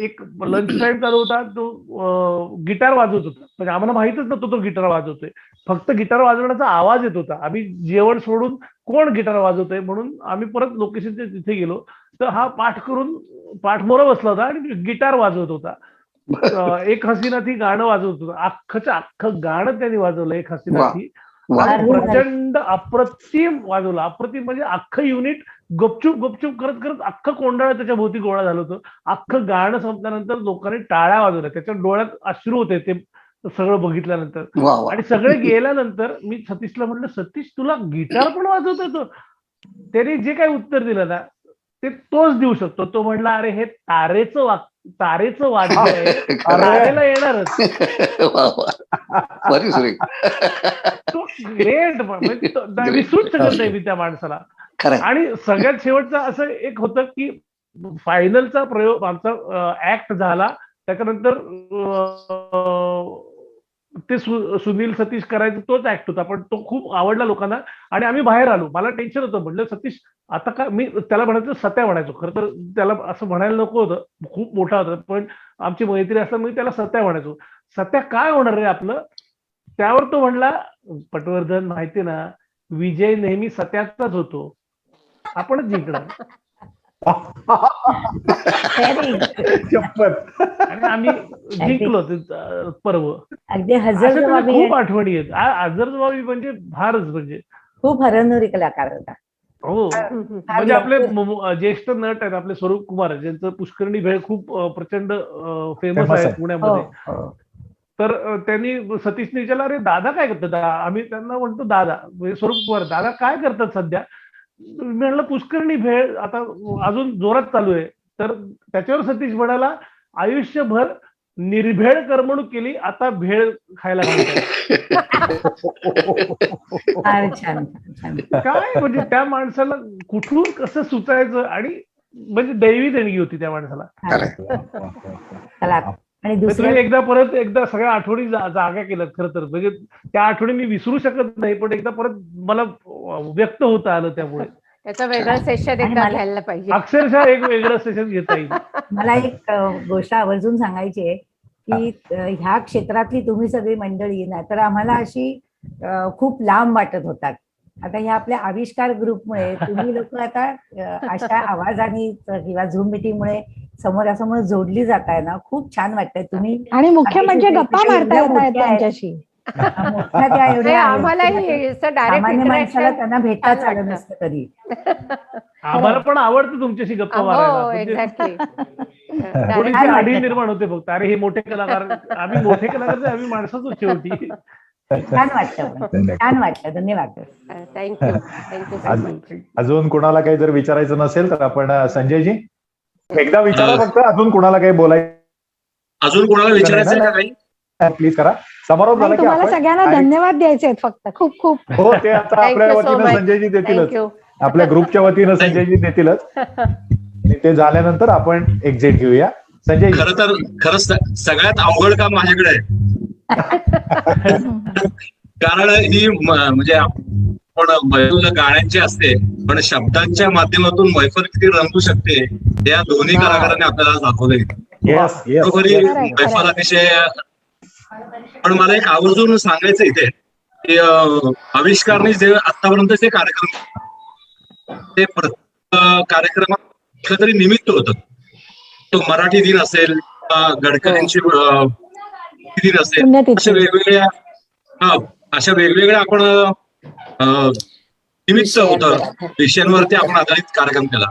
एक लंच टाइम चालू होता, तो गिटार वाजवत होता, म्हणजे आम्हाला माहितच नव्हतं तो गिटार वाजवतोय, फक्त गिटार वाजवण्याचा आवाज येत होता. आम्ही जेवण सोडून कोण गिटार वाजवतोय म्हणून आम्ही परत लोकेशनच्या तिथे गेलो, तर हा पाठमोरा बसला होता आणि गिटार वाजवत होता. एक हसीना थी गाणं वाजवत होतं, अख्खच्या अख्खं गाणं त्यांनी वाजवलं, एक हसीना वा. थी. वा. आणि प्रचंड अप्रतिम वाजवलं, अप्रतिम म्हणजे अख्खं युनिट गपचूप गपचूप करत करत अख्खं कोंडाळं त्याच्या भोवती गोळा झालं होतं. अख्खं गाणं संपल्यानंतर लोकांनी टाळ्या वाजवल्या, त्याच्या डोळ्यात अश्रू होते ते सगळं बघितल्यानंतर. वा वा. आणि सगळे गेल्यानंतर मी सतीशला म्हटलं, सतीश तुला गिटार पण वाजवता येतो? त्याने जे काही उत्तर दिलं ना ते तोच देऊ शकतो. तो म्हणला, अरे हे तारेचं वाद्य आहे, तारेला येणारच. वा वा. बरी सुरेख. तो ग्रेट, म्हणजे विसरूच शकत नाही मी त्या माणसाला. खरं. आणि सगळ्यात शेवटचं असं एक होतं की फायनलचा प्रयोग आमचा ऍक्ट झाला, त्याच्यानंतर ते सुनील सतीश करायचं तोच ऍक्ट होता, पण तो खूप आवडला लोकांना आणि आम्ही बाहेर आलो. मला टेन्शन होतं, म्हटलं सतीश आता काय, मी त्याला म्हणायचं सत्या म्हणायचो, खरं तर त्याला असं म्हणायला नको होतं, खूप मोठा होता, पण आमची मैत्री असल्यामुळे मी त्याला सत्या म्हणायचो. सत्या काय होणार रे आपलं? त्यावर तो म्हणला, पटवर्धन माहिती ना, विजय नेहमी सत्याचाच होतो, आपणच जिंकणार. शपथ. आणि आम्ही जिंकलो ते पर्व. अगदी अशा हजर त्याच्या जबाबी खूप आठवणी आहेत. हजरजबाबी म्हणजे फारच, म्हणजे खूप हरवणारी कलाकार होता. हो. म्हणजे आपले ज्येष्ठ नट आहेत आपले स्वरूप कुमार, ज्यांचं पुष्करणी भेळ खूप प्रचंड फेमस आहे हो, पुण्यामध्ये. हो. तर त्यांनी सतीशने विचारलं, अरे दादा काय करतात? आम्ही त्यांना म्हणतो दादा, म्हणजे स्वरूप कुमार, दादा काय करतात सध्या? मी म्हणलं पुष्करणी भेळ आता अजून जोरात चालू आहे. तर त्याच्यावर सतीश म्हणाला, आयुष्यभर निर्भेळ करमणूक केली, आता भेळ खायला घालतात. फार छान छान. काय म्हणजे त्या माणसाला कुठून कसं सुचायचं, आणि म्हणजे दैवी देणगी होती त्या माणसाला. कलाकार. आणि तुम्ही दुसऱ्या एकदा सगळ्या आठवणी जागा केल्यात खरं तर, म्हणजे त्या आठवणी मी विसरू शकत नाही, पण एकदा परत मला व्यक्त होता आलं त्यामुळे. त्याचं वेगळं सेशन आणि एकदा मला- घ्यायला पाहिजे. अक्षरशः एक वेगळं सेशन घेता येईल. मला एक गोष्ट आवर्जून सांगायची आहे की ह्या क्षेत्रातली तुम्ही सगळी मंडळी ना, तर आम्हाला अशी खूप लांब वाटत होतात. आता ह्या आपल्या आविष्कार ग्रुपमुळे तुम्ही लोक आता अशा आवाजाने किंवा झूम मीटिंगमुळे समोरासमोर जोडली जाताय ना, खूप छान वाटतंय. तुम्ही आणि मुख्य म्हणजे गप्पा मारता येत आहेत मोठ्या आहेत. त्यांच्याशी. मोठ्या त्या एवढ्या नाही, आहेत. आम्हालाही असं डायरेक्ट सामान्य माणसाला इंटरॅक्शन त्यांना भेटताच आलं नसतं कधी. आम्हाला पण आवडतं तुमच्याशी गप्पा मारायला. हो, म्हणजे एक्झॅक्टली. थोडीशी छान आढी वाटतं. निर्माण होते फक्त, अरे हे मोठे कलाकार, आम्ही मोठे कलाकार नाही, आम्ही माणसाच शेवटी. छान वाटतं पण. छान वाटलं. धन्यवाद. Thank you so much. अजून कुणाला काही जर विचारायचं नसेल तर आपण संजयजी एकदा विचारा फक्त, अजून कुणाला काही बोलायचं अजून कोणाला विचारायचं का काही? प्लीज करा. समारोप झाला नाही, की तुम्हाला आपण सगळ्यांना धन्यवाद द्यायचे आहेत फक्त. खूप खूप हो, ते आता आपल्या Thank you so वतीनं much. संजयजी देतीलच, थँक्यू. आपल्या ग्रुपच्या वतीनं संजयजी देतीलच. आणि ते झाल्यानंतर आपण एक्झिट घेऊया. संजय, खरंच सगळ्यात अवघड काम माझ्याकडे आहे. कारण ही म्हणजे पण मैफल गाण्यांची असते, पण शब्दांच्या माध्यमातून मैफल किती रंगू शकते या दोन्ही कलाकारांनी आपल्याला दाखवले. बरोबरी मैफल अतिशय. पण मला एक आवर्जून सांगायचं इथे की आविष्कारने जे आतापर्यंतचे कार्यक्रम ते कार्यक्रमात कुठलं तरी निमित्त होतं. तो मराठी दिन असेल, गडकरींची दिन असेल, पुण्यतिथी. अशा वेगवेगळ्या आपण निमित्त होतं विषयांवरती आपण आधारित कार्यक्रम केला.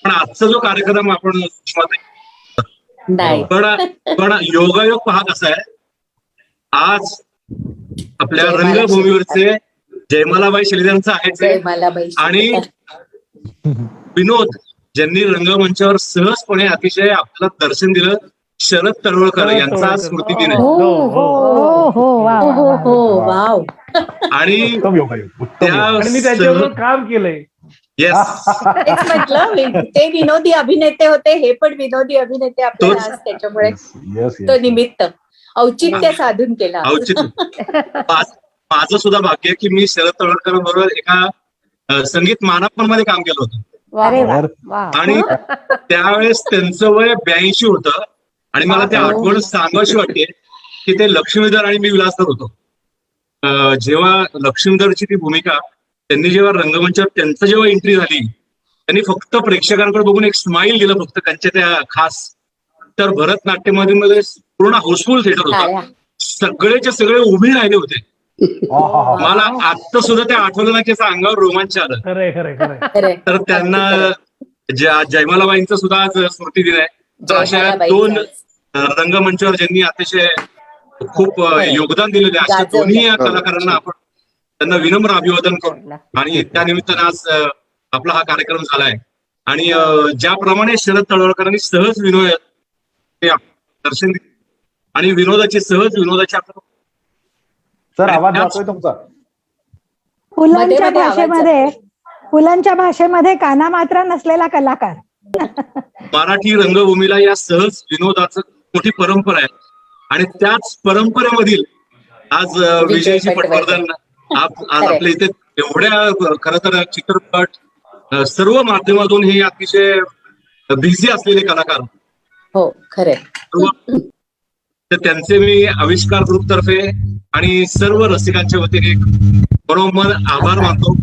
पण आजचा जो कार्यक्रम आपण नाही. पण योगायोग पहा कसा आहे, आज आपल्या रंगभूमीवरचे जयमालाबाई शिलेदारांचं आहेच आहे, जयमालाबाई आणि विनोद ज्यांनी रंगमंचावर सहजपणे अतिशय आपल्याला दर्शन दिलं, शरद तळवळकर यांचा आज स्मृती दिन आहे. हो हो वा वा, वा. हो वाव. आणि उत्तम योगायोग, उत्तम योगायोग. आणि मी त्या त्याच्यावर काम केलंय. येस, तेच म्हटलं, ते विनोदी अभिनेते होते, हे पण विनोदी अभिनेते आपल्याला आज त्याच्यामुळे येस तो निमित्त औचित्य साधून केला. माझं सुद्धा भाग्य आहे की मी शरद तळवळकर बरोबर एका संगीत मानापन मध्ये काम केलं होतं. अरे वा. वा. आणि त्यावेळेस त्यांचं वय 82 होतं, आणि मला ते आठवण सांगावीशी वाटते की ते लक्ष्मीधर आणि मी विलासधर होतो. जेव्हा लक्ष्मीधरची ती भूमिका त्यांनी जेव्हा रंगमंचावर त्यांचं जेव्हा एंट्री झाली, त्यांनी फक्त प्रेक्षकांकडे बघून एक स्माईल दिलं फक्त त्यांच्या त्या खास. तर भरतनाट्यमध्ये पूर्ण हाऊसफुल थिएटर होता, सगळेचे सगळे उभे राहिले होते. मला आता सुद्धा ते आठवलं ना की असं अंगावर रोमांच आलं. खरंय खरंय खरंय. खरंय. तर त्यांना जयमालाबाईंचा सुद्धा आज स्मृती दिन आहे. तर अशा जयमालाबाईंचा. 2 रंगमंचावर ज्यांनी अतिशय खूप योगदान दिलेले अशा गाजवलं. दोन्ही कलाकारांना आपण त्यांना विनम्र अभिवादन करू. आणि त्या निमित्तानं आज आपला हा कार्यक्रम झालाय. आणि ज्याप्रमाणे शरद तळवळकरांनी सहज विनोद ते दर्शन दिले आणि विनोदाची आपण सर आवाज जातोय तुमचा. फुलांच्या मध्ये आवाज भाषेमध्ये फुलांच्या भाषेमध्ये काना मात्रा नसलेला कलाकार. मराठी रंगभूमीला या सहज विनोदाचं मोठी परंपरा आहे, आणि त्याच परंपरेमधील आज विजयजी पटवर्धन आज आपल्या इथे एवढ्या खरं तर चित्रपट सर्व माध्यमातून हे अतिशय बिझी असलेले कलाकार. हो खरंय. तर त्यांचे मी आविष्कार ग्रुप तर्फे आणि सर्व रसिकांच्या वतीने बरोबर आभार मानतो.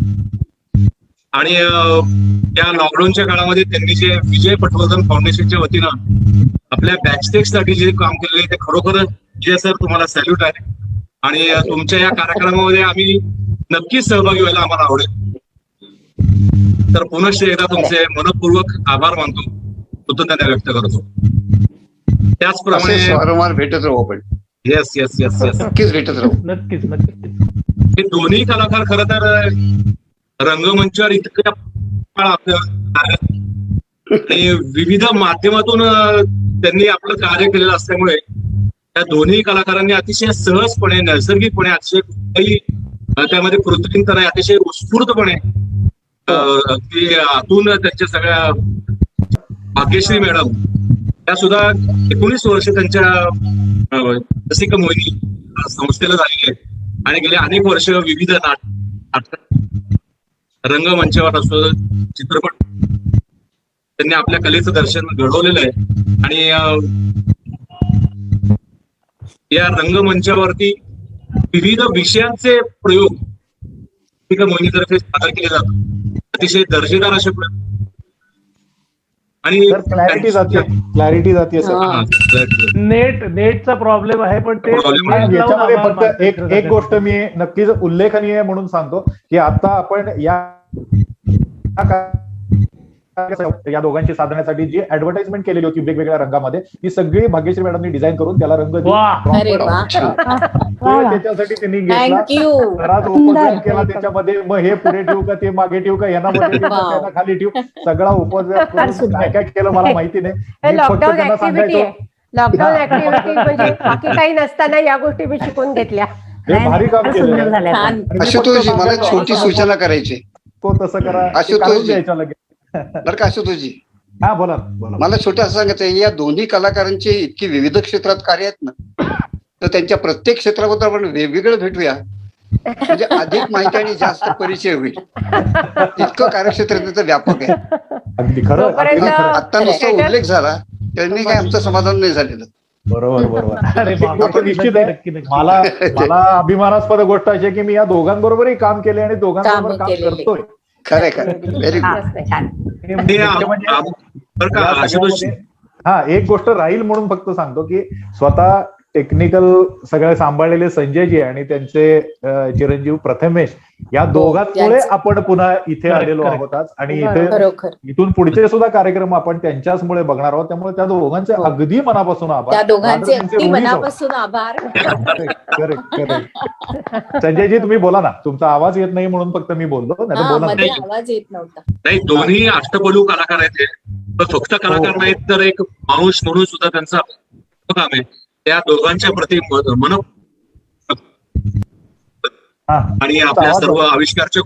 आणि या लॉकडाऊनच्या काळामध्ये त्यांनी जे विजय पटवर्धन फाउंडेशनच्या वतीनं आपल्या बॅकस्टेज साठी जे काम केलेले ते खरोखर विजय सर तुम्हाला सॅल्यूट आहे. आणि तुमच्या या कार्यक्रमामध्ये आम्ही नक्कीच सहभागी व्हायला आम्हाला आवडेल. तर पुनश्च एकदा तुमचे मनपूर्वक आभार मानतो, कृतज्ञता व्यक्त करतो. त्याचप्रमाणे वारंवार भेटत राहू आपण. येस येस येस येस नक्कीच भेटत राहू. नक्कीच नक्कीच. हे दोन्ही कलाकार खरं तर रंगमंचावर इतक्या आणि विविध माध्यमातून त्यांनी आपलं कार्य केलेलं असल्यामुळे त्या दोन्ही कलाकारांनी अतिशय सहजपणे, नैसर्गिकपणे, अतिशय कुठल्याही त्यामध्ये कृत्रिमता नाही, अतिशय उत्स्फूर्तपणे आतून त्यांच्या सगळ्या भाग्यश्री मॅडम त्या सुद्धा 19 वर्ष त्यांच्या रसिक मोहिनी संस्थेला झालेली आहे. आणि गेले अनेक वर्ष विविध नाटक रंगमंचावर असो, चित्रपट त्यांनी आपल्या कलेचं दर्शन घडवलेलं आहे. आणि या रंगमंचावरती विविध विषयांचे प्रयोग मोहिनीतर्फे सादर केले जातात, अतिशय दर्जेदार असे प्रयोग. आणि क्लॅरिटी जाते सर. नेटचा प्रॉब्लेम आहे, पण ते याच्यामध्ये फक्त एक गोष्ट मी नक्कीच उल्लेखनीय म्हणून सांगतो की आता आपण या दोघांची साधण्यासाठी जी ऍडव्हर्टाइजमेंट केलेली होती वेगवेगळ्या रंगामध्ये, ती सगळी भाग्यश्री मॅडमनी डिझाईन करून त्याला रंग त्याच्यासाठी त्यांनी घेतला, उपक्रम केला त्याच्यामध्ये. मग हे पुढे ठेवू का, ते मागे ठेवू का, यांना मध्ये ठेवू का, त्यांना खाली ठेवू, सगळा उपक्रम काय काय केलं मला माहिती नाही. लॉकडाऊन ऍक्टिव्हिटी म्हणजे बाकी काही नसताना या गोष्टी मी शिकून घेतल्या. भारी काम केलं. आशुतोषजी मला छोटी सूचना करायची. तो तसं करा, द्यायचा लगेच बरं का आशुतोषजी. हा बोला बोला. मला छोटं असं सांगायचं, या दोन्ही कलाकारांचे इतकी विविध क्षेत्रात कार्य आहेत ना, तर त्यांच्या प्रत्येक क्षेत्राबद्दल आपण वेगवेगळं भेटूया, म्हणजे अधिक माहिती आणि जास्त परिचय होईल. इतकं कार्यक्षेत्र त्याचं व्यापक आहे. अगदी खरं. आता नुसता उल्लेख झाला त्यांनी काय आमचं समाधान नाही झालेलं. बरोबर बरोबर. निश्चित आहे. मला अभिमानास्पद गोष्ट अशी आहे की मी या दोघांबरोबरही काम केले आणि दोघांबरोबर काम करतोय. खरंय खरं व्हेरी हा, गुड. छान. हे हे मुख्य म्हणजे बरं का या आशुतोष, सगळ्यामध्ये- हा, एक गोष्ट राहील म्हणून फक्त सांगतो की स्वतः टेक्निकल सगळे सांभाळलेले संजयजी आणि त्यांचे चिरंजीव प्रथमेश या दोघांमुळे त्यांचं- आपण पुन्हा इथे आलेलो correct. आहोत आज. आणि बरोबर. इथे खरोखर इथून पुढचे सुद्धा कार्यक्रम आपण त्यांच्याचमुळे बघणार आहोत. त्यामुळे त्या दोघांचे हो. अगदी मनापासून आभार. त्या दोघांचे रात्रंदिवशी अगदी ऋणी जाऊ. मनापासून आभार. करेक्ट. संजयजी तुम्ही बोला ना, तुमचा आवाज येत नाही म्हणून फक्त मी बोललो, नाही तर हा, बोला मध्ये ना. आवाज येत नव्हता. नाही दोन्ही अष्टपैलू कलाकार आहेत हे. तर फक्त कलाकार हो. नाहीत तर एक माणूस म्हणून सुद्धा त्यांचा काम आहे. त्या दोघांच्या प्रति मन हा. आणि आपल्या सर्व आविष्कारचे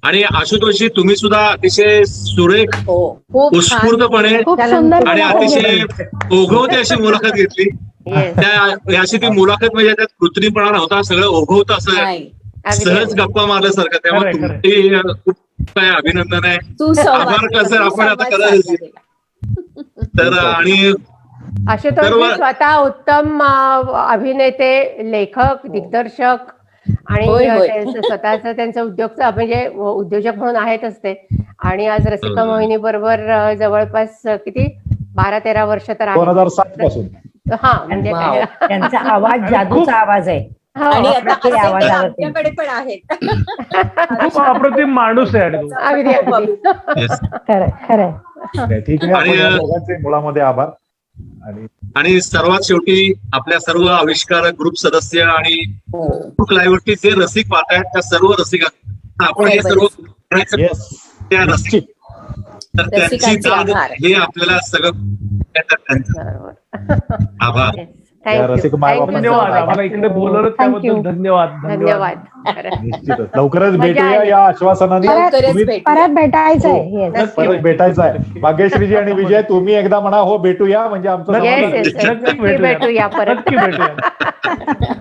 आणि आशुतोषजी तुम्ही सुद्धा अतिशय सुरेख हो, खूप छान. उत्स्फूर्तपणे खूप त्याला- सुंदर आणि मुलाखत अतिशय घेतली. ओघवते अशी मुलाखत घेतली. Yes. त्या अशी ती मुलाखत म्हणजे त्यात कृत्रिमपणा नव्हता, सगळं ओघवतं असं नाही, सहज गप्पा मारल्यासारखं. तेव्हा खरंय, खरंय. तुमची खूप काय अभिनंदन आहे. सुसंवाद आभार कसं आपण आता सुसंवाद करायचं. साधला गेला. तर आणि आशुतोष सर्व- स्वतः उत्तम अभिनेते, लेखक, दिग्दर्शक आणि होय, होय. स्वतःच त्यांचं म्हणजे उद्योजक म्हणून आहेतच ते. आणि आज रसिका मोहिनी बरोबर जवळपास किती 12-13 वर्ष तर आहे. 2007 पासून. हा म्हणजे काय. त्यांचा आवाज जादूचा आवाज आहे. हो. आणि आता प्रत्येक असे ते आवाजावर आमच्याकडे पण आहेत. खूप अप्रतिम माणूस आहे आणि तो. अगदी अगदी. खरंय खरंय. ठीक आहे, आणि- आपण या दोघांचे मुळामध्ये आभार. आणि सर्वात शेवटी आपल्या सर्व आविष्कार ग्रुप सदस्य आणि हो. लाईव्हवरती जे रसिक पाहतायत त्या सर्व रसिका आपण हे सर्व करायचं येस, त्या रसिक तर त्यांची रसिकांचे दाद आभार. हे आपल्याला सगळं त्यांचं बरोबर. आभार. थँक्यू. रसिक मायबापांचा धन्यवाद. आम्हाला इकडे बोलवलं त्याबद्दल धन्यवाद. धन्यवाद. खरं. निश्चितच लवकरच मजा भेटूया आली. या आश्वासनाने. लवकरच तुम्ही भेटू. परत भेटायचं आहे. Yes. परत भेटायचं आहे. भाग्यश्रीजी आणि विजय तुम्ही एकदा म्हणा हो भेटूया, म्हणजे आमचं येस समाधान. येस नक्की नक्की भेटूया. भेटूया परत. नक्की भेटूया.